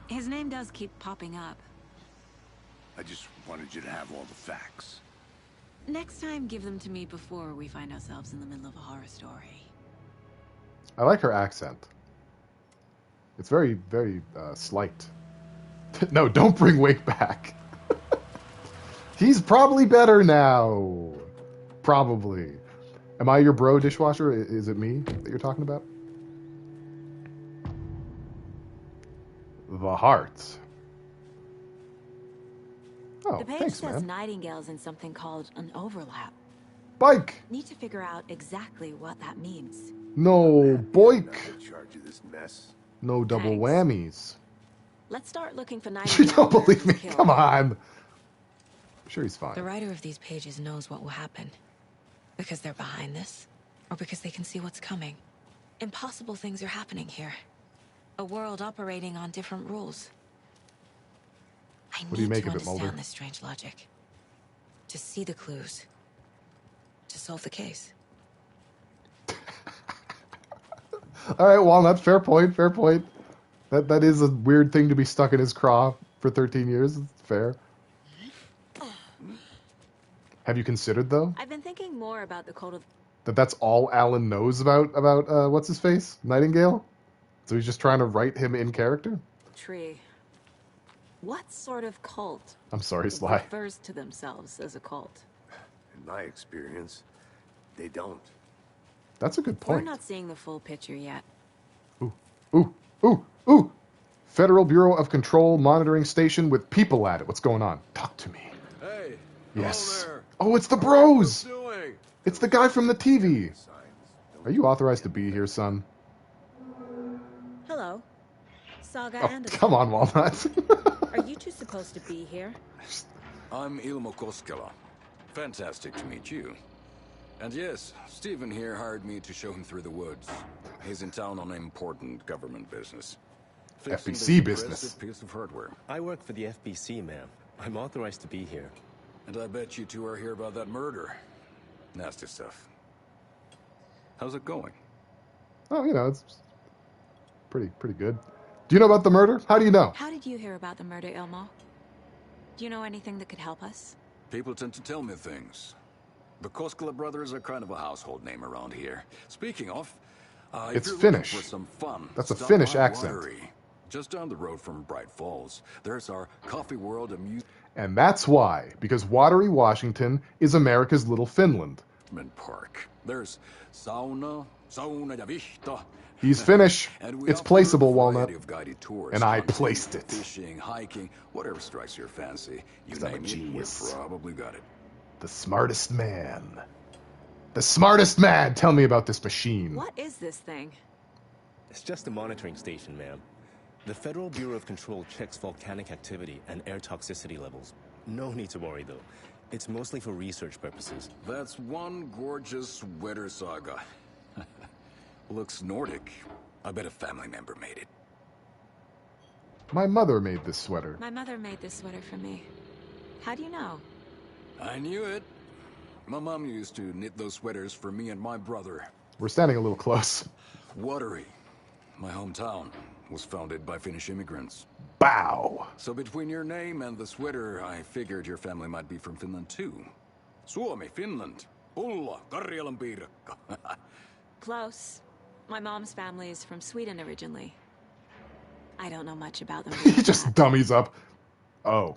His name does keep popping up. I just wanted you to have all the facts. Next time, give them to me before we find ourselves in the middle of a horror story. I like her accent. It's very, very slight. No, don't bring Wake back. He's probably better now. Probably. Am I your bro, dishwasher? Is it me that you're talking about? The heart. Oh, The page thanks, says man. Nightingale's in something called an overlap. Bike! Need to figure out exactly what that means. No, boink! In charge of this mess. No double Thanks. whammies. Let's start looking for You Nightingale. don't where believe he me? was killed. Come on. I'm sure he's fine. The writer of these pages knows what will happen. Because they're behind this, or because they can see what's coming. Impossible things are happening here. A world operating on different rules. I What do you need make to of it, Mulder? understand this strange logic. To see the clues. To solve the case. All right, Walnut, fair point, fair point. That is a weird thing to be stuck in his craw for 13 years. It's fair. Have you considered, though, I've been thinking more about the code of that that's all Alan knows about what's his face? Nightingale? So he's just trying to write him in character? tree. What sort of cult I'm sorry, Sly. refers to themselves as a cult? In my experience, they don't. That's a good We're point. not seeing the full picture yet. Ooh, ooh! Federal Bureau of Control monitoring station with people at it. What's going on? Talk to me. Hey. Yes. Hello there. Oh, it's the bros! What are you doing? It's the guy from the TV. Are you authorized to be here, son? Hello. Saga Oh, and come on, Walnut. Are you two supposed to be here? I'm Ilmo Koskela. Fantastic to meet you. And yes, Stephen here hired me to show him through the woods. He's in town on important government business. Fixing this FBC business. impressive piece of hardware. I work for the FBC, ma'am. I'm authorized to be here. And I bet you two are here about that murder. Nasty stuff. How's it going? Oh, it's pretty good. Do you know about the murder? How do you know? How did you hear about the murder, Ilmo? Do you know anything that could help us? People tend to tell me things. The Koskela brothers are kind of a household name around here. Speaking of, if It's you're Finnish. looking for some fun, That's a stop Finnish by accent. Watery. Just down the road from Bright Falls, there's our Coffee World amusement And that's why, because Watery, Washington is America's little Finland. park. There's sauna ja vihta. He's Finnish. And we It's offer placeable, a Walnut. variety of guided tours, And I hunting, placed it. Fishing, hiking, whatever strikes your fancy. You 'Cause I'm a name it, we genius. probably got it. The smartest man. The smartest man! Tell me about this machine. What is this thing? It's just a monitoring station, ma'am. The Federal Bureau of Control checks volcanic activity and air toxicity levels. No need to worry, though. It's mostly for research purposes. That's one gorgeous sweater, Saga. Looks Nordic. I bet a family member made it. My mother made this sweater. My mother made this sweater for me. How do you know? I knew it. My mom used to knit those sweaters for me and my brother. We're standing a little close. Watery, my hometown, was founded by Finnish immigrants. Bow! So between your name and the sweater, I figured your family might be from Finland too. Suomi, Finland. Pulla, Karjalan piirakka. Close. My mom's family is from Sweden originally. I don't know much about them. He just dummies up. Oh.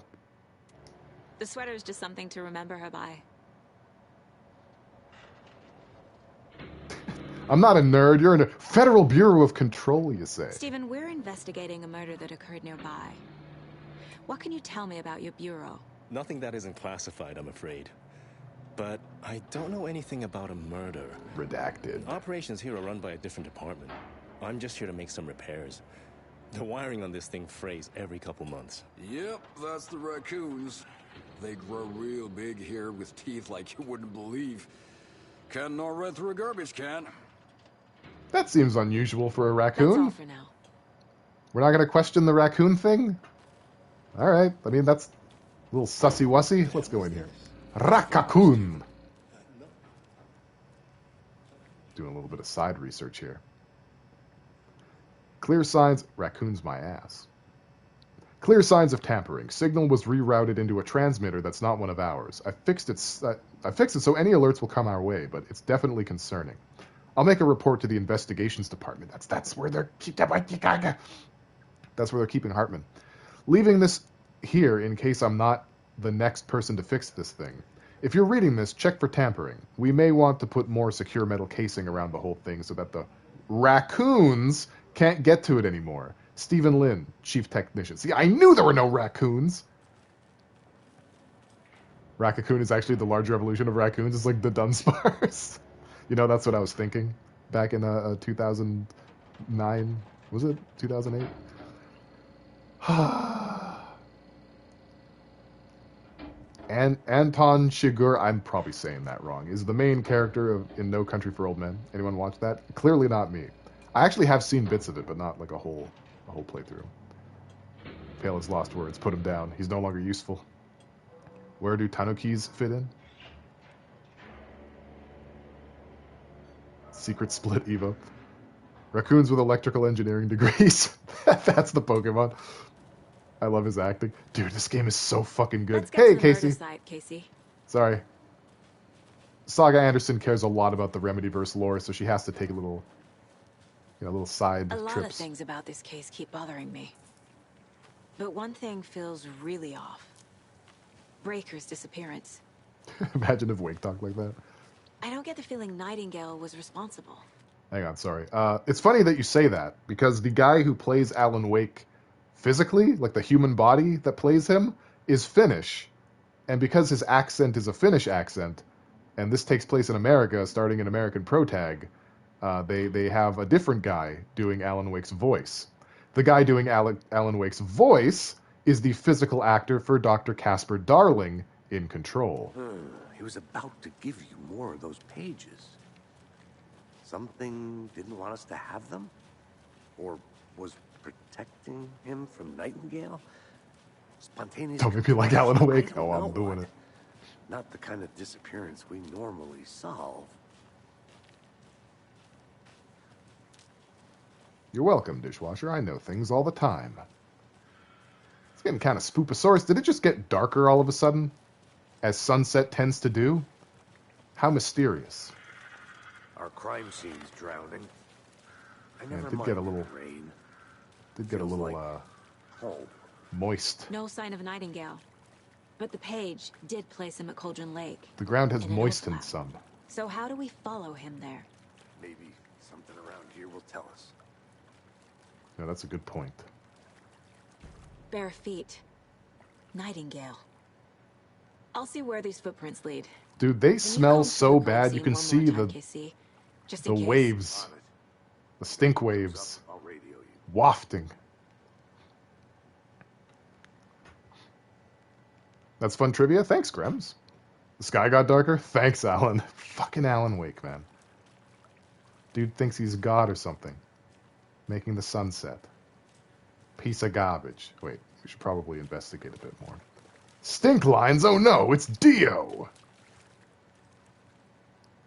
The sweater is just something to remember her by. I'm not a nerd. You're in a Federal Bureau of Control, you say. Stephen, we're investigating a murder that occurred nearby. What can you tell me about your bureau? Nothing that isn't classified, I'm afraid. But I don't know anything about a murder. Redacted. Operations here are run by a different department. I'm just here to make some repairs. The wiring on this thing frays every couple months. Yep, that's the raccoons. They grow real big here with teeth like you wouldn't believe. Can't gnaw right through a garbage can. That seems unusual for a raccoon. That's all for now. We're not going to question the raccoon thing? All right. I mean, that's a little sussy-wussy. Let's go in here. Raccoon. Doing a little bit of side research here. Clear signs. Raccoon's my ass. Clear signs of tampering. Signal was rerouted into a transmitter that's not one of ours. I fixed it so any alerts will come our way, but it's definitely concerning. I'll make a report to the investigations department. That's where they're keeping Hartman. Leaving this here in case I'm not the next person to fix this thing. If you're reading this, check for tampering. We may want to put more secure metal casing around the whole thing so that the raccoons can't get to it anymore. Stephen Lin, Chief Technician. See, I knew there were no raccoons. Raccoon is actually the larger evolution of raccoons. It's like the Dunspars. You know, that's what I was thinking back in 2009. Was it 2008? And Anton Chigurh, I'm probably saying that wrong, is the main character in No Country for Old Men. Anyone watch that? Clearly not me. I actually have seen bits of it, but not like a whole playthrough. Pale has lost words. Put him down. He's no longer useful. Where do Tanukis fit in? Secret Split Evo. Raccoons with electrical engineering degrees. That's the Pokemon. I love his acting. Dude, this game is so fucking good. Hey, Casey. Casey. Sorry. Saga Anderson cares a lot about the Remedyverse lore, so she has to take a little side trips. A lot of things about this case keep bothering me. But one thing feels really off. Breaker's disappearance. Imagine if Wake talked like that. I don't get the feeling Nightingale was responsible. Hang on, sorry. It's funny that you say that, because the guy who plays Alan Wake physically, like the human body that plays him, is Finnish. And because his accent is a Finnish accent, and this takes place in America, starting in American Protag, they have a different guy doing Alan Wake's voice. The guy doing Alan Wake's voice is the physical actor for Dr. Casper Darling in Control. He was about to give you more of those pages. Something didn't want us to have them? Or was protecting him from Nightingale? Spontaneous. Don't make me like Alan Wake. Oh, I'm doing it. Not the kind of disappearance we normally solve. You're welcome, dishwasher. I know things all the time. It's getting kind of spooposaurus. Did it just get darker all of a sudden? As sunset tends to do? How mysterious. Our crime scene's drowning. I Yeah, never it did get a little rain. moist. No sign of Nightingale. But the page did place him at Cauldron Lake. The ground has in an moistened overlap. some. So how do we follow him there? Maybe something around here will tell us. No, that's a good point. Bare feet. Nightingale. I'll see where these footprints lead. Dude, they smell so bad. You scene can one see more time, the Casey. Just in case. waves. The stink waves. Wafting. That's fun trivia. Thanks, Grems. The sky got darker. Thanks, Alan. Fucking Alan Wake, man. Dude thinks he's God or something. Making the sunset. Piece of garbage. Wait, we should probably investigate a bit more. Stink lines? Oh no, it's Dio!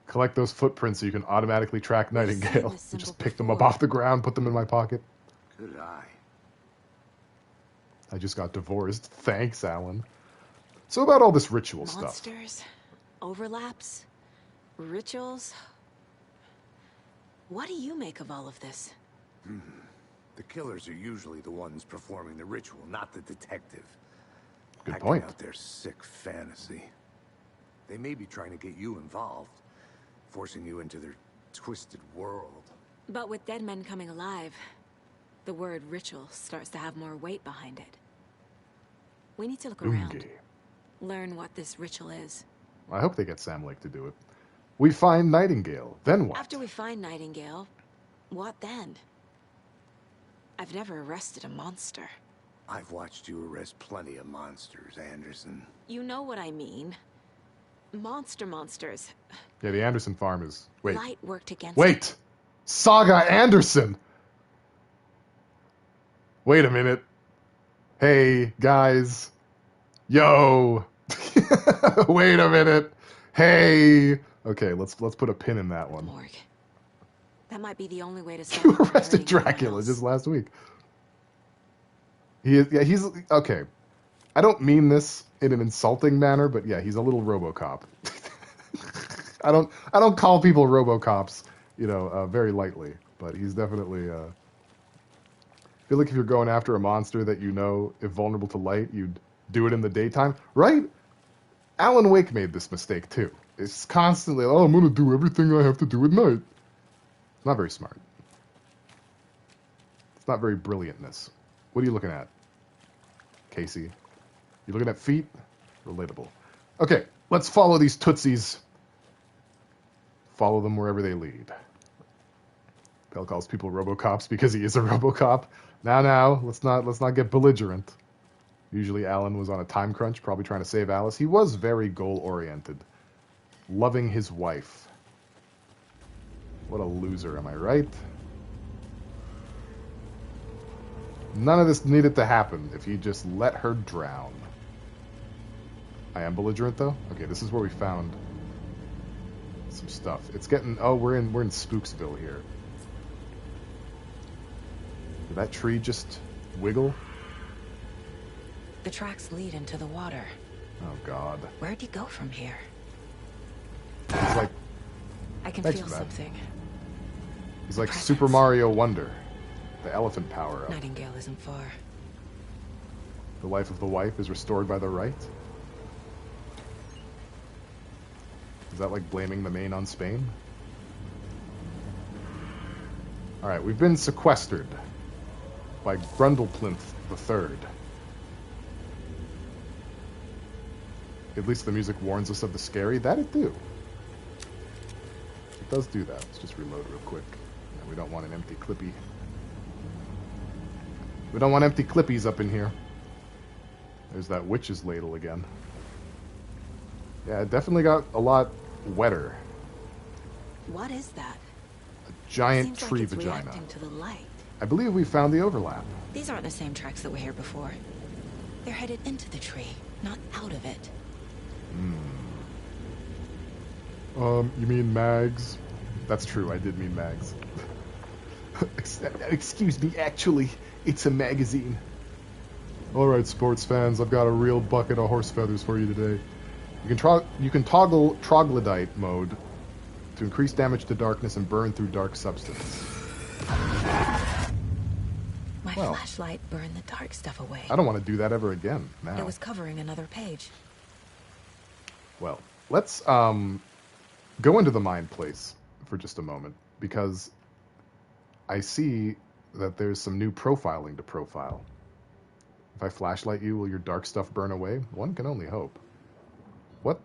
Collect those footprints so you can automatically track Nightingale. I just picked them up off the ground, put them in my pocket. Good eye. I just got divorced. Thanks, Alan. So about all this ritual stuff. Monsters? overlaps, rituals. What do you make of all of this? The killers are usually the ones performing the ritual, not the detective. Good Acting point. out their sick fantasy. They may be trying to get you involved, forcing you into their twisted world. But with dead men coming alive, the word ritual starts to have more weight behind it. We need to look around. Unge. Learn what this ritual is. I hope they get Sam Lake to do it. We find Nightingale. Then what? After we find Nightingale, what then? I've never arrested a monster. I've watched you arrest plenty of monsters, Anderson. You know what I mean. Monsters. Yeah, the Anderson farm is... Wait. Light worked against Wait! Saga Anderson! Wait a minute. Hey, guys. Yo! Wait a minute. Hey! Okay, let's put a pin in that one. Morgue. That might be the only way to stop You him from arrested hurting anyone Dracula else. just last week. He's okay. I don't mean this in an insulting manner, but yeah, he's a little RoboCop. I don't call people RoboCops, very lightly, but he's definitely. I feel like if you're going after a monster that if vulnerable to light, you'd do it in the daytime, right? Alan Wake made this mistake too. It's constantly, I'm gonna do everything I have to do at night. It's not very smart. It's not very brilliantness. What are you looking at, Casey? You looking at feet? Relatable. Okay, let's follow these tootsies. Follow them wherever they lead. Pell calls people RoboCops because he is a RoboCop. Now, let's not get belligerent. Usually Alan was on a time crunch, probably trying to save Alice. He was very goal-oriented. Loving his wife. What a loser, am I right? None of this needed to happen if he just let her drown. I am belligerent, though? Okay, this is where we found some stuff. It's getting... Oh, we're in Spooksville here. Did that tree just wiggle? The tracks lead into the water. Oh, God. Where'd you go from here? He's like... I can Thanks feel for that. something. He's like Super Mario Wonder. The elephant power-up. Nightingale isn't far. The life of the wife is restored by the right? Is that like blaming the Maine on Spain? Alright, we've been sequestered by Grundleplinth III. At least the music warns us of the scary. That it do. It does do that. Let's just reload real quick. And we don't want an empty clippy. We don't want empty clippies up in here. There's that witch's ladle again. Yeah, it definitely got a lot wetter. What is that? A giant Seems tree like it's vagina. reacting to the light. I believe we found the overlap. These aren't the same tracks that were here before. They're headed into the tree, not out of it. You mean mags? That's true, I did mean mags. Excuse me, actually, it's a magazine. Alright, sports fans, I've got a real bucket of horse feathers for you today. You can toggle troglodyte mode to increase damage to darkness and burn through dark substance. My Well. flashlight burned the dark stuff away. I don't want to do that ever again, now. It was covering another page. Well, let's go into the mind place for just a moment, because I see that there's some new profiling to profile. If I flashlight you, will your dark stuff burn away? One can only hope. What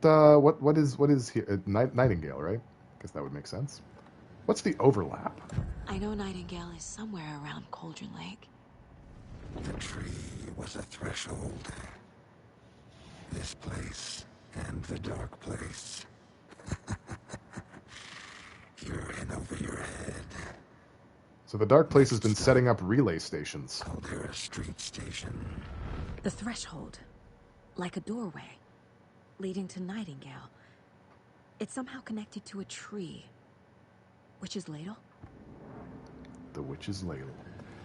is here? Nightingale, right? Guess that would make sense. What's the overlap? I know Nightingale is somewhere around Cauldron Lake. The tree was a threshold. This place and the dark place. You're in over your head. So the dark place has been setting up relay stations. Caldera Street Station. The threshold. Like a doorway. Leading to Nightingale. It's somehow connected to a tree. Witch's ladle? The witch's ladle.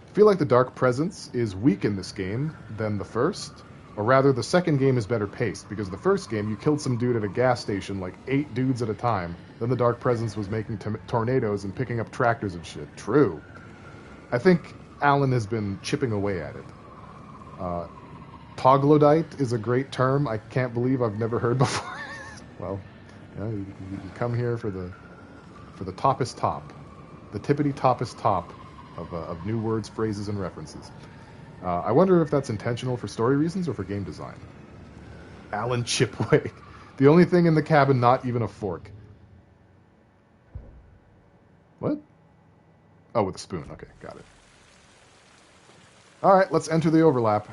I feel like the dark presence is weak in this game than the first, Or rather, the second game is better paced, because the first game you killed some dude at a gas station like 8 dudes at a time, then the Dark Presence was making tornadoes and picking up tractors and shit. True. I think Alan has been chipping away at it. Troglodyte is a great term I can't believe I've never heard before. Well, you come here for the toppest top. The tippity-toppest top of new words, phrases, and references. I wonder if that's intentional for story reasons or for game design. Alan Chipwake. The only thing in the cabin, not even a fork. What? Oh, with a spoon. Okay, got it. Alright, let's enter the overlap.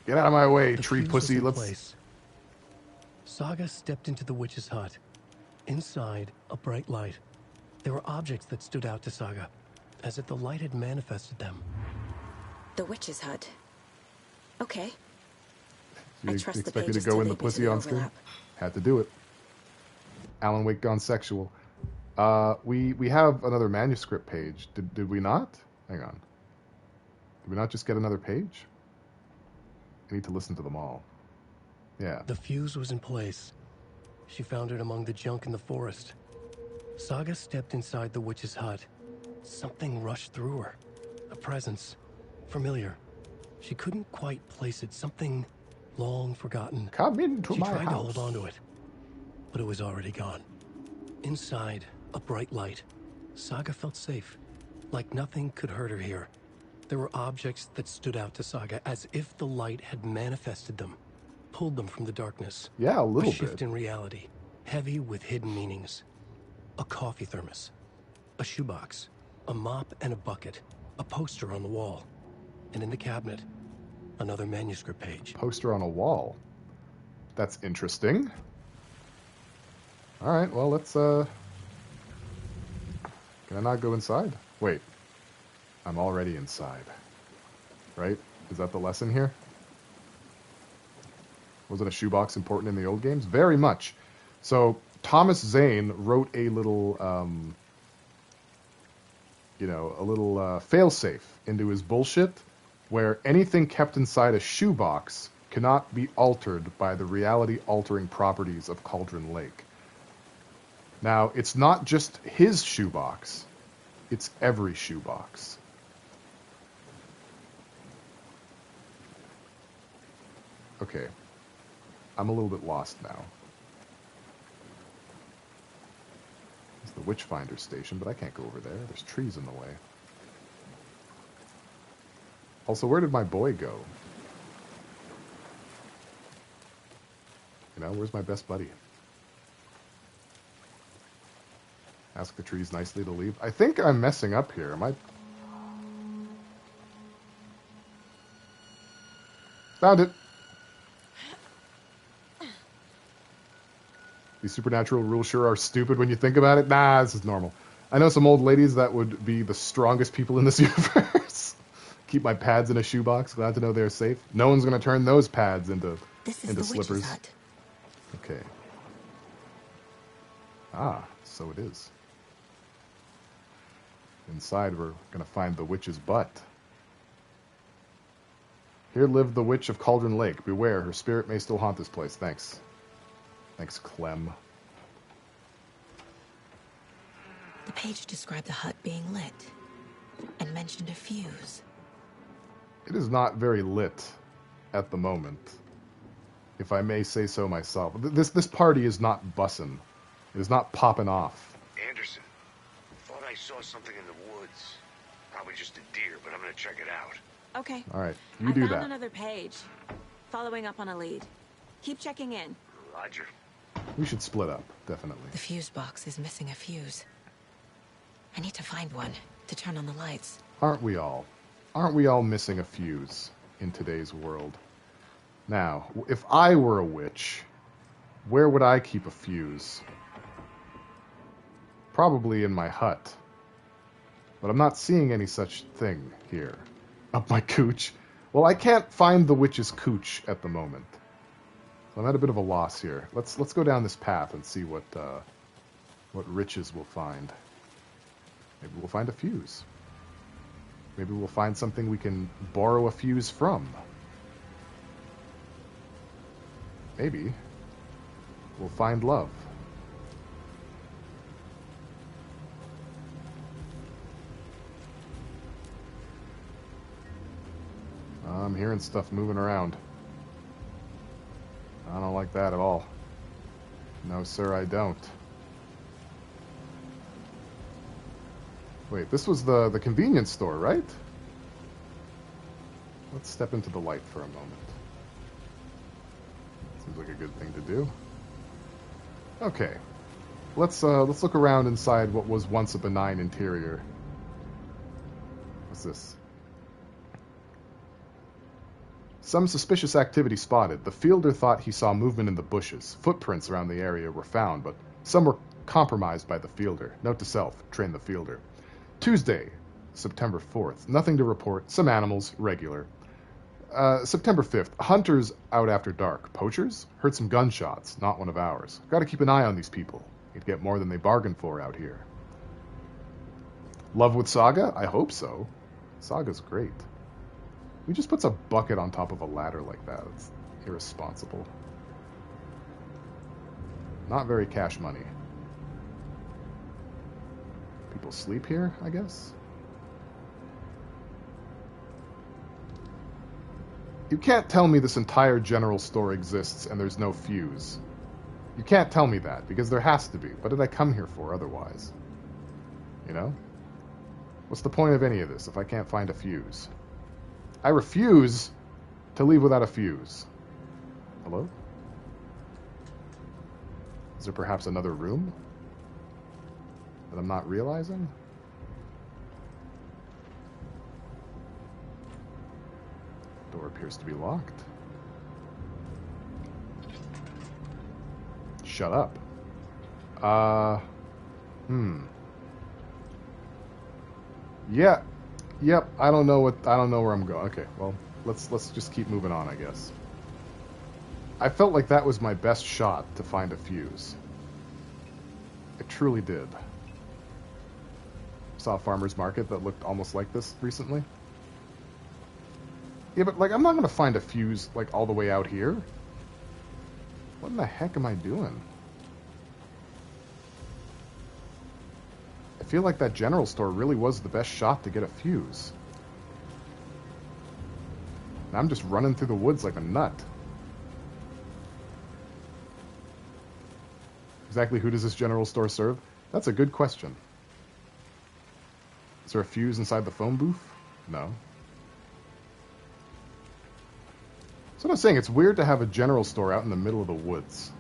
Get out of my way, tree pussy. Let's... Saga stepped into the witch's hut. Inside, a bright light. There were objects that stood out to Saga, as if the light had manifested them. The witch's hut. Okay. You expect me to go in the pussy on screen? Had to do it. Alan Wake gone sexual. We have another manuscript page. Did we not? Hang on. Did we not just get another page? I need to listen to them all. Yeah. The fuse was in place. She found it among the junk in the forest. Saga stepped inside the witch's hut. Something rushed through her. A presence. Familiar. She couldn't quite place it. Something long forgotten. Come into my house. She tried to hold on to it, but it was already gone. Inside, a bright light. Saga felt safe. Like nothing could hurt her here. There were objects that stood out to Saga as if the light had manifested them. Pulled them from the darkness. Yeah, a little bit. A shift in reality. Heavy with hidden meanings. A coffee thermos. A shoebox. A mop and a bucket. A poster on the wall. And in the cabinet, another manuscript page. Poster on a wall. That's interesting. Alright, well, let's, Can I not go inside? Wait. I'm already inside. Right? Is that the lesson here? Wasn't a shoebox important in the old games? Very much. So, Thomas Zane wrote a little, failsafe into his bullshit, where anything kept inside a shoebox cannot be altered by the reality-altering properties of Cauldron Lake. Now, it's not just his shoebox. It's every shoebox. Okay. I'm a little bit lost now. It's the Witchfinder station, but I can't go over there. There's trees in the way. Also, where did my boy go? You know, where's my best buddy? Ask the trees nicely to leave. I think I'm messing up here. Am I... Found it! These supernatural rules sure are stupid when you think about it. Nah, this is normal. I know some old ladies that would be the strongest people in this universe. Keep my pads in a shoebox. Glad to know they're safe. No one's going to turn those pads into slippers. Hut. Okay. Ah, so it is. Inside, we're going to find the witch's butt. Here lived the witch of Cauldron Lake. Beware, her spirit may still haunt this place. Thanks. Thanks, Clem. The page described the hut being lit and mentioned a fuse. It is not very lit at the moment, if I may say so myself. This party is not bussin'. It is not popping off. Anderson, thought I saw something in the woods. Probably just a deer, but I'm gonna check it out. Okay. All right, you do I that. found another page. Following up on a lead. Keep checking in. Roger. We should split up, definitely. The fuse box is missing a fuse. I need to find one to turn on the lights. Aren't we all? Aren't we all missing a fuse in today's world? Now, if I were a witch, where would I keep a fuse? Probably in my hut. But I'm not seeing any such thing here. Up my cooch. Well, I can't find the witch's cooch at the moment. So I'm at a bit of a loss here. Let's go down this path and see what riches we'll find. Maybe we'll find a fuse. Maybe we'll find something we can borrow a fuse from. maybe we'll find love. I'm hearing stuff moving around. I don't like that at all. No, sir, I don't. Wait, this was the convenience store, right? Let's step into the light for a moment. Seems like a good thing to do. Okay. Let's look around inside what was once a benign interior. What's this? Some suspicious activity spotted. The fielder thought he saw movement in the bushes. Footprints around the area were found, but some were compromised by the fielder. Note to self, train the fielder. Tuesday, September 4th. Nothing to report. Some animals, regular. September 5th. Hunters out after dark. Poachers? Heard some gunshots. Not one of ours. Got to keep an eye on these people. You'd get more than they bargained for out here. Love with Saga? I hope so. Saga's great. Who just puts a bucket on top of a ladder like that? It's irresponsible. Not very cash money. People sleep here, I guess? You can't tell me this entire general store exists and there's no fuse. You can't tell me that, because there has to be. What did I come here for otherwise? You know? What's the point of any of this if I can't find a fuse? I refuse to leave without a fuse. Hello? Is there perhaps another room that I'm not realizing? Door appears to be locked. Shut up. Yeah. Yep, I don't know where I'm going. Okay, well, let's just keep moving on, I guess. I felt like that was my best shot to find a fuse. I truly did. Saw a farmer's market that looked almost like this recently. Yeah, but, like, I'm not going to find a fuse, like, all the way out here. What in the heck am I doing? I feel like that general store really was the best shot to get a fuse. And I'm just running through the woods like a nut. Exactly who does this general store serve? That's a good question. Is there a fuse inside the phone booth? No. So what I'm saying, it's weird to have a general store out in the middle of the woods.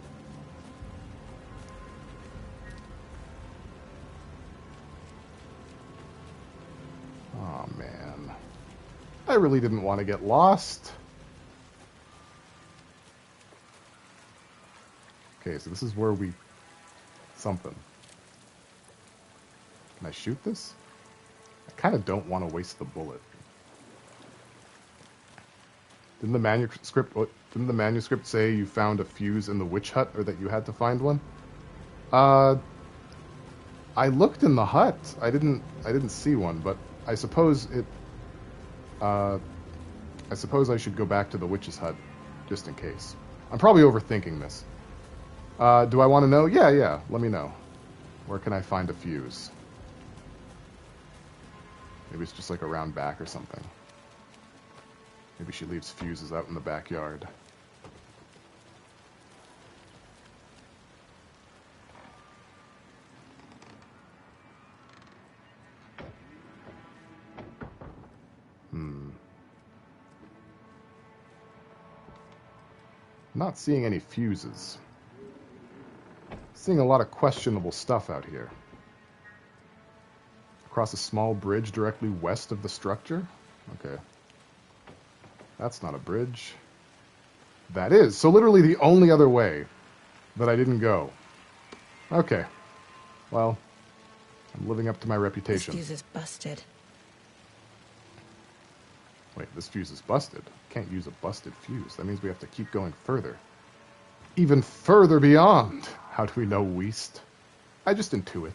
Oh, man. I really didn't want to get lost. Okay, so this is where we... something. Can I shoot this? I kind of don't want to waste the bullet. Didn't the manuscript say you found a fuse in the witch hut, or that you had to find one? I looked in the hut. I didn't see one, but I suppose it. I suppose I should go back to the witch's hut, just in case. I'm probably overthinking this. Do I want to know? Yeah. Let me know. Where can I find a fuse? Maybe it's just like around back or something. Maybe she leaves fuses out in the backyard. Not seeing any fuses. Seeing a lot of questionable stuff out here. Across a small bridge directly west of the structure? Okay. That's not a bridge. That is. So literally the only other way that I didn't go. Okay. Well, I'm living up to my reputation. This fuse is busted. Wait, this fuse is busted. Can't use a busted fuse. That means we have to keep going further. Even further beyond. How do we know Weast? I just intuit.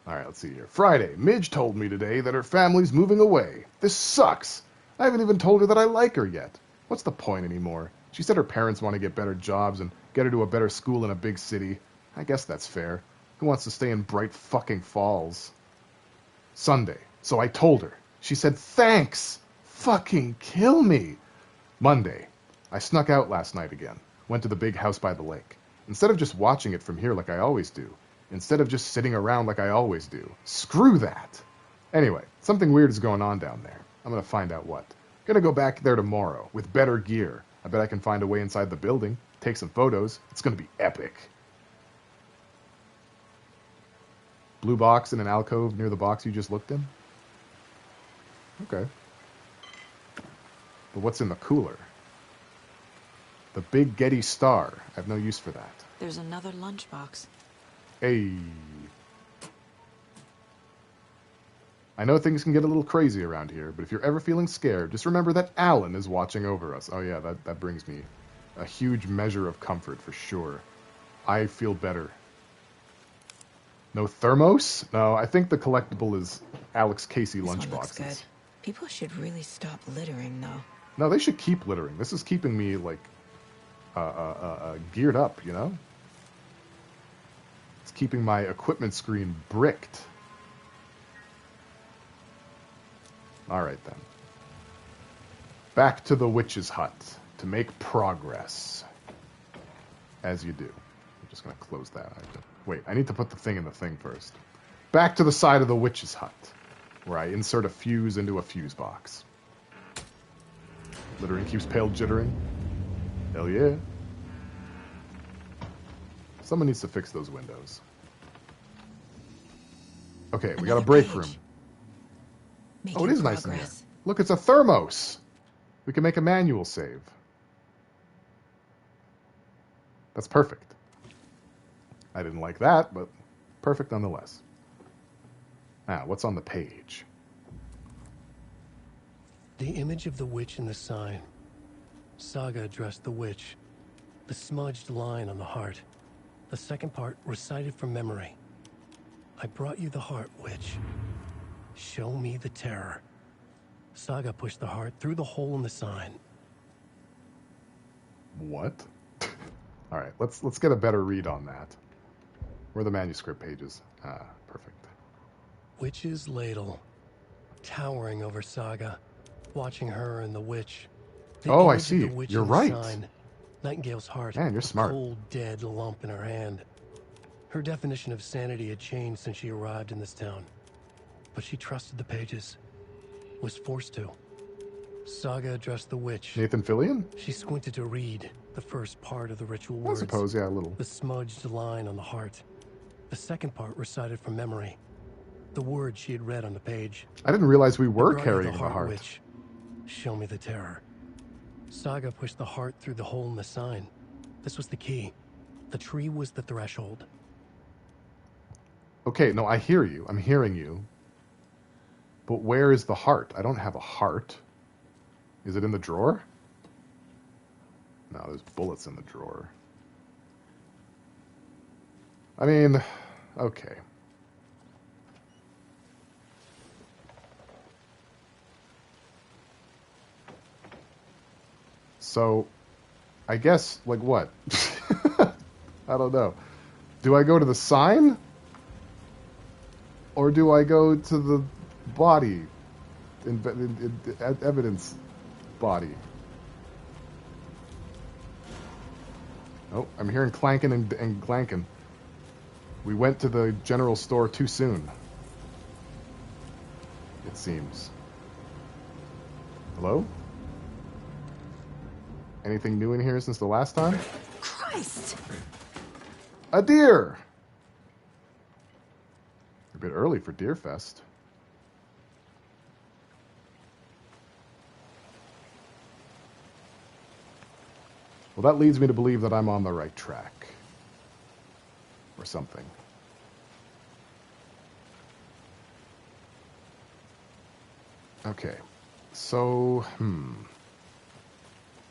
Alright, let's see here. Friday. Midge told me today that her family's moving away. This sucks. I haven't even told her that I like her yet. What's the point anymore? She said her parents want to get better jobs and get her to a better school in a big city. I guess that's fair. Who wants to stay in Bright fucking Falls? Sunday. So I told her. She said, thanks! Fucking kill me! Monday. I snuck out last night again. Went to the big house by the lake. Instead of just watching it from here like I always do. Instead of just sitting around like I always do. Screw that! Anyway, something weird is going on down there. I'm gonna find out what. Gonna go back there tomorrow with better gear. I bet I can find a way inside the building. Take some photos. It's gonna be epic. Blue box in an alcove near the box you just looked in? Okay. But what's in the cooler? The big Getty star. I have no use for that. There's another lunchbox. Hey. I know things can get a little crazy around here, but if you're ever feeling scared, just remember that Alan is watching over us. Oh yeah, that brings me a huge measure of comfort for sure. I feel better. No thermos? No, I think the collectible is Alex Casey lunchboxes. Good. People should really stop littering, though. No, they should keep littering. This is keeping me, like, geared up, you know? It's keeping my equipment screen bricked. Alright, then. Back to the witch's hut to make progress. As you do. I'm just going to close that. Wait, I need to put the thing in the thing first. Back to the side of the witch's hut, where I insert a fuse into a fuse box. Littering keeps pale jittering. Hell yeah. Someone needs to fix those windows. Okay, we got a break room. Oh, it is nice in here. Look, it's a thermos. We can make a manual save. That's perfect. I didn't like that, but perfect nonetheless. Now, what's on the page? The image of the witch in the sign. Saga addressed the witch. The smudged line on the heart. The second part recited from memory. I brought you the heart, witch. Show me the terror. Saga pushed the heart through the hole in the sign. What? All right, let's get a better read on that. Where are the manuscript pages? Ah, perfect. Witch's ladle, towering over Saga, watching her and the witch. Oh, I see. You're right. Sign, Nightingale's heart. Man, you're smart. A cold, dead lump in her hand. Her definition of sanity had changed since she arrived in this town. But she trusted the pages. Was forced to. Saga addressed the witch. Nathan Fillion? She squinted to read the first part of the ritual words. I suppose, yeah, a little. The smudged line on the heart. The second part recited from memory. The words she had read on the page. I didn't realize we were carrying the heart. Witch. Show me the terror. Saga pushed the heart through the hole in the sign. This was the key. The tree was the threshold. Okay, no, I hear you. I'm hearing you. But where is the heart? I don't have a heart. Is it in the drawer? No, there's bullets in the drawer. I mean, okay. So, I guess, like what? I don't know. Do I go to the sign? Or do I go to the body? Evidence body? Oh, I'm hearing clanking and clanking. We went to the general store too soon. It seems. Hello? Anything new in here since the last time? Christ! A deer! A bit early for Deer Fest. Well, that leads me to believe that I'm on the right track. Or something. Okay. So,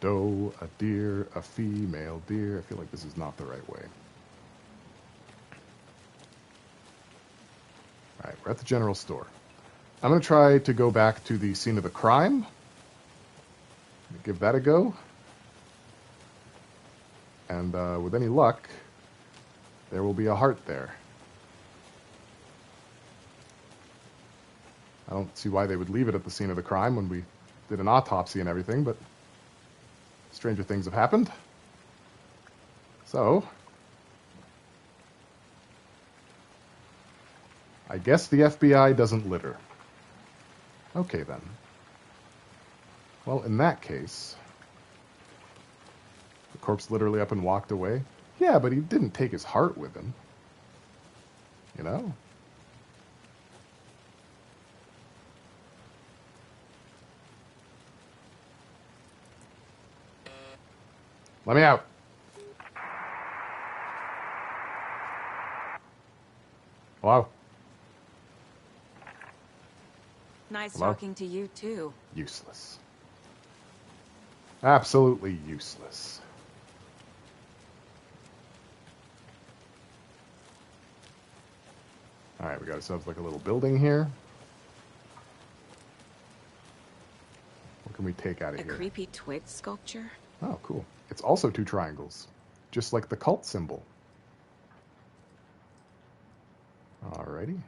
doe, a deer, a female deer. I feel like this is not the right way. Alright, we're at the general store. I'm going to try to go back to the scene of the crime. Give that a go. And with any luck, there will be a heart there. I don't see why they would leave it at the scene of the crime when we did an autopsy and everything, but stranger things have happened. So, I guess the FBI doesn't litter. Okay, then. Well, in that case, the corpse literally up and walked away. Yeah, but he didn't take his heart with him. You know? Let me out. Hello? Nice Hello? talking to you, too. Useless. Absolutely useless. Alright, we got ourselves like a little building here. What can we take out of A here? creepy twig sculpture? Oh, cool. It's also 2 triangles, just like the cult symbol. Alrighty.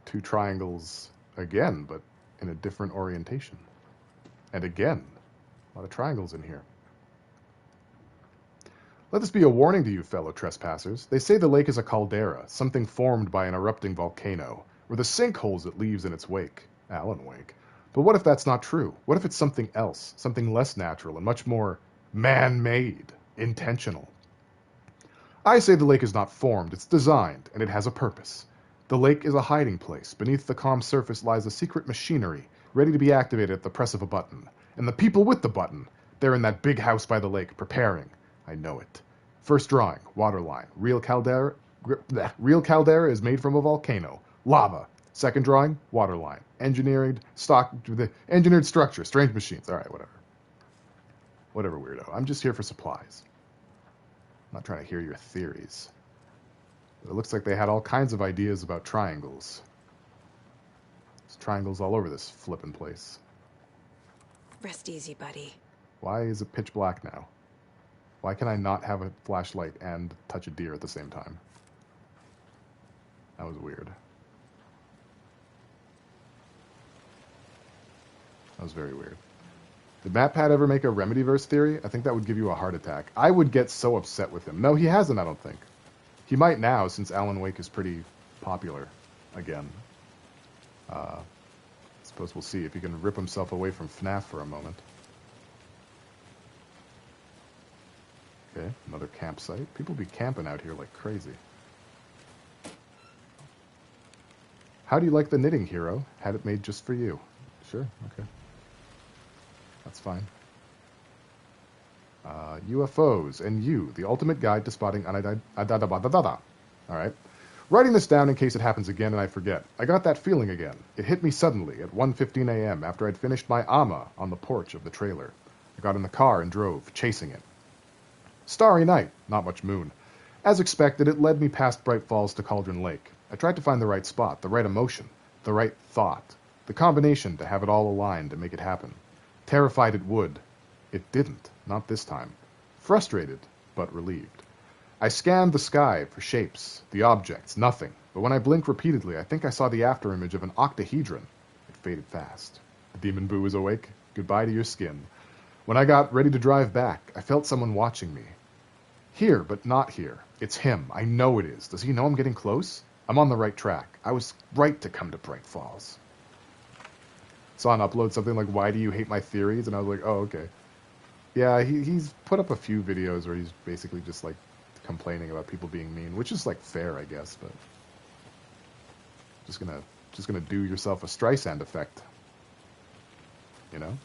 2 triangles again, but in a different orientation. And again, a lot of triangles in here. Let this be a warning to you, fellow trespassers. They say the lake is a caldera, something formed by an erupting volcano, or the sinkholes it leaves in its wake. Alan Wake. But what if that's not true? What if it's something else, something less natural and much more man-made, intentional? I say the lake is not formed, it's designed, and it has a purpose. The lake is a hiding place. Beneath the calm surface lies a secret machinery, ready to be activated at the press of a button. And the people with the button, they're in that big house by the lake, preparing. I know it. First drawing, waterline. Real caldera is made from a volcano. Lava. Second drawing, waterline. Engineered structure, strange machines. All right, whatever. Whatever, weirdo. I'm just here for supplies. I'm not trying to hear your theories. But it looks like they had all kinds of ideas about triangles. There's triangles all over this flippin' place. Rest easy, buddy. Why is it pitch black now? Why can I not have a flashlight and touch a deer at the same time? That was weird. That was very weird. Did MatPat ever make a Remedyverse theory? I think that would give you a heart attack. I would get so upset with him. No, he hasn't, I don't think. He might now, since Alan Wake is pretty popular again. I suppose we'll see if he can rip himself away from FNAF for a moment. Okay, another campsite. People be camping out here like crazy. How do you like the knitting, hero? Had it made just for you. Sure, okay. That's fine. UFOs and you, the ultimate guide to spotting Alright. Writing this down in case it happens again and I forget. I got that feeling again. It hit me suddenly at 1:15 a.m. after I'd finished my AMA on the porch of the trailer. I got in the car and drove, chasing it. Starry night, not much moon. As expected, it led me past Bright Falls to Cauldron Lake. I tried to find the right spot, the right emotion, the right thought, the combination to have it all aligned and make it happen. Terrified it would. It didn't, not this time. Frustrated, but relieved. I scanned the sky for shapes, the objects, nothing. But when I blinked repeatedly, I think I saw the afterimage of an octahedron. It faded fast. The demon boo is awake. Goodbye to your skin. When I got ready to drive back, I felt someone watching me. Here, but not here. It's him. I know it is. Does he know I'm getting close? I'm on the right track. I was right to come to Bright Falls. Saw an upload something like, why do you hate my theories? And I was like, oh, okay. Yeah, he's put up a few videos where he's basically just like complaining about people being mean, which is like fair, I guess, but just gonna do yourself a Streisand effect. You know?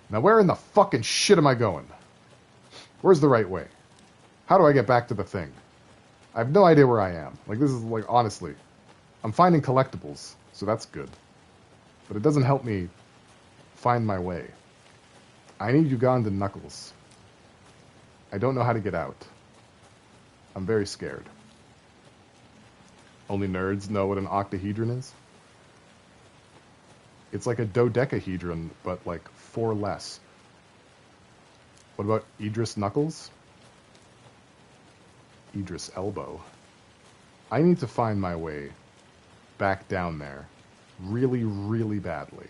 Now where in the fucking shit am I going? Where's the right way? How do I get back to the thing? I have no idea where I am. Like, this is like, honestly, I'm finding collectibles, so that's good. But it doesn't help me find my way. I need Ugandan knuckles. I don't know how to get out. I'm very scared. Only nerds know what an octahedron is? It's like a dodecahedron, but like 4 less. What about Idris Knuckles? Idris Elbow. I need to find my way back down there really, really badly.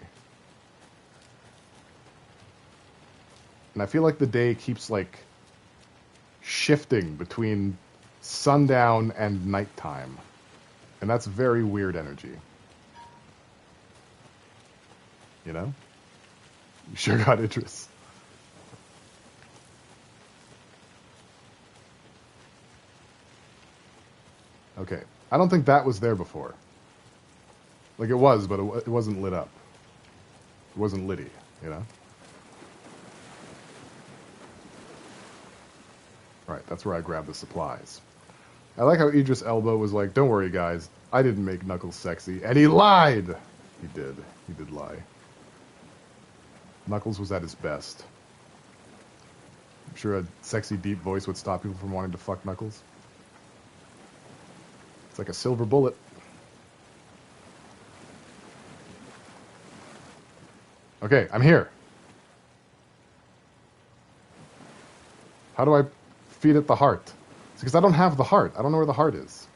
And I feel like the day keeps like shifting between sundown and nighttime. And that's very weird energy. You know? You sure got Idris. Okay. I don't think that was there before. Like it was, but it wasn't lit up. It wasn't litty, you know? Right, that's where I grabbed the supplies. I like how Idris Elba was like, don't worry guys, I didn't make Knuckles sexy. And he lied! He did. He did lie. Knuckles was at his best. I'm sure a sexy deep voice would stop people from wanting to fuck Knuckles. It's like a silver bullet. Okay, I'm here. How do I feed it the heart? It's because I don't have the heart. I don't know where the heart is.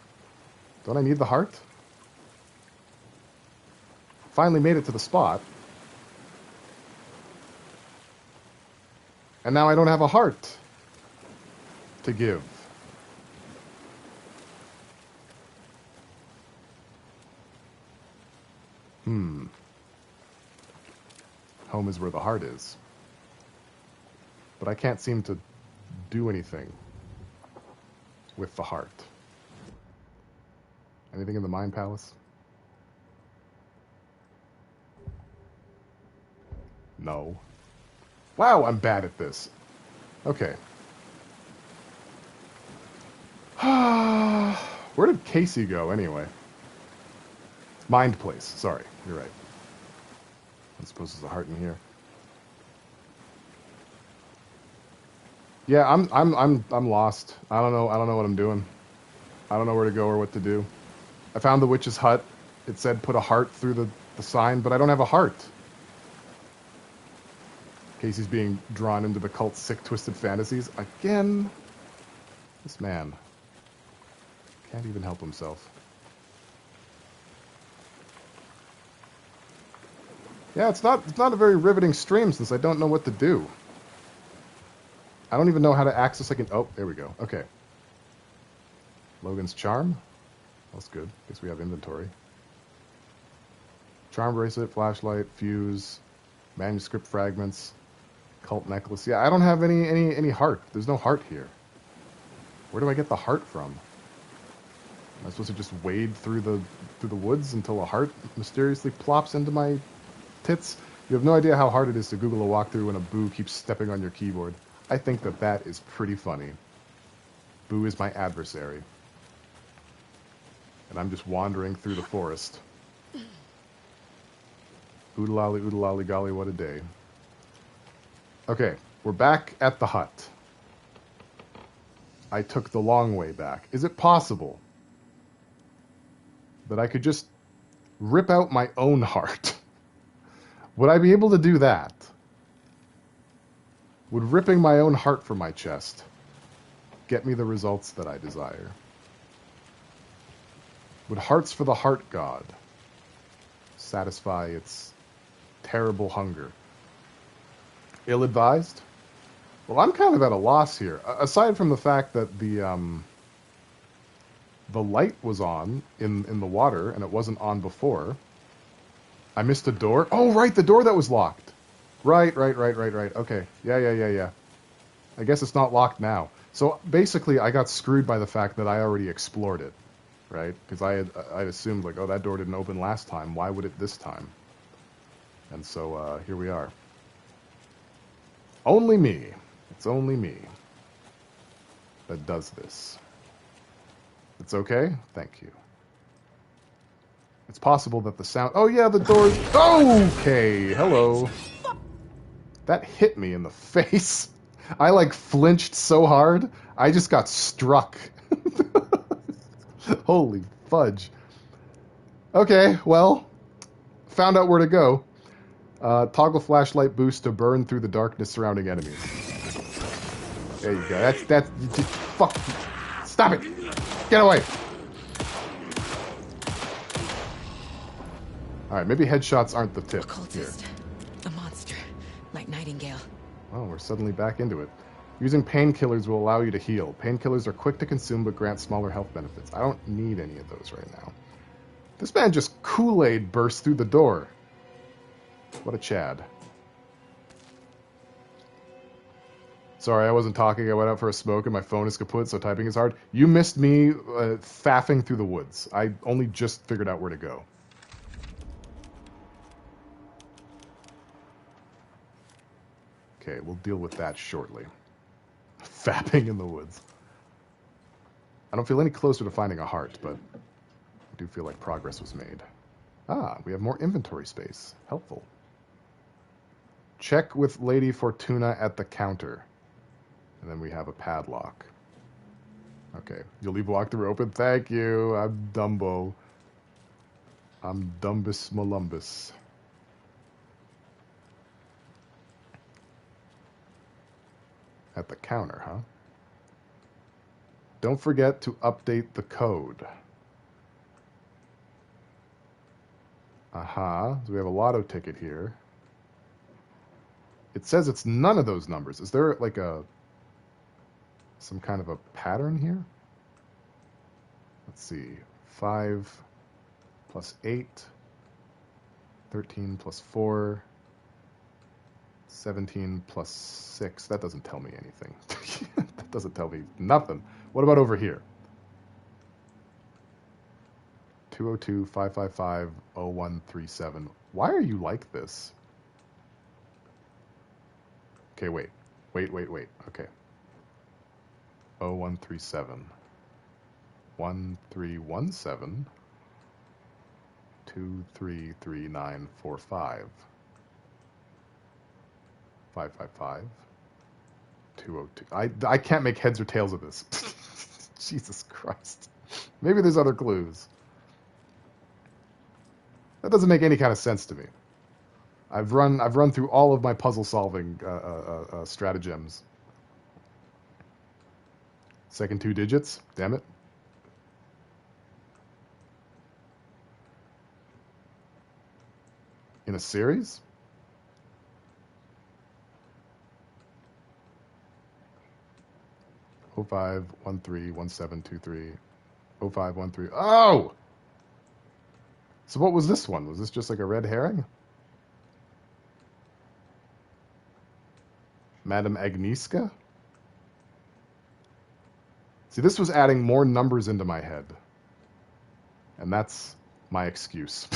Don't I need the heart? Finally made it to the spot. And now I don't have a heart to give. Home is where the heart is. But I can't seem to do anything with the heart. Anything in the Mind Palace? No. Wow, I'm bad at this. Okay. Where did Casey go, anyway? Mind Place. Sorry, you're right. I suppose there's a heart in here. Yeah, I'm lost. I don't know what I'm doing. I don't know where to go or what to do. I found the witch's hut. It said put a heart through the sign, but I don't have a heart. Casey's being drawn into the cult's sick, twisted fantasies. Again, this man can't even help himself. Yeah, it's not a very riveting stream since I don't know what to do. I don't even know how to access. Oh, there we go. Okay. Logan's charm. That's good. Guess we have inventory. Charm bracelet, flashlight, fuse, manuscript fragments, cult necklace. Yeah, I don't have any heart. There's no heart here. Where do I get the heart from? Am I supposed to just wade through the woods until a heart mysteriously plops into my tits? You have no idea how hard it is to Google a walkthrough when a boo keeps stepping on your keyboard. I think that is pretty funny. Boo is my adversary. And I'm just wandering through the forest. Oodalali, golly, what a day. Okay, we're back at the hut. I took the long way back. Is it possible that I could just rip out my own heart? Would I be able to do that? Would ripping my own heart from my chest get me the results that I desire? Would hearts for the heart god satisfy its terrible hunger? Ill-advised? Well, I'm kind of at a loss here. Aside from the fact that the light was on in the water and it wasn't on before. I missed a door. Oh, right, the door that was locked. Right. Okay. Yeah. I guess it's not locked now. So basically, I got screwed by the fact that I already explored it, right? Because I'd assumed like, oh, that door didn't open last time. Why would it this time? And so here we are. Only me. It's only me that does this. It's okay? Thank you. It's possible that the sound... Oh, yeah, the door's... Okay, hello. That hit me in the face. I, like, flinched so hard, I just got struck. Holy fudge. Okay, well, found out where to go. Toggle flashlight boost to burn through the darkness surrounding enemies. There you go. That's fuck. Stop it. Get away. All right, maybe headshots aren't the tip here. A monster, like Nightingale. Oh, we're suddenly back into it. Using painkillers will allow you to heal. Painkillers are quick to consume but grant smaller health benefits. I don't need any of those right now. This man just Kool-Aid burst through the door. What a Chad. Sorry, I wasn't talking. I went out for a smoke and my phone is kaput, so typing is hard. You missed me faffing through the woods. I only just figured out where to go. Okay, we'll deal with that shortly. Fapping in the woods. I don't feel any closer to finding a heart, but I do feel like progress was made. Ah, we have more inventory space. Helpful. Check with Lady Fortuna at the counter. And then we have a padlock. Okay, you'll leave walkthrough open? Thank you. I'm Dumbo. I'm Dumbus Molumbus. At the counter, huh? Don't forget to update the code. Aha, so we have a lotto ticket here. It says it's none of those numbers. Is there like some kind of a pattern here? Let's see. 5 plus 8, 13 plus 4, 17 plus 6. That doesn't tell me anything. That doesn't tell me nothing. What about over here? 202-555-0137. Why are you like this? Okay, wait. Okay. 0137. 1317. 233945. 555. 202. I can't make heads or tails of this. Jesus Christ. Maybe there's other clues. That doesn't make any kind of sense to me. I've run through all of my puzzle solving stratagems. Second 2 digits. Damn it. In a series? Oh 05131723 0513. Oh! So what was this one? Was this just like a red herring? Madame Agnieszka? See, this was adding more numbers into my head. And that's my excuse.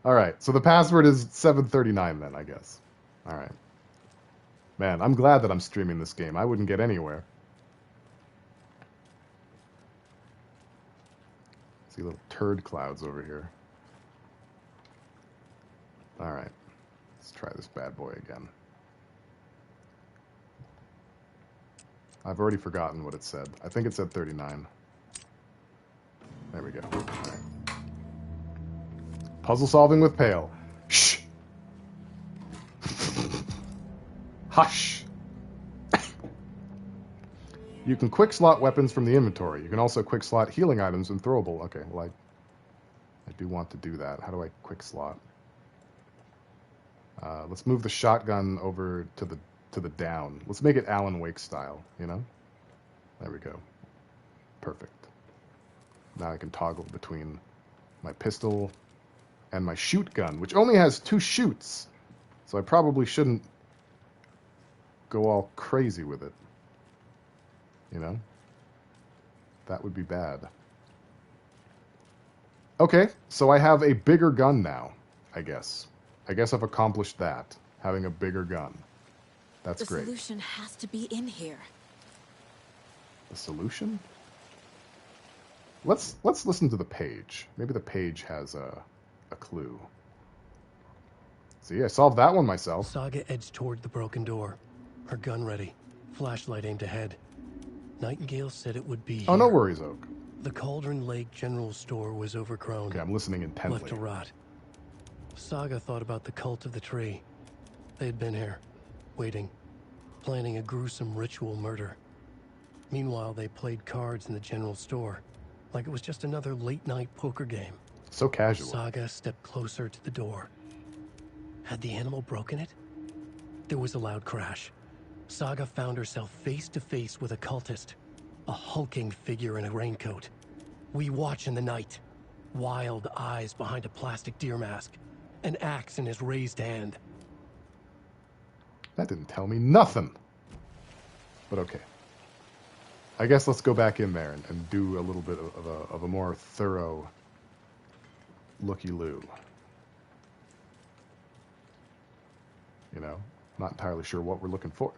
All right, so the password is 739 then, I guess. All right. Man, I'm glad that I'm streaming this game. I wouldn't get anywhere. See little turd clouds over here. All right. Let's try this bad boy again. I've already forgotten what it said. I think it said 39. There we go. All right. Puzzle solving with Pale. Shh! Hush! You can quick slot weapons from the inventory. You can also quick slot healing items and throwable. Okay, well, I do want to do that. How do I quick slot? Let's move the shotgun over to the down. Let's make it Alan Wake style, you know? There we go. Perfect. Now I can toggle between my pistol and my shoot gun, which only has 2 shoots. So I probably shouldn't go all crazy with it. You know? That would be bad. Okay, so I have a bigger gun now, I guess. I guess I've accomplished that, having a bigger gun. That's great. The solution has to be in here. The solution? Let's listen to the page. Maybe the page has a clue. See, I solved that one myself. Saga edged toward the broken door, her gun ready, flashlight aimed ahead. Nightingale said it would be here. Oh, no worries, Oak. The Cauldron Lake General Store was overgrown. Okay, I'm listening intently. Left to rot. Saga thought about the cult of the tree. They had been here, waiting, planning a gruesome ritual murder. Meanwhile, they played cards in the general store, like it was just another late-night poker game. So casual. Saga stepped closer to the door. Had the animal broken it? There was a loud crash. Saga found herself face to face with a cultist, a hulking figure in a raincoat. We watch in the night. Wild eyes behind a plastic deer mask, an axe in his raised hand. That didn't tell me nothing. But okay. I guess let's go back in there and do a little bit of a more thorough looky-loo. You know, not entirely sure what we're looking for.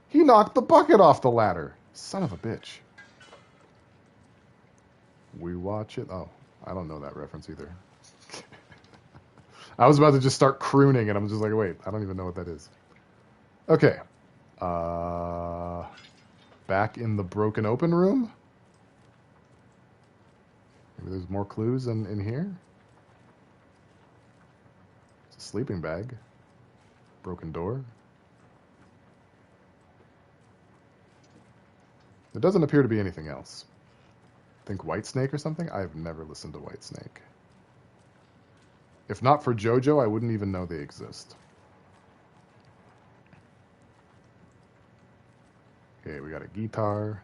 He knocked the bucket off the ladder. Son of a bitch. We watch it. Oh, I don't know that reference either. I was about to just start crooning, and I'm just like, wait, I don't even know what that is. Okay. Back in the broken open room. Maybe there's more clues in here. It's a sleeping bag. Broken door. There doesn't appear to be anything else. Think Whitesnake or something? I've never listened to Whitesnake. If not for JoJo, I wouldn't even know they exist. Okay, we got a guitar.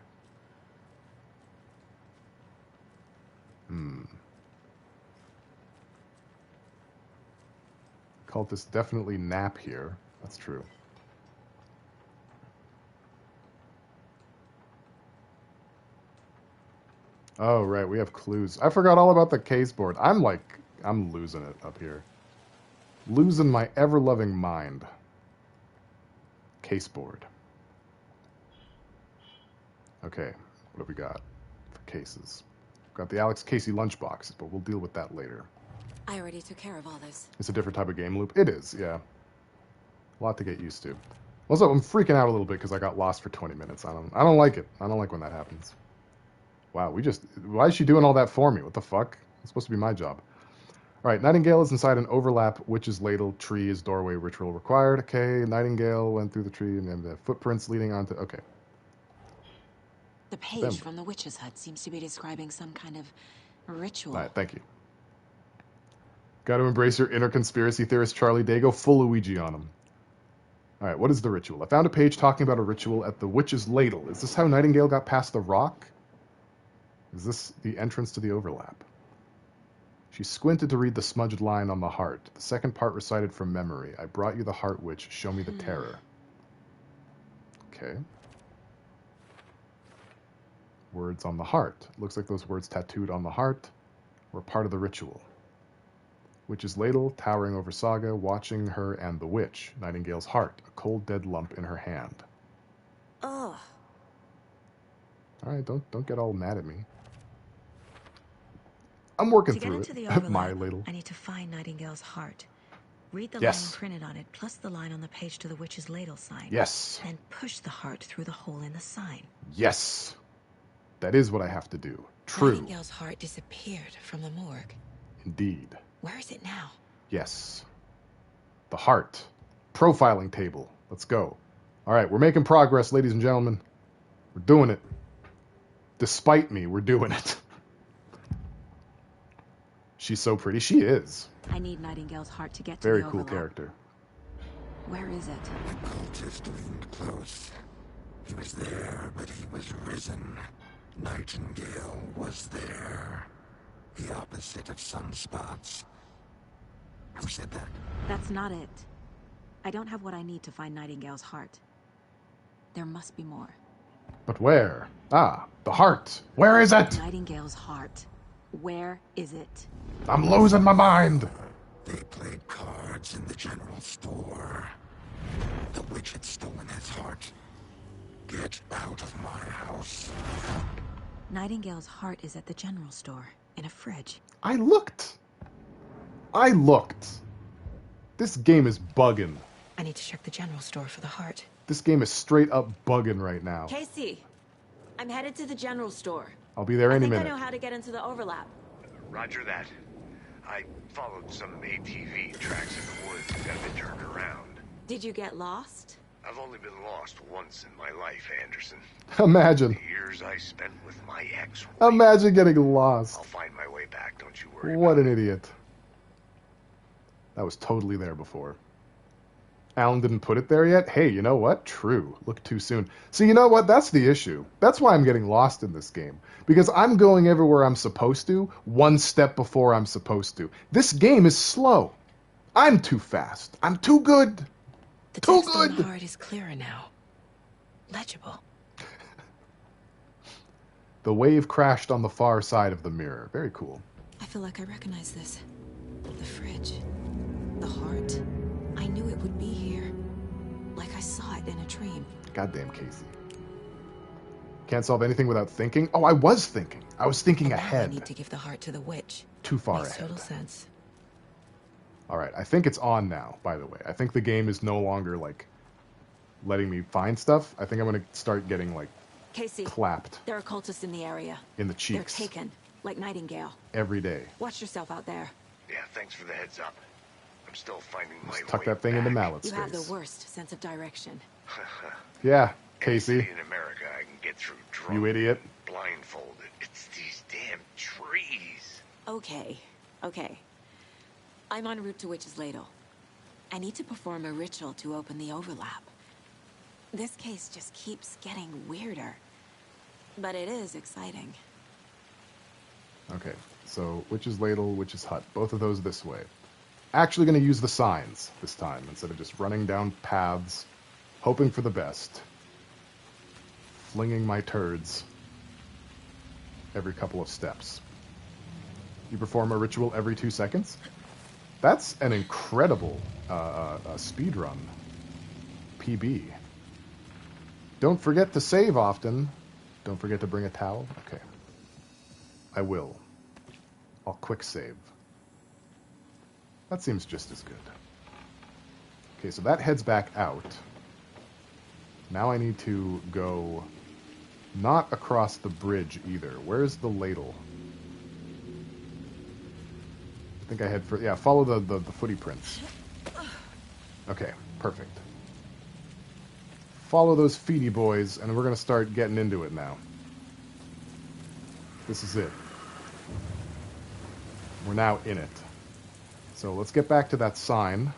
Cultists definitely nap here. That's true. Oh, right, we have clues. I forgot all about the case board. I'm losing it up here. Losing my ever-loving mind. Case board. Okay, what have we got for cases? We've got the Alex Casey lunchboxes, but we'll deal with that later. I already took care of all this. It's a different type of game loop. It is, yeah. A lot to get used to. Also, I'm freaking out a little bit because I got lost for 20 minutes. I don't like it. I don't like when that happens. Wow, why is she doing all that for me? What the fuck? It's supposed to be my job. All right, Nightingale is inside an overlap. Witch's ladle, tree is doorway, ritual required. Okay, Nightingale went through the tree and then the footprints leading onto. Okay. The page from the witch's hut seems to be describing some kind of ritual. All right, thank you. Got to embrace your inner conspiracy theorist, Charlie Day. Go full Luigi on him. All right, what is the ritual? I found a page talking about a ritual at the witch's ladle. Is this how Nightingale got past the rock? Is this the entrance to the overlap? She squinted to read the smudged line on the heart. The second part recited from memory. I brought you the heart witch. Show me the terror. Okay. Words on the heart. Looks like those words tattooed on the heart were part of the ritual. Witch's ladle, towering over Saga, watching her and the witch. Nightingale's heart, a cold, dead lump in her hand. Ugh. All right, don't get all mad at me. I'm working through it. To get into the overlap, My ladle. I need to find Nightingale's heart. Read the Yes. line printed on it, plus the line on the page to the witch's ladle sign. Yes. And push the heart through the hole in the sign. Yes. That is what I have to do. True. Nightingale's heart disappeared from the morgue. Indeed. Where is it now? Yes. The heart. Profiling table. Let's go. All right, we're making progress, ladies and gentlemen. We're doing it. Despite me, we're doing it. She's so pretty. She is. I need Nightingale's heart to get to Very the cool overlap. character. Where is it? The cultist leaned close. He was there, but he was risen. Nightingale was there. The opposite of sunspots. Who said that? That's not it. I don't have what I need to find Nightingale's heart. There must be more. But where? Ah, the heart. Where is it? Nightingale's heart. Where is it? I'm losing my mind. They played cards in the general store. The witch had stolen his heart. Get out of my house. Nightingale's heart is at the general store, in a fridge. I looked. This game is bugging. I need to check the general store for the heart. This game is straight up bugging right now. Casey, I'm headed to the general store. I'll be there any I minute. know how to get into the overlap. Roger that. I followed some ATV tracks in the woods and got a bit turned around. Did you get lost? I've only been lost once in my life, Anderson. Imagine. The years I spent with my ex. Imagine getting lost. I'll find my way back, don't you worry. What an idiot. That was totally there before. Alan didn't put it there yet? Hey, you know what? True. Look too soon. See, you know what? That's the issue. That's why I'm getting lost in this game. Because I'm going everywhere I'm supposed to, one step before I'm supposed to. This game is slow. I'm too fast. I'm too good. The too text good. on the heart is clearer now. Legible. The wave crashed on the far side of the mirror. Very cool. I feel like I recognize this. The fridge. The heart. I knew it would be here. Like I saw it in a dream. Goddamn Casey. Can't solve anything without thinking? Oh, I was thinking. I was thinking ahead. I need to give the heart to the witch. Too far Makes ahead. total sense. Alright, I think it's on now, by the way. I think the game is no longer, like, letting me find stuff. I think I'm going to start getting, like, Casey, clapped there are cultists in the area. in the cheeks They're taken, like Nightingale. every day. Watch yourself out there. Yeah, thanks for the heads up. I'm still finding my Just tuck way that thing into Mallet's You have face. the worst sense of direction. Yeah, Casey. In America, I can get through drunk, You idiot. blindfolded. It's these damn trees. Okay, okay. I'm en route to Witch's Ladle. I need to perform a ritual to open the overlap. This case just keeps getting weirder. But it is exciting. Okay, so Witch's Ladle, Witch's Hut. Both of those this way. Actually going to use the signs this time instead of just running down paths, hoping for the best. Flinging my turds every couple of steps. You perform a ritual every 2 seconds? That's an incredible speed run. PB. Don't forget to save often. Don't forget to bring a towel. Okay. I will. I'll quick save. That seems just as good. Okay, so that heads back out. Now I need to go not across the bridge either. Where's the ladle? I think I head for... Yeah, follow the footy prints. Okay, perfect. Follow those feety boys, and we're going to start getting into it now. This is it. We're now in it. So let's get back to that sign.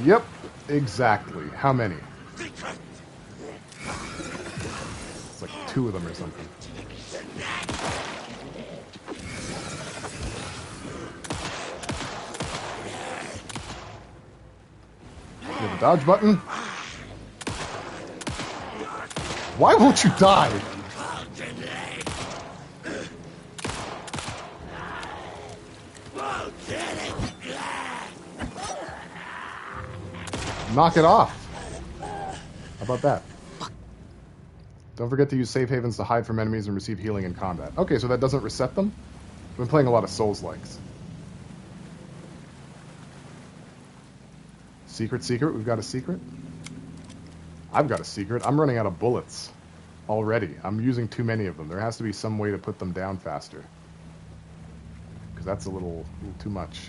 Yep, exactly. How many? It's like 2 of them or something. You have a dodge button? Why won't you die? Knock it off. How about that? Don't forget to use safe havens to hide from enemies and receive healing in combat. Okay, so that doesn't reset them? I've been playing a lot of Souls-likes. Secret, secret. We've got a secret. I've got a secret. I'm running out of bullets already. I'm using too many of them. There has to be some way to put them down faster. Because that's a little too much.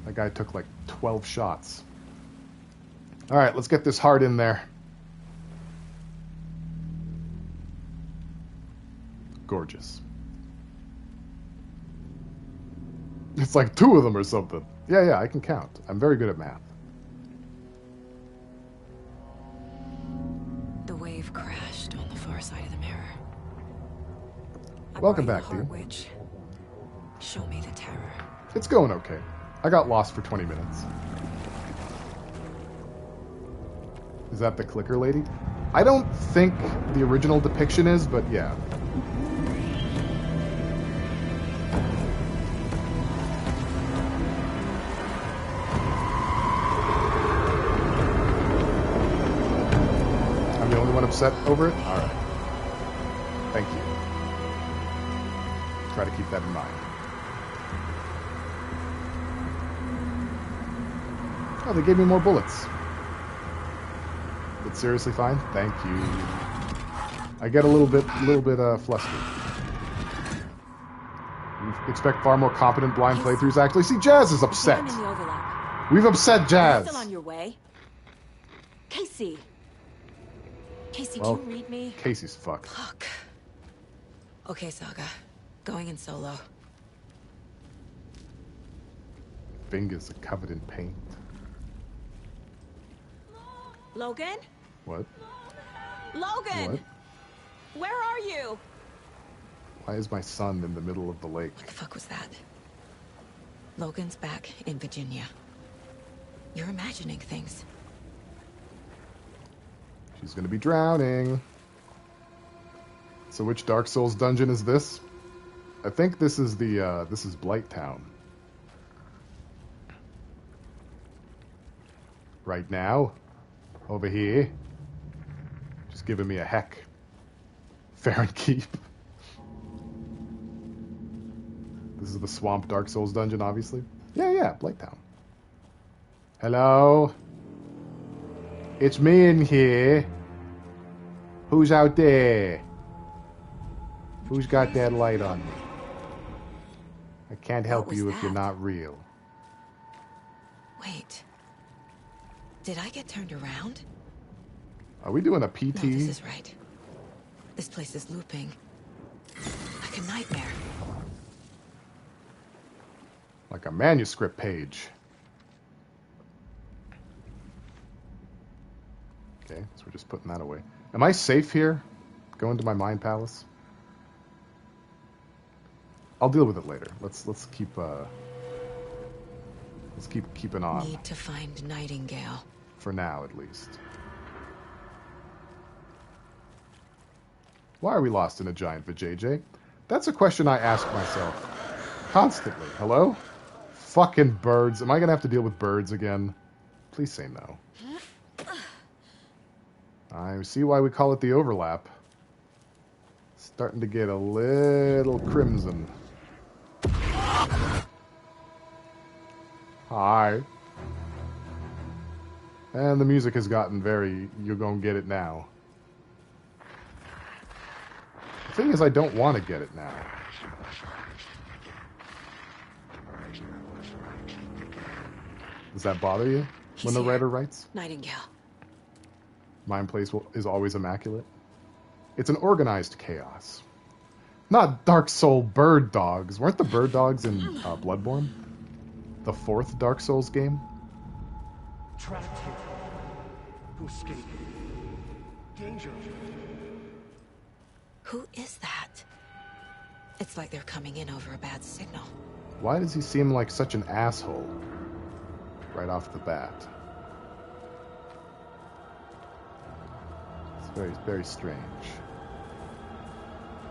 That guy took like 12 shots. Alright, let's get this heart in there. Gorgeous. It's like 2 of them or something. Yeah, I can count. I'm very good at math. The wave crashed on the far side of the mirror. Welcome back, dude. Witch. Show me the terror. It's going okay. I got lost for 20 minutes. Is that the clicker lady? I don't think the original depiction is, but yeah. I'm the only one upset over it? Alright. Thank you. Try to keep that in mind. Oh, they gave me more bullets. But seriously fine? Thank you. I get a little bit flustered. expect far more competent blind playthroughs. Actually, see, Jazz is upset. I'm in the overlap. We've upset Are you Jazz. still on your way? Casey. Casey, Well, can you read me? Casey's fucked. Fuck. Okay, Saga. Going in solo. Fingers are covered in paint. Logan? What? Logan! What? Where are you? Why is my son in the middle of the lake? What the fuck was that? Logan's back in Virginia. You're imagining things. She's gonna be drowning. So which Dark Souls dungeon is this? I think this is the, this is Blight Town. Right now? Over here? Just giving me a heck. Fair and keep. This is the Swamp Dark Souls dungeon, obviously. Yeah, Blight Town. Hello? It's me in here. Who's out there? Who's got that light on me? I can't help you if you're not real. Wait. Did I get turned around? Are we doing a PT? No, this is right. This place is looping. Like a nightmare. Like a manuscript page. Okay, so we're just putting that away. Am I safe here? Going to my mind palace? I'll deal with it later. Let's keep keeping on. Need to find Nightingale. For now, at least. Why are we lost in a giant vajayjay? That's a question I ask myself constantly. Hello? Fucking birds. Am I gonna have to deal with birds again? Please say no. I see why we call it the overlap. Starting to get a little crimson. Hi. And the music has gotten very, you're gonna get it now. The thing is, I don't want to get it now. Does that bother you when the writer writes? Nightingale. Mind place is always immaculate. It's an organized chaos. Not Dark Soul bird dogs. Weren't the bird dogs in Bloodborne? The fourth Dark Souls game? Trapped here. To escape. Danger. Who is that? It's like they're coming in over a bad signal. Why does he seem like such an asshole? Right off the bat. It's very, very strange.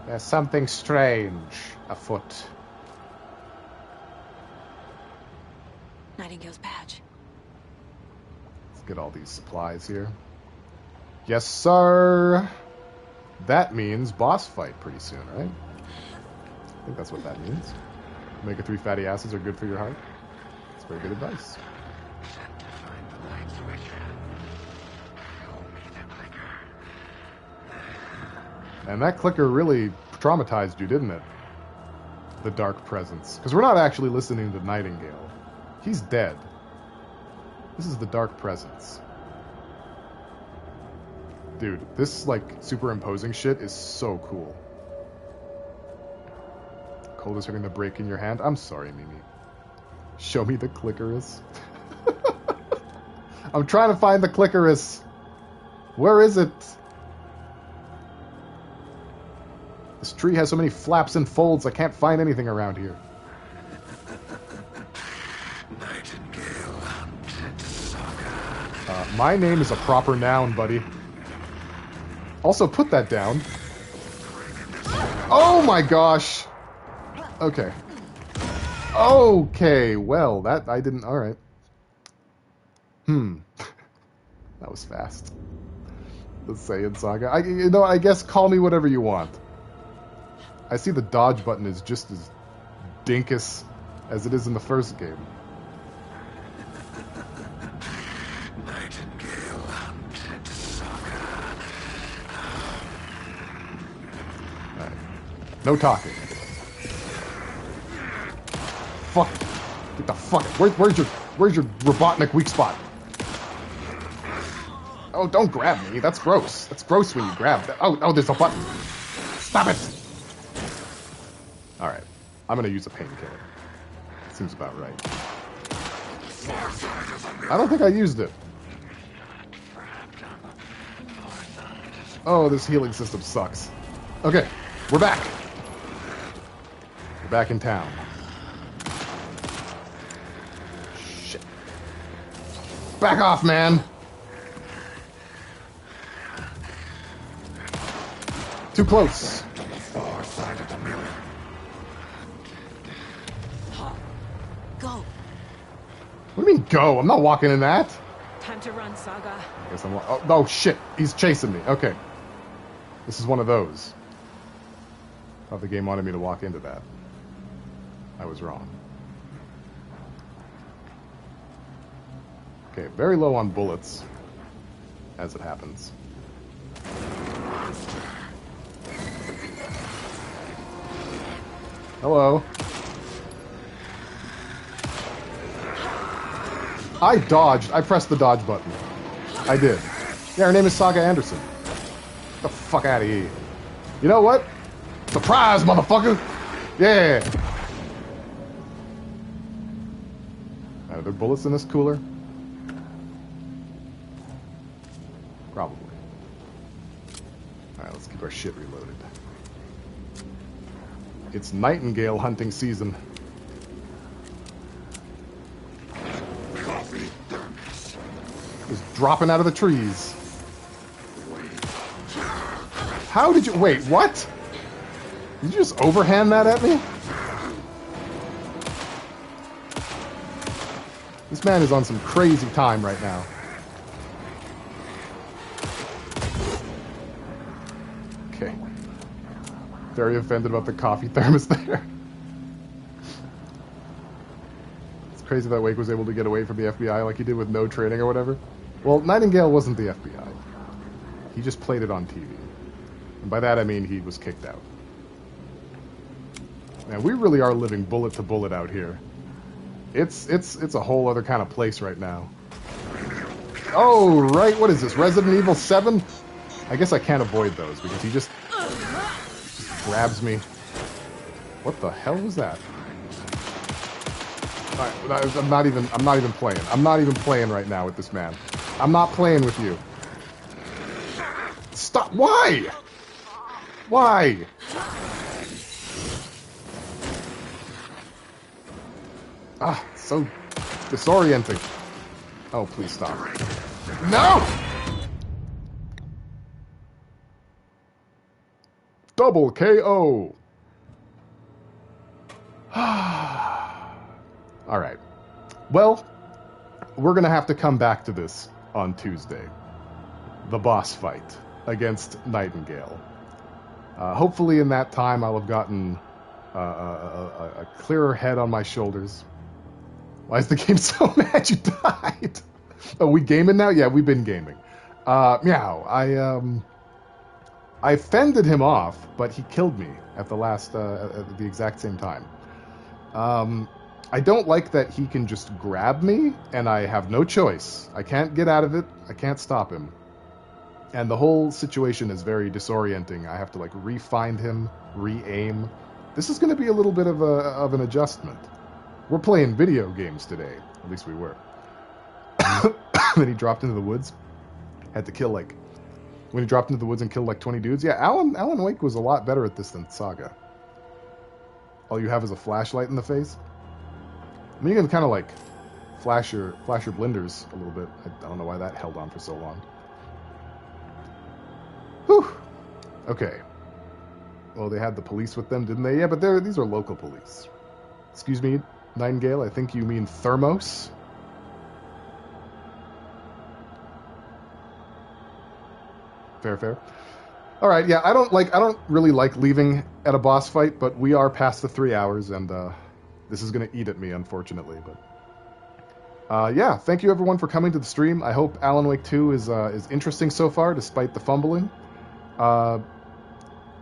There's something strange afoot. Nightingale's badge. Let's get all these supplies here. Yes, sir. That means boss fight pretty soon, right? I think that's what that means. Omega-3 fatty acids are good for your heart. That's very good advice. And that clicker really traumatized you, didn't it? The Dark Presence. Because we're not actually listening to Nightingale. He's dead. This is the Dark Presence. Dude, this, like, superimposing shit is so cool. Cold is hitting the brake in your hand. I'm sorry, Mimi. Show me the clitoris. I'm trying to find the clitoris. Where is it? This tree has so many flaps and folds, I can't find anything around here. Nightingale hunted Saga. My name is a proper noun, buddy. Also, put that down. Oh my gosh! Okay. Okay, well, that I didn't... Alright. That was fast. The Saiyan Saga. I guess call me whatever you want. I see the dodge button is just as dinkus as it is in the first game. Nightingale hunted Saga. Alright. No talking. fuck. Get the fuck. Where's your Robotnik weak spot? Oh, don't grab me. That's gross. That's gross when you grab that. Oh, there's a button. Stop it. All right. I'm gonna use a painkiller. Seems about right. I don't think I used it. Oh, this healing system sucks. Okay, we're back. We're back in town. Shit. Back off, man. Too close. Go. What do you mean go? I'm not walking in that. Time to run, Saga. I guess I'm. Oh shit! He's chasing me. Okay. This is one of those. Thought the game wanted me to walk into that. I was wrong. Okay, very low on bullets, as it happens. Hello. I dodged. I pressed the dodge button. I did. Yeah, her name is Saga Anderson. Get the fuck out of here. You know what? Surprise, motherfucker! Yeah! Are there bullets in this cooler? Probably. Alright, let's keep our shit reloaded. It's nightingale hunting season. Just dropping out of the trees. How did you... Wait, what? Did you just overhand that at me? This man is on some crazy time right now. Okay. Very offended about the coffee thermos there. It's crazy that Wake was able to get away from the FBI like he did with no training or whatever. Well, Nightingale wasn't the FBI. He just played it on TV. And by that I mean he was kicked out. Man, we really are living bullet to bullet out here. It's a whole other kind of place right now. Oh, right, what is this, Resident Evil 7? I guess I can't avoid those because he just grabs me. What the hell was that? Alright, I'm not even playing. I'm not even playing right now with this man. I'm not playing with you. Stop, why? Why? Ah, so disorienting. Oh, please stop. No! Double KO. Alright. Well, we're going to have to come back to this on Tuesday. The boss fight against Nightingale. Hopefully in that time I'll have gotten a clearer head on my shoulders. Why is the game so mad you died? Oh, we gaming now? Yeah, we've been gaming. Meow. I fended him off, but he killed me at the exact same time. I don't like that he can just grab me, and I have no choice. I can't get out of it. I can't stop him. And the whole situation is very disorienting. I have to, like, re-find him, re-aim. This is going to be a little bit of an adjustment. We're playing video games today. At least we were. Then he dropped into the woods. Had to kill, like... When he dropped into the woods and killed, like, 20 dudes. Yeah, Alan Wake was a lot better at this than Saga. All you have is a flashlight in the face. I mean, you can kind of, like, flash your blenders a little bit. I don't know why that held on for so long. Whew. Okay. Well, they had the police with them, didn't they? Yeah, but these are local police. Excuse me, Nightingale, I think you mean Thermos? Fair. All right, yeah, I don't really like leaving at a boss fight, but we are past the 3 hours, and this is going to eat at me, unfortunately. But yeah, thank you everyone for coming to the stream. I hope Alan Wake 2 is interesting so far, despite the fumbling.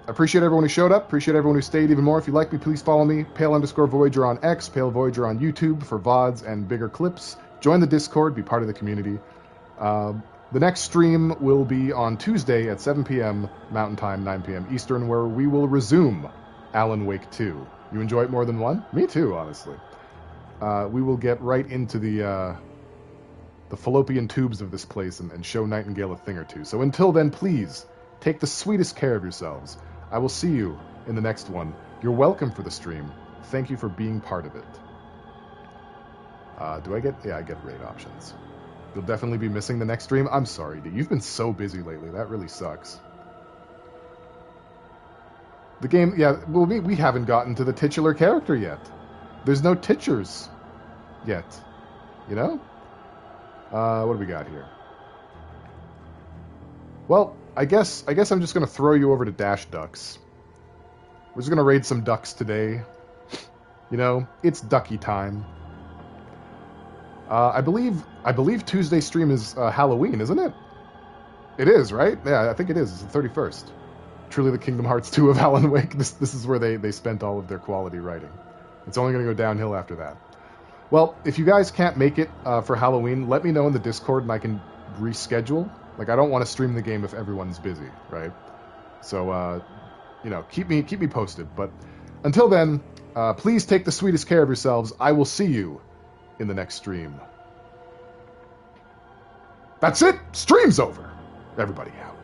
appreciate everyone who showed up. Appreciate everyone who stayed even more. If you like me, please follow me. Pale_Voyager on X, Pale Voyager on YouTube for VODs and bigger clips. Join the Discord, be part of the community. The next stream will be on Tuesday at 7 p.m. Mountain Time, 9 p.m. Eastern, where we will resume Alan Wake 2. You enjoy it more than one? Me too, honestly. We will get right into the fallopian tubes of this place and show Nightingale a thing or two. So until then, please, take the sweetest care of yourselves. I will see you in the next one. You're welcome for the stream. Thank you for being part of it. Do I get... Yeah, I get raid options. You'll definitely be missing the next stream. I'm sorry, dude. You've been so busy lately. That really sucks. The game... Yeah, well, we haven't gotten to the titular character yet. There's no titchers yet. You know? What do we got here? Well, I guess I'm just going to throw you over to Dash Ducks. We're just going to raid some ducks today. You know, it's ducky time. I believe Tuesday's stream is Halloween, isn't it? It is, right? Yeah, I think it is. It's the 31st. Truly the Kingdom Hearts 2 of Alan Wake. This is where they spent all of their quality writing. It's only going to go downhill after that. Well, if you guys can't make it for Halloween, let me know in the Discord and I can reschedule. Like, I don't want to stream the game if everyone's busy, right? So, you know, keep me posted. But until then, please take the sweetest care of yourselves. I will see you in the next stream. That's it. Stream's over. Everybody out.